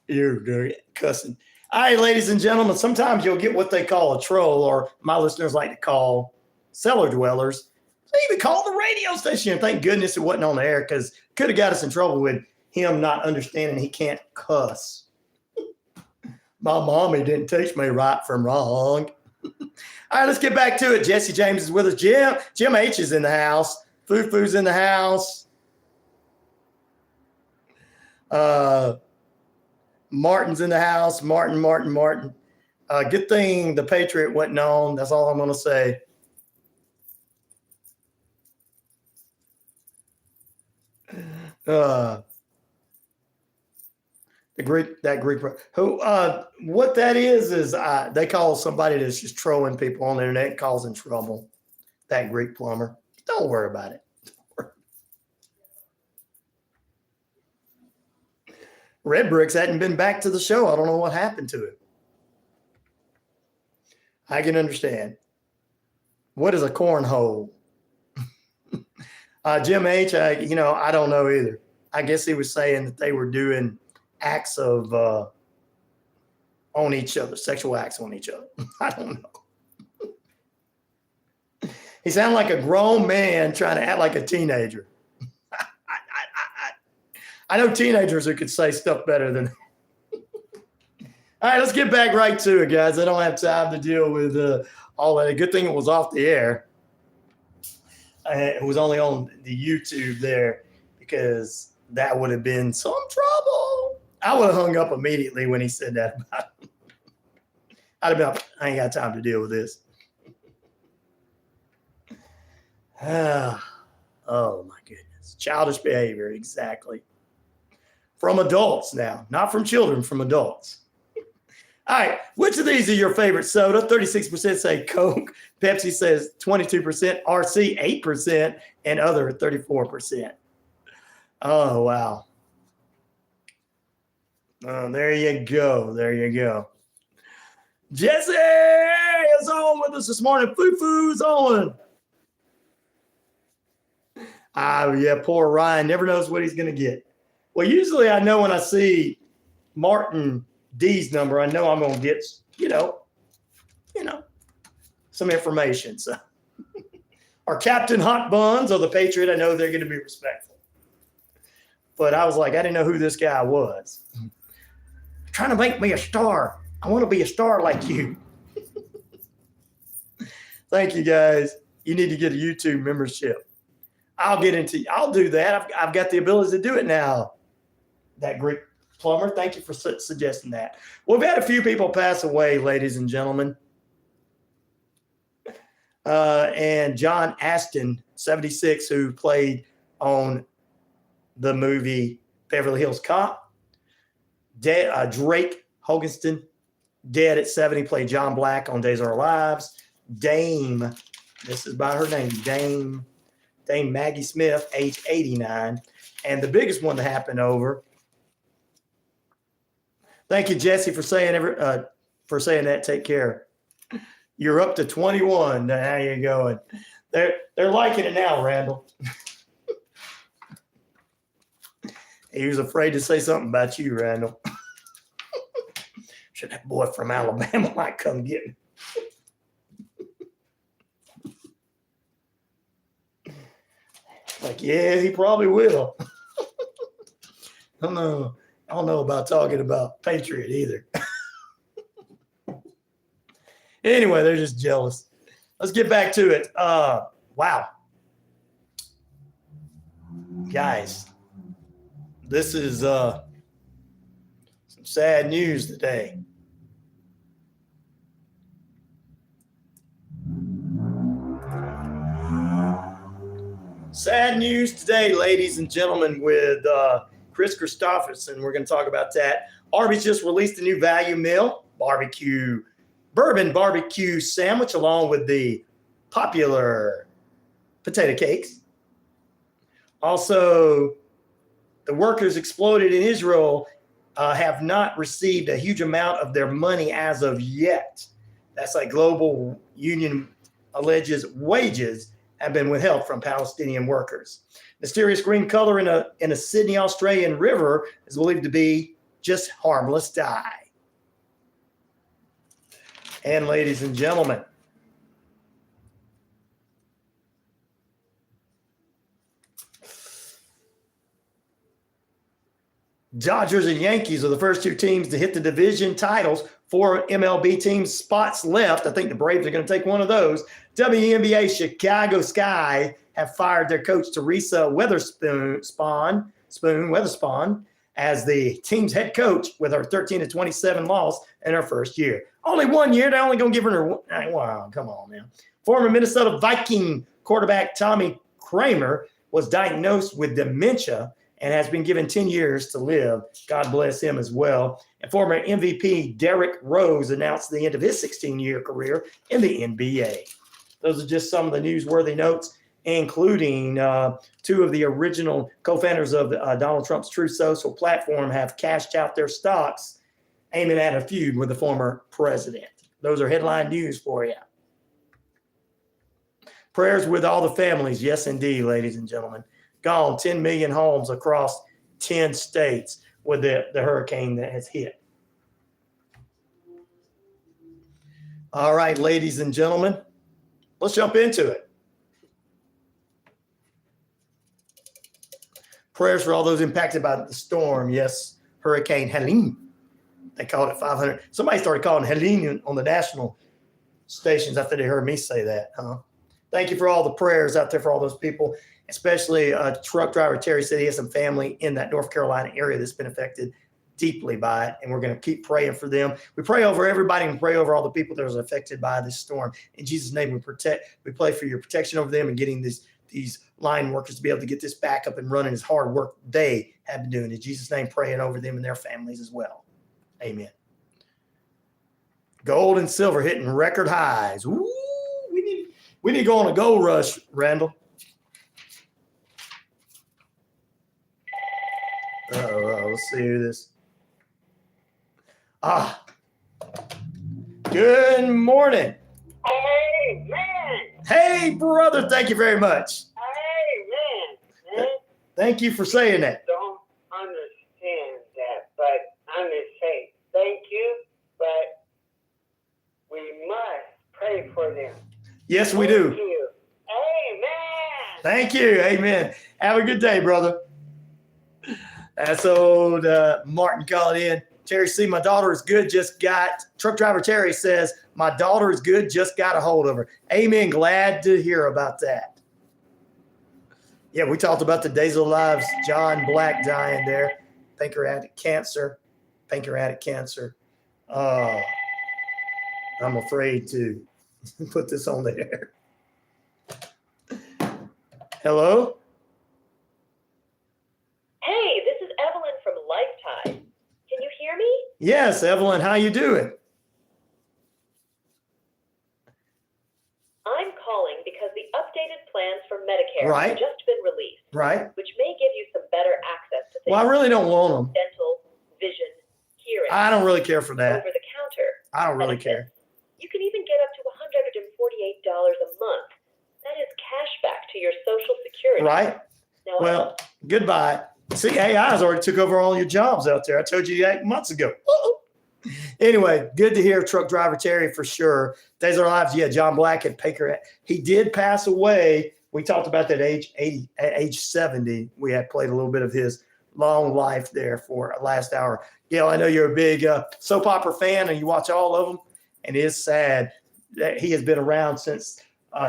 You're cussing. All right, ladies and gentlemen, sometimes you'll get what they call a troll, or my listeners like to call cellar dwellers. They even call the radio station. Thank goodness it wasn't on the air, because it could have got us in trouble with him not understanding he can't cuss. My mommy didn't teach me right from wrong. All right, let's get back to it. Jesse James is with us. Jim H is in the house. Fufu's in the house. Martin's in the house. Martin. Good thing the Patriot wasn't on. That's all I'm going to say. That Greek who what that is they call somebody that's just trolling people on the internet and causing trouble. That Greek plumber. Don't worry about it. Red Bricks hadn't been back to the show. I don't know what happened to it. I can understand. What is a cornhole? Jim H, I don't know either. I guess he was saying that they were doing acts of on each other, sexual acts on each other. I don't know. He sounded like a grown man trying to act like a teenager. I know teenagers who could say stuff better than. All right, let's get back right to it, guys. I don't have time to deal with all that. A good thing it was off the air. It was only on the YouTube there because that would have been some trouble. I would have hung up immediately when he said that about him. I'd have been like, I ain't got time to deal with this. Oh, my goodness. Childish behavior, exactly. From adults now, not from children, from adults. All right, which of these are your favorite soda? 36% say Coke. Pepsi says 22%. RC, 8%. And other, 34%. Oh, wow. Oh, there you go. There you go. Jesse is on with us this morning. Foo-foo's on. Yeah, poor Ryan never knows what he's going to get. Well, usually I know when I see Martin D's number, I know I'm going to get, some information. So, or Captain Hot Buns or the Patriot, I know they're going to be respectful. But I was like, I didn't know who this guy was. Trying to make me a star. I want to be a star like you. Thank you, guys. You need to get a YouTube membership. I'll do that. I've got the ability to do it now. That Greek plumber, thank you for suggesting that. We've had a few people pass away, ladies and gentlemen. And John Aston, 76, who played on the movie Beverly Hills Cop. Drake Hoganston, dead at 70, played John Black on Days of Our Lives. Dame, this is by her name, Dame Maggie Smith, age 89. And the biggest one that happened over. Thank you, Jesse, for saying that. Take care. You're up to 21. How you going? They're liking it now, Randall. He was afraid to say something about you, Randall. Should that boy from Alabama might come get me. Like, yeah, he probably will. I don't know about talking about Patriot either. Anyway, they're just jealous. Let's get back to it. Wow. Guys, this is some sad news today. Sad news today, ladies and gentlemen, with Kris Kristofferson. We're going to talk about that. Arby's just released a new value meal, bourbon barbecue sandwich, along with the popular potato cakes. Also, the workers exploded in Israel have not received a huge amount of their money as of yet. That's like global union alleges wages have been withheld from Palestinian workers. Mysterious green color in a Sydney, Australian river is believed to be just harmless dye. And ladies and gentlemen, Dodgers and Yankees are the first two teams to hit the division titles. 4 MLB teams spots left. I think the Braves are going to take one of those. WNBA Chicago Sky have fired their coach Teresa Weatherspoon as the team's head coach with her 13-27 loss in her first year. Only 1 year. They're only going to give her wow, come on, man. Former Minnesota Viking quarterback Tommy Kramer was diagnosed with dementia and has been given 10 years to live. God bless him as well. And former MVP Derrick Rose announced the end of his 16-year career in the NBA. Those are just some of the newsworthy notes, including two of the original co-founders of Donald Trump's Truth Social platform have cashed out their stocks, aiming at a feud with the former president. Those are headline news for you. Prayers with all the families. Yes, indeed, ladies and gentlemen. Gone 10 million homes across 10 states with the hurricane that has hit. All right, ladies and gentlemen, let's jump into it. Prayers for all those impacted by the storm. Yes, Hurricane Helene. They called it 500. Somebody started calling Helene on the national stations after they heard me say that. Thank you for all the prayers out there for all those people, especially truck driver Terry said he has some family in that North Carolina area that's been affected deeply by it, and we're going to keep praying for them. We pray over everybody and pray over all the people that are affected by this storm. In Jesus' name, we pray for your protection over them and getting these line workers to be able to get this back up and running as hard work they have been doing. In Jesus' name, praying over them and their families as well. Amen. Gold and silver hitting record highs. Ooh, we need to go on a gold rush, Randall. Let's see who this. Good morning. Hey, man. Hey, brother. Thank you very much. Hey, man. Thank you for saying that. Don't understand that, but I'm going to say thank you, but we must pray for them. Yes, we do. Thank you. Amen. Thank you. Amen. Have a good day, brother. That's old Martin calling in. Terry C., my daughter is good. Truck driver Terry says, my daughter is good. Just got a hold of her. Amen. Glad to hear about that. Yeah, we talked about the days of lives. John Black dying there. Pancreatic cancer. I'm afraid to put this on the air. Hello? Hey, this is Evelyn from Lifetime. Can you hear me? Yes, Evelyn, how you doing? I'm calling because the updated plans for Medicare Right. have just been released, Right. which may give you some better access to things Well, I really don't want them. like dental, vision, hearing. I don't really care for that. Over the counter. I don't really care. You can even get up to $148 a month. That is cash back to your Social Security. Right? Now, Well, goodbye. See, AI has already took over all your jobs out there. I told you 8 months ago. Anyway, good to hear Truck Driver Terry for sure. Days of Our Lives, yeah, John Black at Paker. He did pass away. We talked about that at age 70. We had played a little bit of his long life there for last hour. Gail, I know you're a big soap opera fan and you watch all of them. And it is sad that he has been around since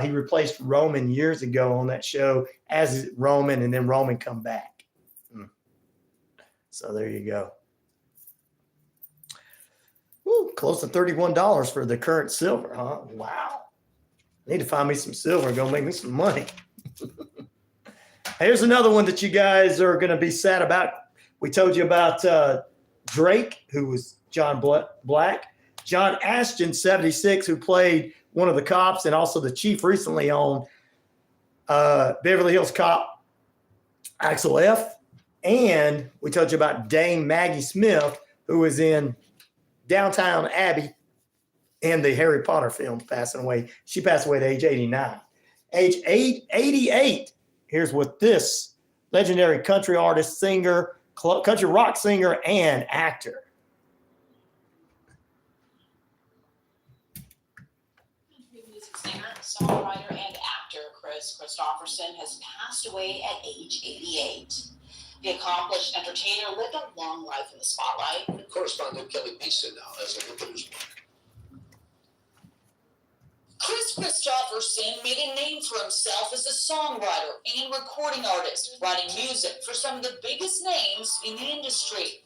he replaced Roman years ago on that show as Roman, and then Roman come back. So there you go. Woo, close to $31 for the current silver, huh? Wow. Need to find me some silver. Go make me some money. Here's another one that you guys are going to be sad about. We told you about Drake, who was John Black. John Ashton, 76, who played one of the cops and also the chief recently on Beverly Hills Cop, Axel F. And we told you about Dame Maggie Smith, who was in Downtown Abbey and the Harry Potter films, passing away. She passed away at age 89. Age 88. Here's what this legendary country artist, singer, country rock singer, and actor. Music singer, songwriter, and actor Kris Kristofferson has passed away at age 88. The accomplished entertainer lived a long life in the spotlight. Correspondent Kelly Mason now has a look at his book. Kris Kristofferson made a name for himself as a songwriter and recording artist, writing music for some of the biggest names in the industry.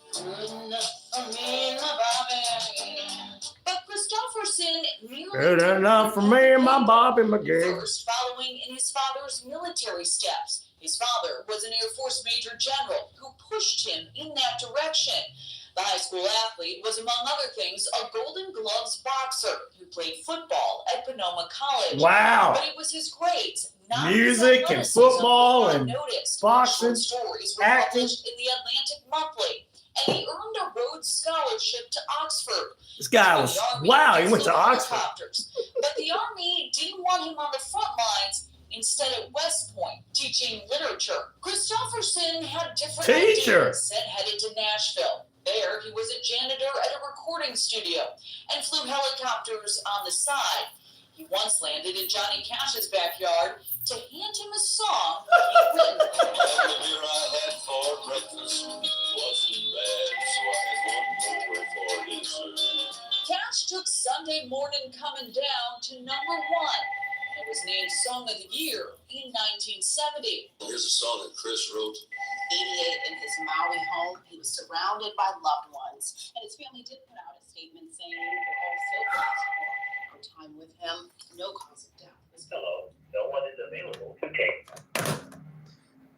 But Kristofferson Good enough for me and my Bobby McGee. first following in his father's military steps. His father was an Air Force Major General who pushed him in that direction. The high school athlete was, among other things, a Golden Gloves boxer who played football at Sonoma College. Wow. But it was his grades, not Music his and athleticism, football that and noticed. boxing, Short stories were acting. published in the Atlantic Monthly, and he earned a Rhodes Scholarship to Oxford. This guy was, wow, he went to Oxford. Helicopters. But the Army didn't want him on the front lines. Instead, at West Point, teaching literature. Kristofferson had different ideas and headed to Nashville. There, he was a janitor at a recording studio and flew helicopters on the side. He once landed in Johnny Cash's backyard to hand him a song he'd written. The beer I had for breakfast wasn't bad, so I had one more for dessert. Cash took Sunday Morning Coming Down to #1. It was named Song of the Year in 1970. Here's a song that Kris wrote. 88 in his Maui home, he was surrounded by loved ones, and his family did put out a statement saying we're all so grateful for our time with him. No cause of death was given. Hello, no one is available to take.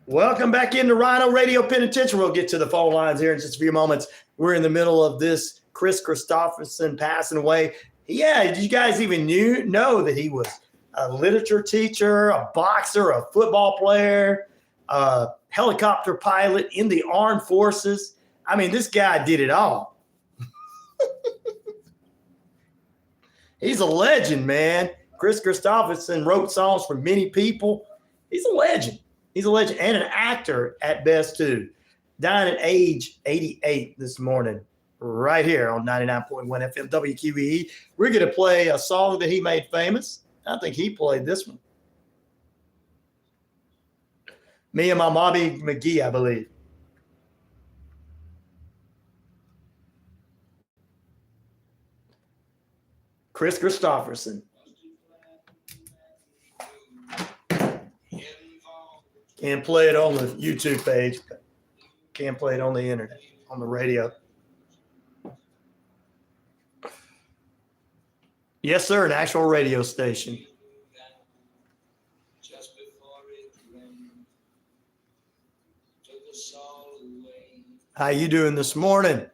Welcome back into RyanORadio Penitentiary. We'll get to the phone lines here in just a few moments. We're in the middle of this Kris Kristofferson passing away. Yeah, did you guys even know that he was a literature teacher, a boxer, a football player, a helicopter pilot in the armed forces? I mean, this guy did it all. He's a legend, man. Kris Kristofferson wrote songs for many people. He's a legend. He's a legend and an actor at best, too. Dying at age 88 this morning, right here on 99.1 FM WQEE. We're going to play a song that he made famous. I think he played this one. Me and my Mommy McGee, I believe. Kris Kristofferson. Can't play it on the YouTube page. Can't play it on the internet, on the radio. Yes, sir, an actual radio station. How you doing this morning?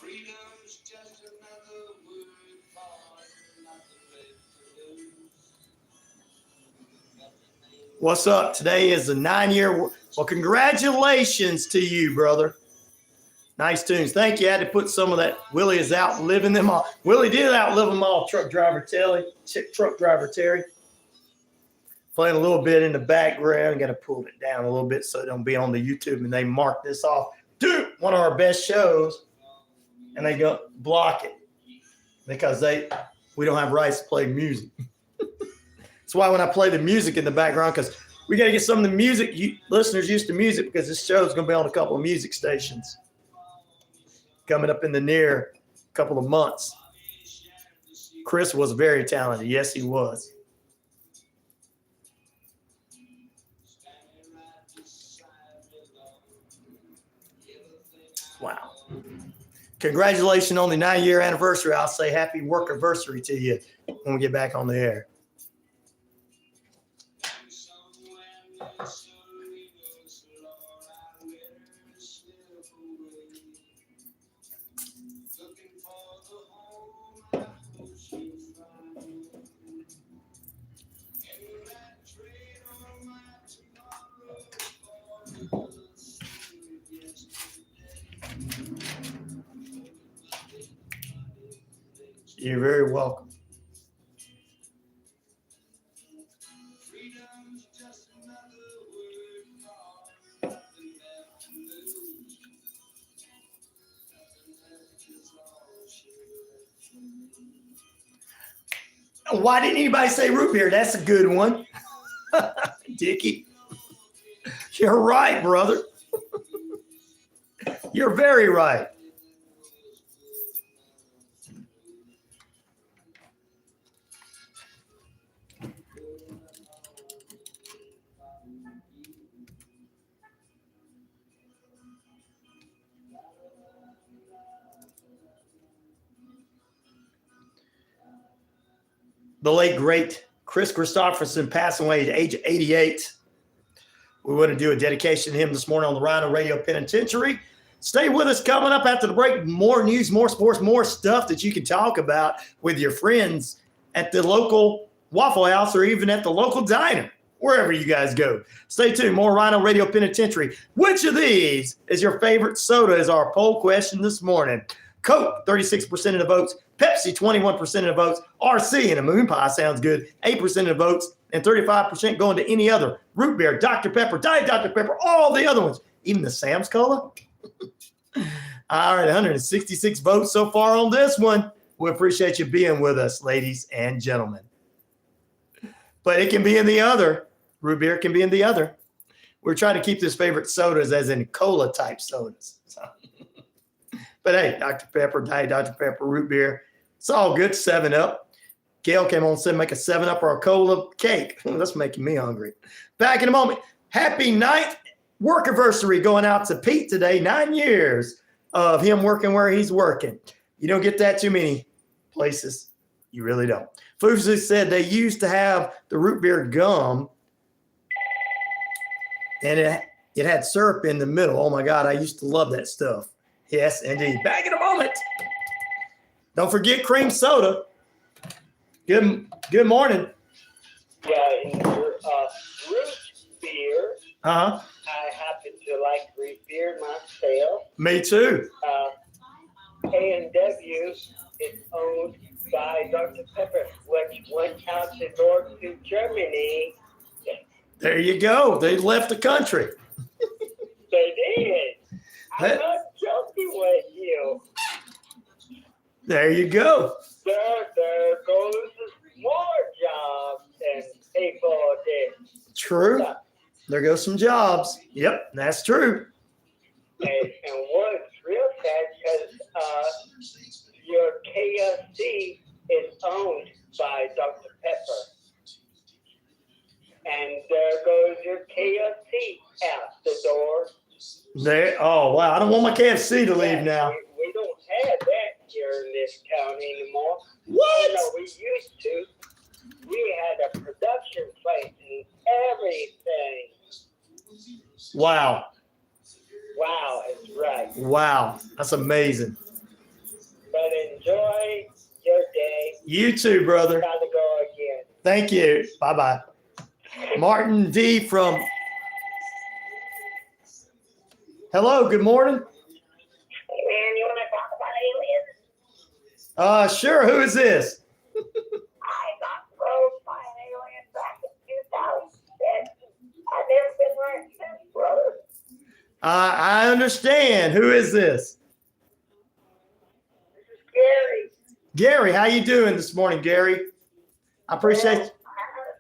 Freedom's just another word for nothing left to lose. What's up? Today is the 9-year. Well, congratulations to you, brother. Nice tunes. Thank you. I had to put some of that. Willie is outliving them all. Willie did outlive them all. Truck driver Terry. Playing a little bit in the background. Got to pull it down a little bit so it don't be on the YouTube. And they mark this off. Dude, one of our best shows. And they go block it because we don't have rights to play music. That's why when I play the music in the background, because we got to get some of the music listeners used to music, because this show is going to be on a couple of music stations coming up in the near couple of months. Kris was very talented. Yes, he was. Wow. Congratulations on the 9-year anniversary. I'll say happy work anniversary to you when we get back on the air. You're very welcome. Why didn't anybody say root beer? That's a good one. Dickie. You're right, brother. You're very right. The late, great Kris Kristofferson passing away at the age of 88. We want to do a dedication to him this morning on the RyanORadio Penitentiary. Stay with us. Coming up after the break, more news, more sports, more stuff that you can talk about with your friends at the local Waffle House or even at the local diner, wherever you guys go. Stay tuned. More Rhino Radio Penitentiary. Which of these is your favorite soda is our poll question this morning. Coke, 36% of the votes. Pepsi, 21% of the votes. RC and a moon pie sounds good, 8% of the votes. And 35% going to any other. Root beer, Dr. Pepper, Diet Dr. Pepper, all the other ones. Even the Sam's Cola. All right, 166 votes so far on this one. We appreciate you being with us, ladies and gentlemen. But it can be in the other. Root beer can be in the other. We're trying to keep this favorite sodas as in cola type sodas. So. But hey, Dr. Pepper, Diet Dr. Pepper, root beer, it's all good. 7-Up. Gail came on and said make a 7-Up or a cola cake. That's making me hungry. Back in a moment. Happy 9th work anniversary going out to Pete today. 9 years of him working where he's working. You don't get that too many places. You really don't. Fousey said they used to have the root beer gum, and it had syrup in the middle. Oh, my God, I used to love that stuff. Yes, indeed. Back in a moment. Don't forget cream soda. Good morning. Yeah, in your root beer, Uh-huh. I happen to like root beer myself. Me too. A&W is owned by Dr. Pepper, which went out to North to Germany. There you go. They left the country. They did. I'm not joking with you. There you go. There goes more jobs and people did. True. There goes some jobs. Yep, that's true. And what's real sad because your KFC is owned by Dr. Pepper. And there goes your KFC out the door. There. Oh, wow. I don't want my KFC to leave now. We don't have that here in this town anymore. What? No, we used to. We had a production place and everything. Wow. Wow, is right. Wow. That's amazing. But enjoy your day. You too, brother. Gotta go again. Thank you. Bye-bye. Martin D. from... Hello, good morning. Hey, man, you want to talk about aliens? Sure. Who is this? I got probed by an alien back in 2006. I've never been right since, brother. I understand. Who is this? This is Gary. Gary, how you doing this morning, Gary? I appreciate I had a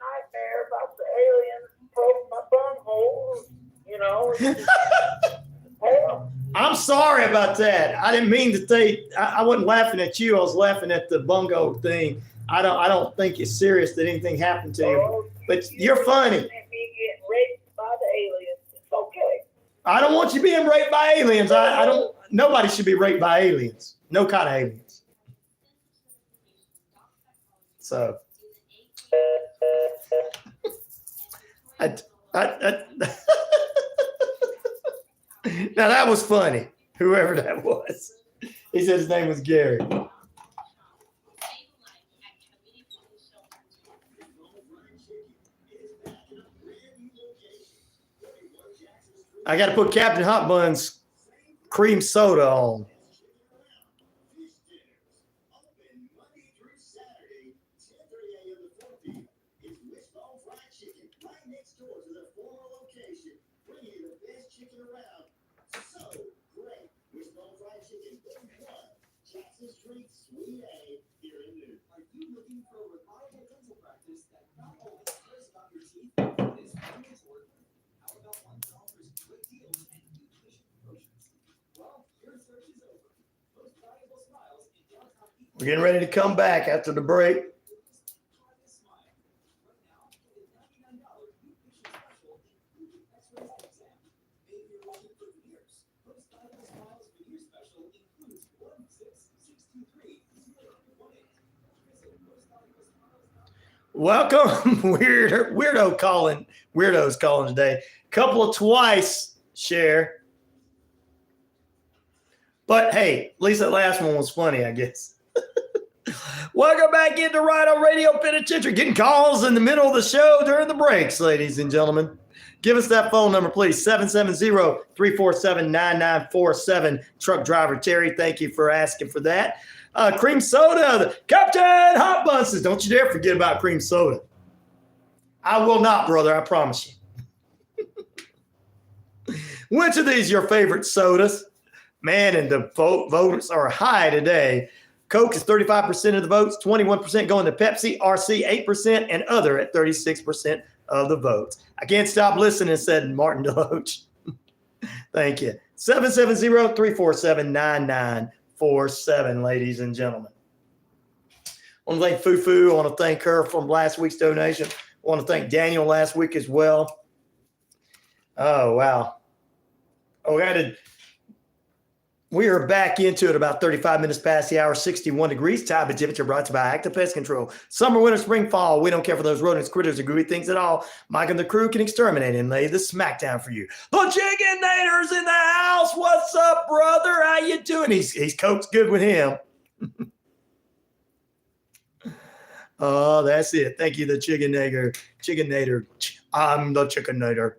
nightmare about the aliens probing my bunghole, you know. I'm sorry about that. I didn't mean to say. I wasn't laughing at you. I was laughing at the bungo thing. I don't think it's serious that anything happened to you. But you're funny. Me getting raped by the aliens. It's okay. I don't want you being raped by aliens. I don't. Nobody should be raped by aliens. No kind of aliens. So. Now that was funny. Whoever that was. He said his name was Gary. I got to put Captain Hot Bun's cream soda on. We're getting ready to come back after the break. Welcome, weirdos calling today. Couple of twice, share. But hey, at least that last one was funny, I guess. Welcome back into RyanORadio Penitentiary. Getting calls in the middle of the show during the breaks, ladies and gentlemen. Give us that phone number, please. 770-347-9947. Truck driver Terry, thank you for asking for that. Cream soda, the Captain Hot Buns. Don't you dare forget about cream soda. I will not, brother. I promise you. Which of these your favorite sodas? Man, and the votes are high today. Coke is 35% of the votes, 21% going to Pepsi, RC 8%, and other at 36% of the votes. I can't stop listening, said Martin Deloach. Thank you. 770-347-9947, ladies and gentlemen. I want to thank Fufu. I want to thank her from last week's donation. I want to thank Daniel last week as well. Oh, wow. We are back into it about 35 minutes past the hour, 61 degrees. Time and temperature brought to you by Active Pest Control. Summer, winter, spring, fall. We don't care for those rodents, critters, or gooey things at all. Mike and the crew can exterminate and lay the smackdown for you. The Chickinator's in the house. What's up, brother? How you doing? He's coached good with him. Oh, that's it. Thank you, the Chickinator. I'm the Chickinator.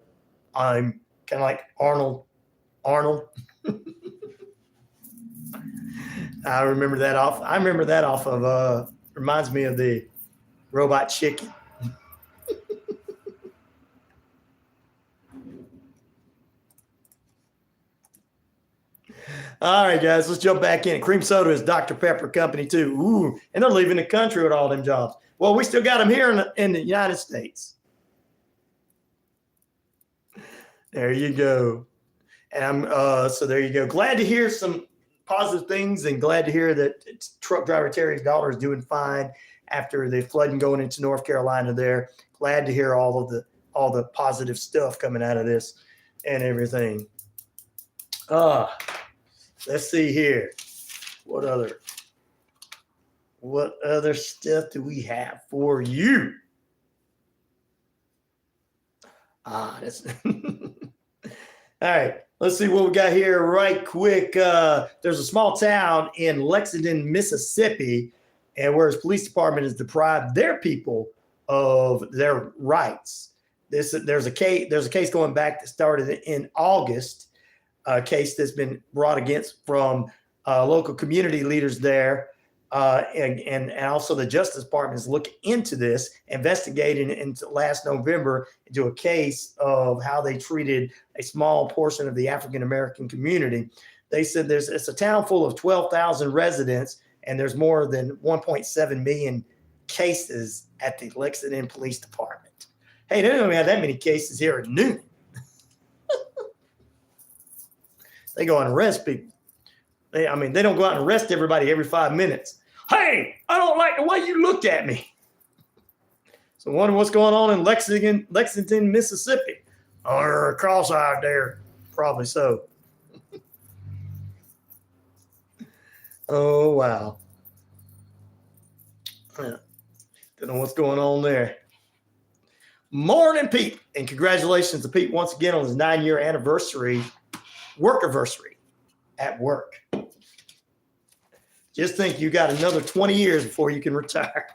I'm kind of like Arnold. I remember that off of reminds me of the Robot Chicken. All right, guys, let's jump back in. Cream soda is Dr. Pepper company too. Ooh, and they're leaving the country with all them jobs. Well, we still got them here in the United States. There you go. And so there you go. Glad to hear some positive things and glad to hear that truck driver Terry's daughter is doing fine after the flooding going into North Carolina there. Glad to hear all the positive stuff coming out of this and everything. Let's see here. What other stuff do we have for you? That's all right. Let's see what we got here right quick. There's a small town in Lexington, Mississippi, and where his police department has deprived their people of their rights. There's a case going back that started in August, a case that's been brought against from local community leaders there. And also the Justice Department is looking into this, investigating into last November into a case of how they treated a small portion of the African-American community. They said it's a town full of 12,000 residents, and there's more than 1.7 million cases at the Lexington Police Department. Hey, they don't even have that many cases here at Newton. They go and arrest people. They don't go out and arrest everybody every 5 minutes. Hey, I don't like the way you looked at me. So wonder what's going on in Lexington, Mississippi. Or cross-eyed there. Probably so. Oh, wow. Don't know what's going on there. Morning, Pete. And congratulations to Pete once again on his 9-year anniversary, work-anniversary at work. Just think you got another 20 years before you can retire.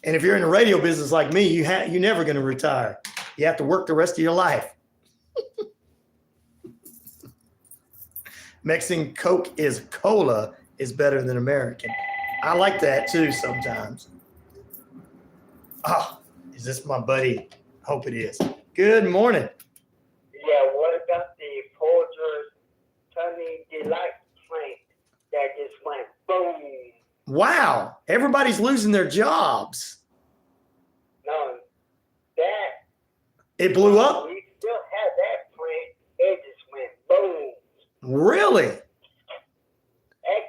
And if you're in the radio business like me, you're never going to retire. You have to work the rest of your life. Mexican Coke is cola is better than American. I like that too sometimes. Is this my buddy? Hope it is. Good morning. Yeah, what about the Folgers Tony Delight plant that just went boom? Wow, everybody's losing their jobs. No, that it blew up. We still have that plant. It just went boom. Really? It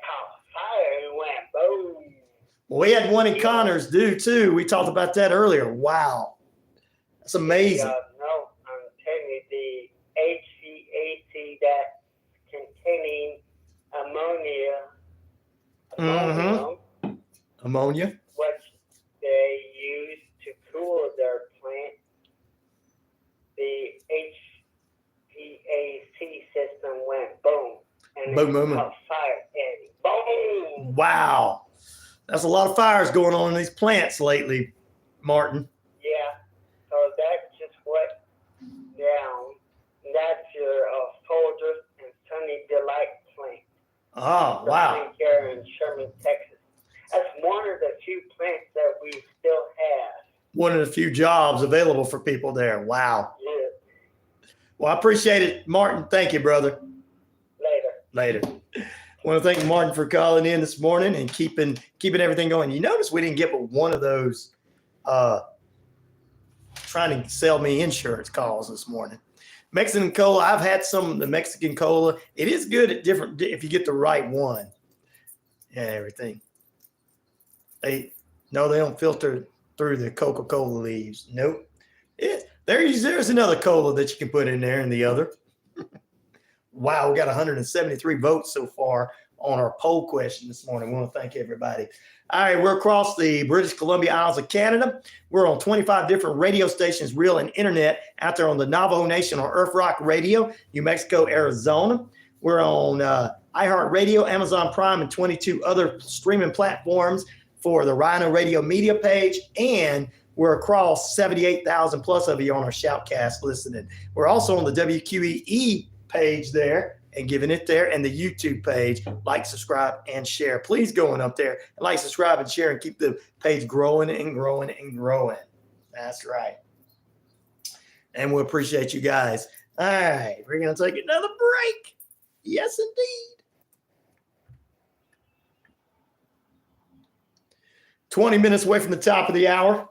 caught fire and went boom. Well, we had one in Connors do too. We talked about that earlier. Wow, that's amazing. No, I'm telling you, the HVAC that containing Ammonia. What they use to cool their plant, the and went boom. And Boom, it boom, boom. caught fire, Eddie. Boom! Wow. That's a lot of fires going on in these plants lately, Martin. Yeah. So that just went down. That's your Folgers and Sunny Delight plant. Oh, wow. Here in Sherman, Texas. That's one of the few plants that we still have. One of the few jobs available for people there. Wow. Yeah. Well, I appreciate it, Martin. Thank you, brother. Later. I want to thank Martin for calling in this morning and keeping everything going. You notice we didn't get but one of those trying to sell me insurance calls this morning. Mexican cola, I've had some of the Mexican cola. It is good at different if you get the right one and everything. They don't filter through the Coca-Cola leaves. Nope. There's another cola that you can put in there and the other. Wow, we got 173 votes so far on our poll question this morning. I want to thank everybody. All right, we're across the British Columbia Isles of Canada. We're on 25 different radio stations, real and internet, out there on the Navajo Nation on Earth Rock Radio, New Mexico, Arizona. We're on iHeartRadio, Amazon Prime, and 22 other streaming platforms for the RyanORadio media page. And we're across 78,000 plus of you on our Shoutcast listening. We're also on the WQEE page there and giving it there, and the YouTube page. Like, subscribe, and share. Please go on up there and like, subscribe, and share, and keep the page growing and growing and growing. That's right. And we appreciate you guys. All right, we're going to take another break. Yes, indeed. 20 minutes away from the top of the hour.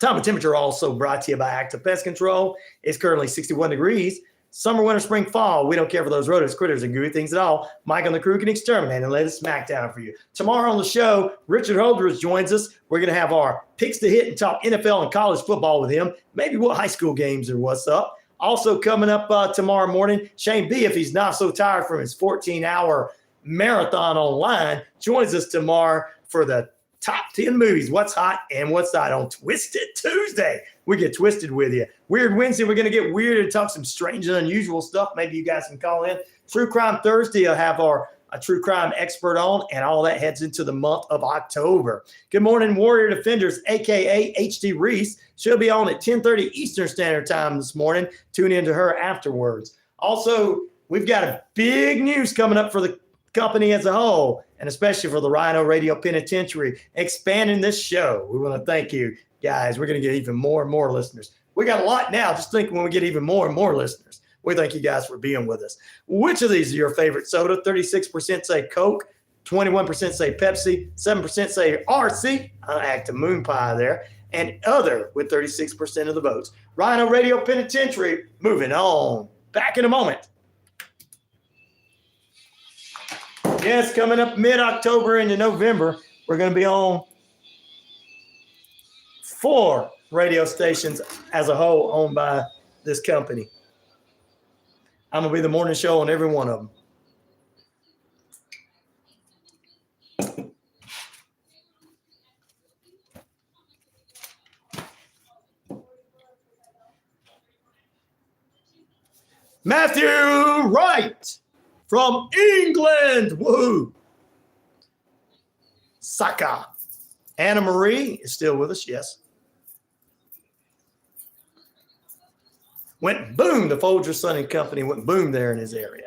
Time and temperature also brought to you by Active Pest Control. It's currently 61 degrees. Summer, winter, spring, fall. We don't care for those rodents, critters, and gooey things at all. Mike on the crew can exterminate and lay the smackdown for you. Tomorrow on the show, Richard Holdridge joins us. We're going to have our picks to hit and talk NFL and college football with him. Maybe what high school games or what's up. Also coming up tomorrow morning, Shane B., if he's not so tired from his 14-hour marathon online, joins us tomorrow for the top 10 movies, what's hot and what's not on Twisted Tuesday. We get twisted with you. Weird Wednesday, we're going to get weird and talk some strange and unusual stuff. Maybe you guys can call in. True Crime Thursday, I'll have a true crime expert on, and all that heads into the month of October. Good morning, Warrior Defenders, a.k.a. H.D. Reese. She'll be on at 10:30 Eastern Standard Time this morning. Tune in to her afterwards. Also, we've got a big news coming up for the company as a whole, and especially for the RyanORadio Penitentiary, expanding this show. We want to thank you, guys. We're going to get even more and more listeners. We got a lot now. Just think when we get even more and more listeners. We thank you guys for being with us. Which of these are your favorite soda? 36% say Coke, 21% say Pepsi, 7% say RC, Active Moon Pie there, and other with 36% of the votes. RyanORadio Penitentiary, moving on. Back in a moment. Yes, coming up mid-October into November, we're going to be on 4 radio stations as a whole owned by this company. I'm going to be the morning show on every one of them. Matthew Wright from England. Woohoo. Saka. Anna Marie is still with us, yes. Went boom. The Folger Son and Company went boom there in his area.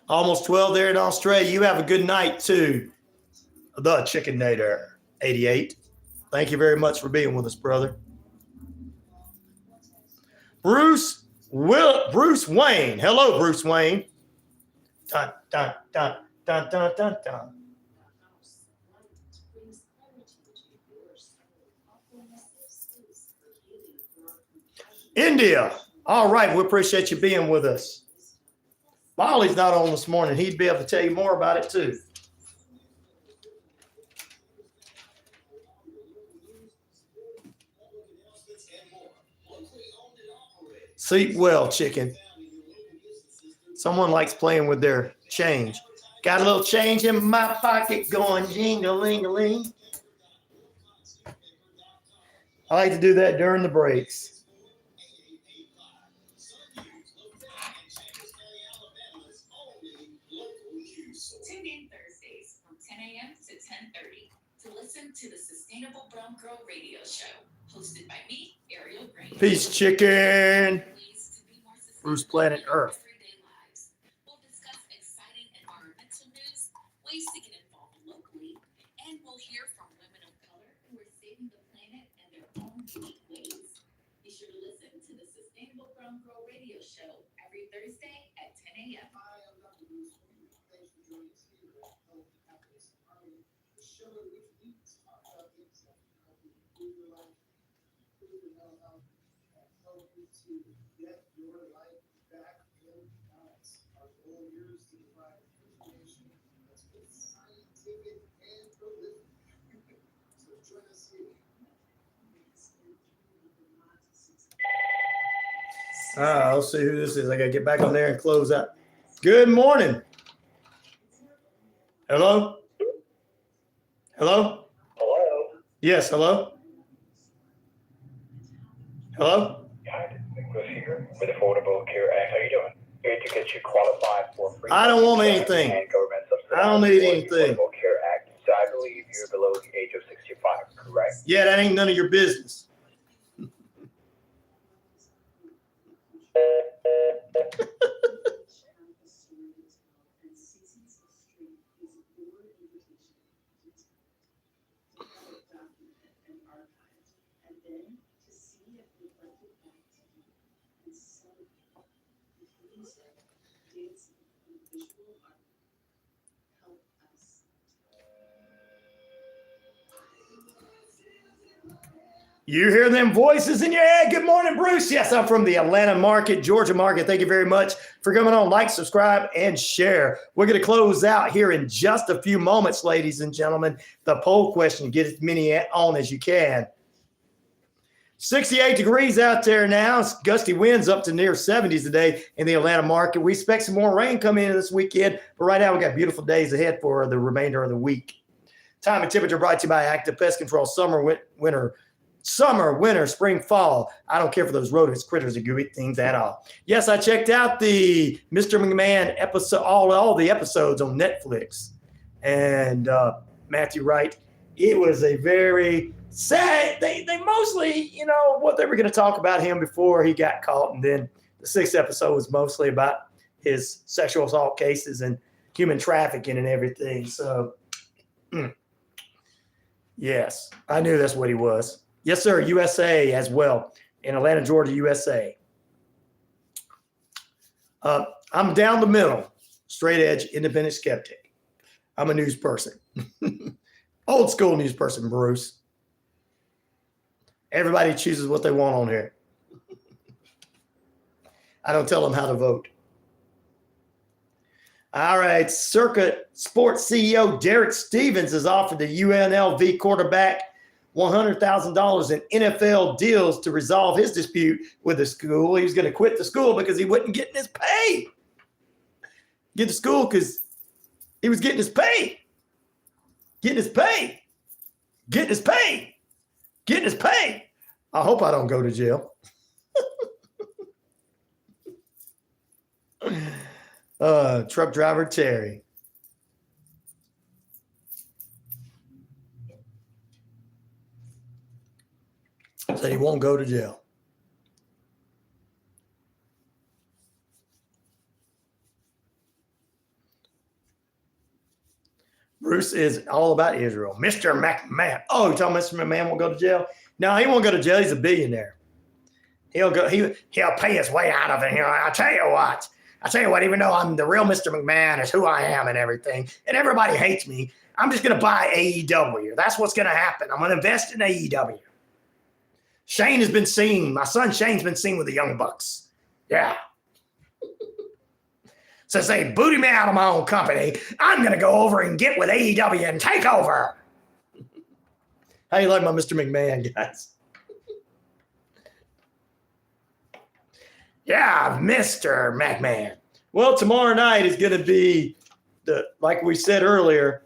Almost 12 there in Australia. You have a good night too. The Chickenator 88. Thank you very much for being with us, brother. Bruce Wayne. Hello, Bruce Wayne. Dun, dun, dun, Dun, dun, dun, dun. India. All right. We appreciate you being with us. Molly's not on this morning. He'd be able to tell you more about it too. Sleep well, chicken. Someone likes playing with their change. Got a little change in my pocket going jing-a-ling-a-ling. I like to do that during the breaks. Tune in Thursdays from 10 a.m. to 10:30 to listen to the Sustainable Brown Girl Radio Show, hosted by me, Ariel Green. Peace, chicken. Bruce Planet Earth. We'll discuss exciting environmental news, ways to get involved locally, and we'll hear from women of color who are saving the planet in their own unique ways. Be sure to listen to the Sustainable Brown Girl Radio Show every Thursday at 10 a.m. Hi, I'm Dr. Bruce. Thanks for joining us here at Health, Happiness, and Harmony, the show in which we talk about things that can help you improve your life, improve your mental health, and help you to get your life back in balance. Our goal here is to provide information that's both scientific and prolific. So join us here. Let's see who this is. I got to get back on there and close out. Good morning. Hello? Hello? Hello? Yes, hello? Hello? Hi, Nicholas here with Affordable Care Act. How you doing? Here to get you qualified for free. I don't want anything. And government subsidized I don't need for the anything. Affordable Care Act. So I believe you're below the age of 65, correct? Yeah, that ain't none of your business. You hear them voices in your head. Good morning, Bruce. Yes, I'm from the Atlanta market, Georgia market. Thank you very much for coming on. Like, subscribe, and share. We're going to close out here in just a few moments, ladies and gentlemen. The poll question, get as many on as you can. 68 degrees out there now. Gusty winds up to near 70s today in the Atlanta market. We expect some more rain coming in this weekend, but right now we got beautiful days ahead for the remainder of the week. Time and temperature brought to you by Active Pest Control. Summer, winter, spring, fall. I don't care for those rodents, critters, or gooey things at all. Yes, I checked out the Mr. McMahon episode, all the episodes on Netflix. And Matthew Wright, it was a very sad, they mostly, what they were going to talk about him before he got caught. And then the 6th episode was mostly about his sexual assault cases and human trafficking and everything. So, yes, I knew that's what he was. Yes, sir. USA as well. In Atlanta, Georgia, USA. I'm down the middle, straight edge, independent skeptic. I'm a news person. Old school news person, Bruce. Everybody chooses what they want on here. I don't tell them how to vote. All right. Circuit Sports CEO Derek Stevens has offered the UNLV quarterback $100,000 in NFL deals to resolve his dispute with the school. He was going to quit the school because he wasn't getting his pay. Get to school because he was getting his pay. Getting his pay. Getting his pay. Getting his pay. I hope I don't go to jail. Truck driver Terry. Said he won't go to jail. Bruce is all about Israel. Mr. McMahon. Oh, you're talking Mr. McMahon won't go to jail? No, he won't go to jail. He's a billionaire. He'll pay his way out of it. I tell you what, I tell you what, even though I'm the real Mr. McMahon is who I am and everything, and everybody hates me, I'm just going to buy AEW. That's what's going to happen. I'm going to invest in AEW. Shane has been seen. My son Shane's been seen with the Young Bucks. Yeah. Since they booted me out of my own company, I'm going to go over and get with AEW and take over. How you like my Mr. McMahon, guys? Yeah, Mr. McMahon. Well, tomorrow night is going to be, like we said earlier,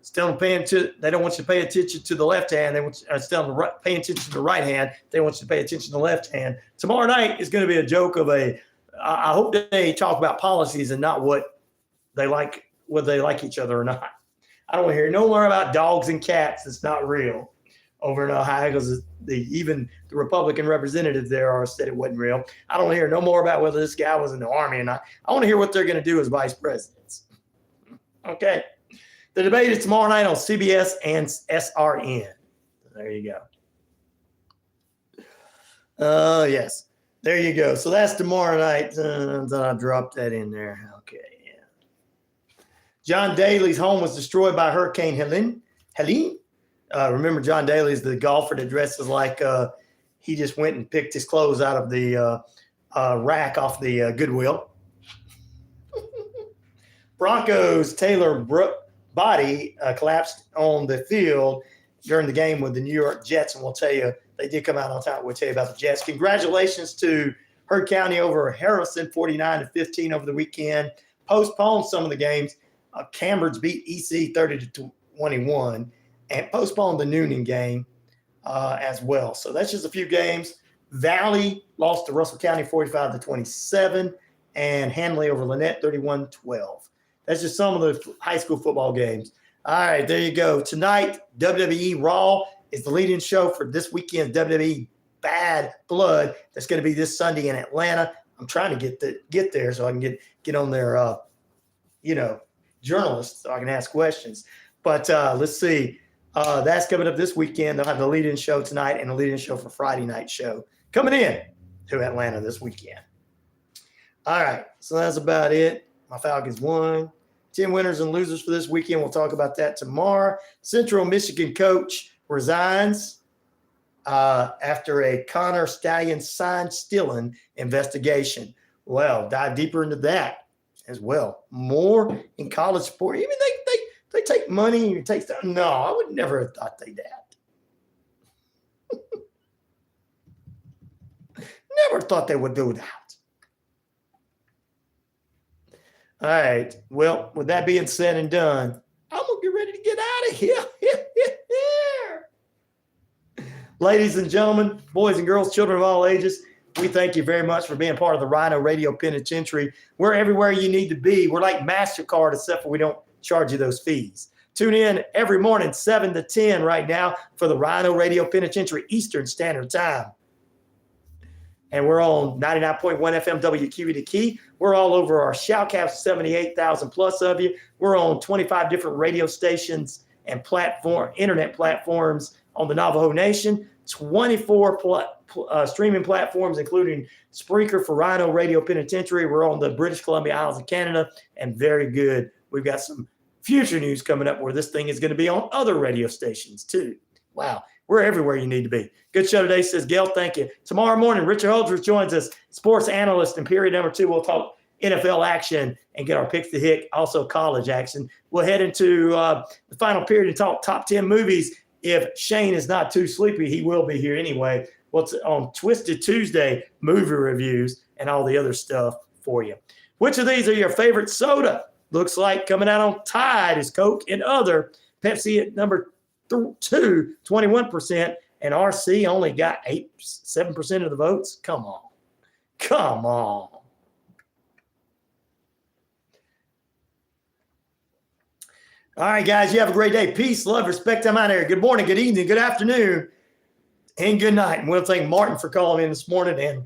still paying to. They don't want you to pay attention to the left hand. They want you, still paying attention to the right hand. They want you to pay attention to the left hand. Tomorrow night is going to be a joke of a. I hope they talk about policies and not what they like, whether they like each other or not. I don't want to hear no more about dogs and cats. It's not real over in Ohio because even the Republican representative there said it wasn't real. I don't want to hear no more about whether this guy was in the Army or not. I want to hear what they're going to do as vice presidents. Okay. The debate is tomorrow night on CBS and SRN. There you go. Yes. There you go. So that's tomorrow night. I dropped that in there. Okay. Yeah. John Daly's home was destroyed by Hurricane Helene. Remember, John Daly is the golfer that dresses like he just went and picked his clothes out of the rack off the Goodwill. Broncos Taylor body collapsed on the field during the game with the New York Jets, and we'll tell you, they did come out on top. We'll tell you about the Jets. Congratulations to Heard County over Harrison, 49-15 over the weekend. Postponed some of the games. Cambridge beat EC 30-21 and postponed the Noonan game as well. So that's just a few games. Valley lost to Russell County 45-27 and Hanley over Lynette 31-12. That's just some of the high school football games. All right, there you go. Tonight, WWE Raw is the lead-in show for this weekend's WWE Bad Blood. That's going to be this Sunday in Atlanta. I'm trying to get there so I can get on their, journalists so I can ask questions. But let's see. That's coming up this weekend. They'll have the lead-in show tonight and the lead-in show for Friday night show coming in to Atlanta this weekend. All right, so that's about it. My Falcons won. 10 winners and losers for this weekend. We'll talk about that tomorrow. Central Michigan coach resigns after a Connor Stallion sign stealing investigation. Well, dive deeper into that as well. More in college sport. Even they take money and take stuff. No, I would never have thought they'd that. Never thought they would do that. All right. Well, with that being said and done, I'm going to get ready to get out of here. Ladies and gentlemen, boys and girls, children of all ages, we thank you very much for being part of the RyanORadio Penitentiary. We're everywhere you need to be. We're like MasterCard, except for we don't charge you those fees. Tune in every morning, 7 to 10 right now for the RyanORadio Penitentiary Eastern Standard Time. And we're on 99.1 FM WQEE The Key. We're all over our Shoutcast, 78,000 plus of you. We're on 25 different radio stations and internet platforms on the Navajo Nation, 24 streaming platforms, including Spreaker for RyanORadio Penitentiary. We're on the British Columbia Isles of Canada, and very good. We've got some future news coming up where this thing is going to be on other radio stations too. Wow. We're everywhere you need to be. Good show today, says Gail. Thank you. Tomorrow morning, Richard Holdridge joins us, sports analyst. In period number 2, we'll talk NFL action and get our picks to hit, also college action. We'll head into the final period and talk top 10 movies. If Shane is not too sleepy, he will be here anyway. What's on Twisted Tuesday, movie reviews and all the other stuff for you. Which of these are your favorite soda? Looks like coming out on Tide is Coke and other. Pepsi at number 2, 21%, and RC only got 7% of the votes. Come on. All right, guys, you have a great day. Peace, love, respect. I'm out of here. Good morning, good evening, good afternoon, and good night. And we'll thank Martin for calling in this morning. And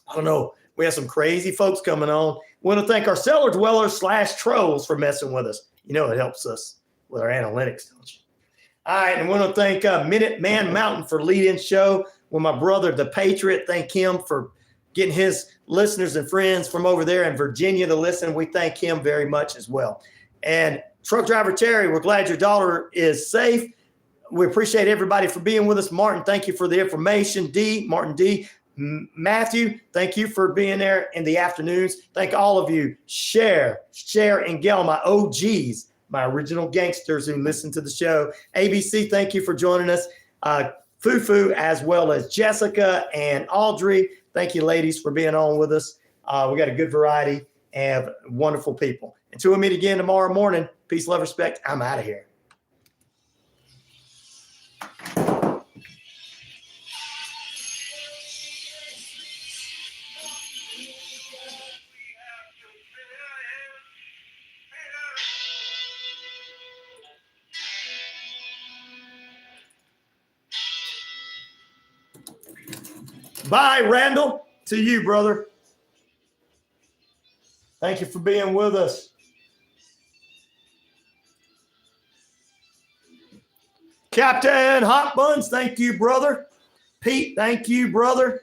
I don't know, we have some crazy folks coming on. We want to thank our cellar dwellers / trolls for messing with us. You know, it helps us with our analytics, don't you? All right, and we want to thank Minute Man Mountain for lead-in show with my brother, the Patriot. Thank him for getting his listeners and friends from over there in Virginia to listen. We thank him very much as well. And truck driver Terry, we're glad your daughter is safe. We appreciate everybody for being with us. Martin, thank you for the information. Martin D. Matthew, thank you for being there in the afternoons. Thank all of you. Cher, and Gail, my OGs, my original gangsters who listen to the show. ABC, thank you for joining us. Fufu, as well as Jessica and Audrey. Thank you, ladies, for being on with us. We got a good variety of wonderful people. Until we meet again tomorrow morning, peace, love, respect. I'm out of here. Bye, Randall. To you, brother. Thank you for being with us. Captain Hot Buns, thank you, brother. Pete, thank you, brother.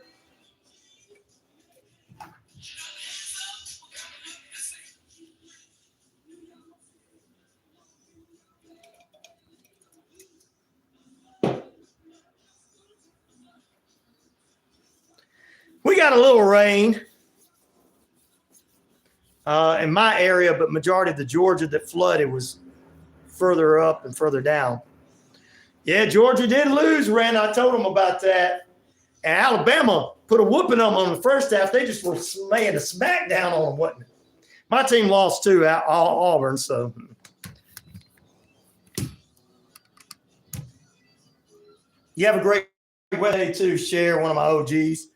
We got a little rain in my area, but majority of the Georgia that flooded was further up and further down. Yeah, Georgia did lose, Ren. I told them about that. And Alabama put a whooping on them on the first half. They just were laying a smackdown on them, wasn't it? My team lost too, Auburn, so. You have a great day too, Cher, one of my OGs.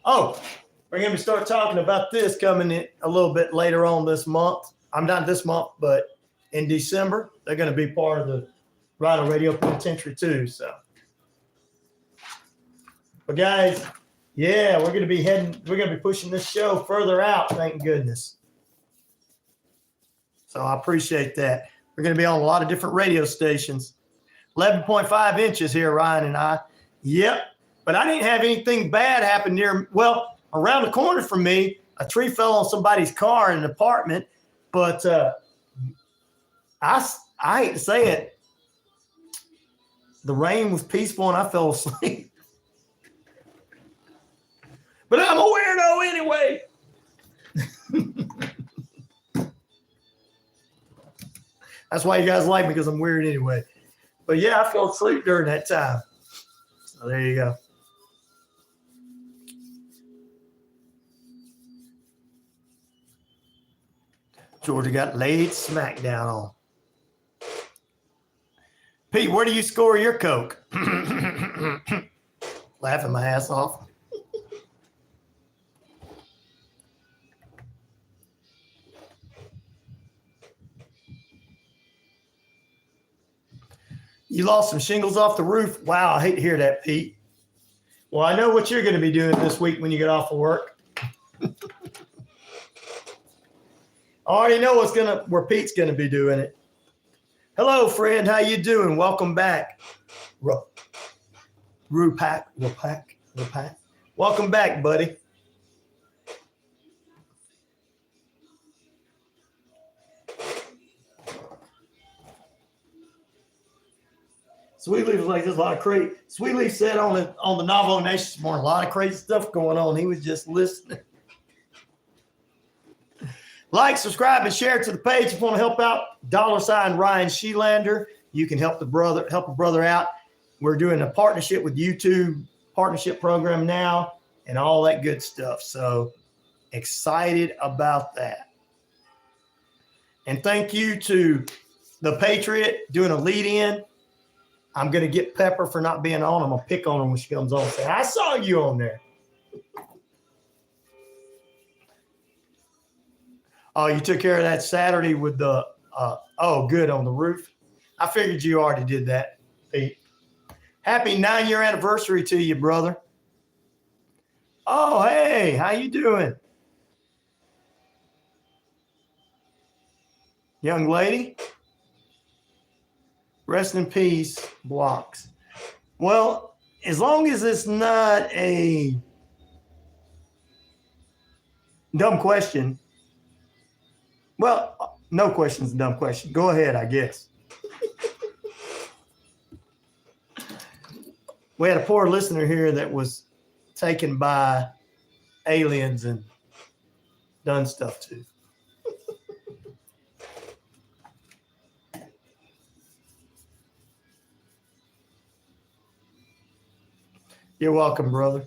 Oh, we're going to start talking about this coming in a little bit later on this month. I'm not this month, but in December, they're going to be part of the RyanORadio Penitentiary too. So, but guys, yeah, we're going to be pushing this show further out. Thank goodness. So I appreciate that. We're going to be on a lot of different radio stations. 11.5 inches here, Ryan and I. Yep. But I didn't have anything bad happen near, well, around the corner from me, a tree fell on somebody's car in an apartment. But I hate to say it, the rain was peaceful and I fell asleep. But I'm a weirdo anyway. That's why you guys like me, because I'm weird anyway. But yeah, I fell asleep during that time. So there you go. Georgia got laid smackdown on. Pete, where do you score your Coke? Laughing my ass off. You lost some shingles off the roof. Wow, I hate to hear that, Pete. Well, I know what you're going to be doing this week when you get off of work. I already know where Pete's going to be doing it. Hello, friend. How you doing? Welcome back. Wrapup. Welcome back, buddy. Sweetleaf was like, there's a lot of crazy. Sweetleaf said on the Navajo Nation this morning, a lot of crazy stuff going on. He was just listening. Like, subscribe, and share to the page if you want to help out. $RyanShelander. You can help a brother out. We're doing a partnership with YouTube partnership program now and all that good stuff. So excited about that. And thank you to the Patriot doing a lead in. I'm going to get Pepper for not being on. I'm going to pick on her when she comes on and say, I saw you on there. Oh, you took care of that Saturday with the, good, on the roof. I figured you already did that, Pete. Happy 9-year anniversary to you, brother. Oh, hey, how you doing? Young lady? Rest in peace, Blocks. Well, as long as it's not a Dumb question. Well, no question's a dumb question. Go ahead, I guess. We had a poor listener here that was taken by aliens and done stuff to. You're welcome, brother.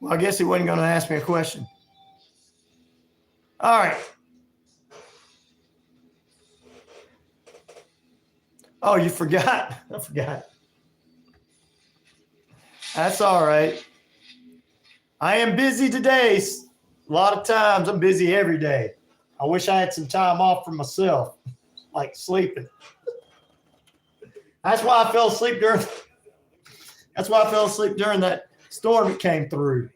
Well, I guess he wasn't going to ask me a question. All right. Oh, you forgot? I forgot. That's all right. I am busy today. A lot of times I'm busy every day. I wish I had some time off for myself, like sleeping. That's why I fell asleep during that storm that came through.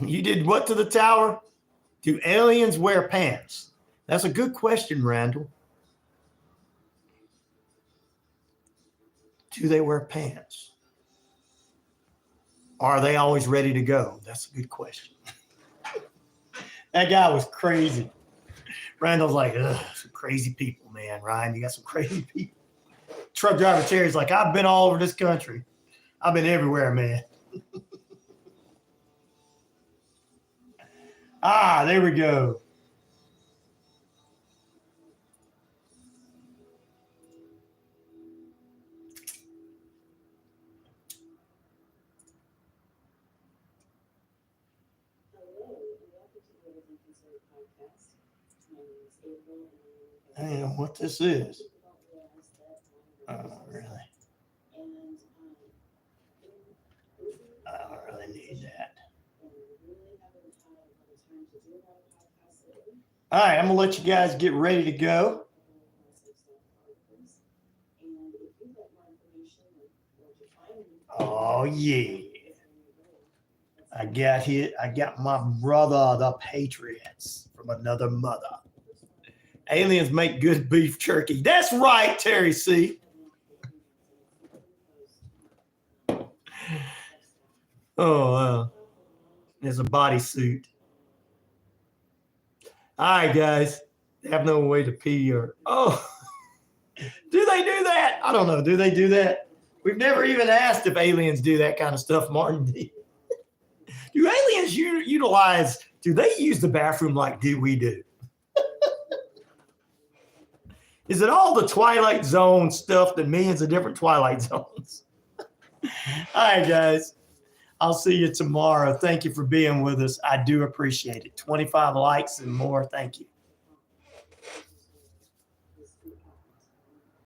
You did what to the tower? Do aliens wear pants? That's a good question, Randall. Do they wear pants? Are they always ready to go? That's a good question. That guy was crazy. Randall's like, ugh, some crazy people, man. Ryan, you got some crazy people. Truck driver Terry's like, I've been all over this country. I've been everywhere, man. There we go. I don't know what this is. Oh, really? I don't really need that. All right, I'm going to let you guys get ready to go. Oh, yeah. I got my brother, the Patriots, from another mother. Aliens make good beef jerky. That's right, Terry C. Oh, there's a bodysuit. All right, guys. They have no way to pee or... Oh, do they do that? I don't know. Do they do that? We've never even asked if aliens do that kind of stuff, Martin D. Do aliens utilize... Do they use the bathroom like we do? Is it all the Twilight Zone stuff, the millions of different Twilight Zones? All right, guys. I'll see you tomorrow. Thank you for being with us. I do appreciate it. 25 likes and more. Thank you.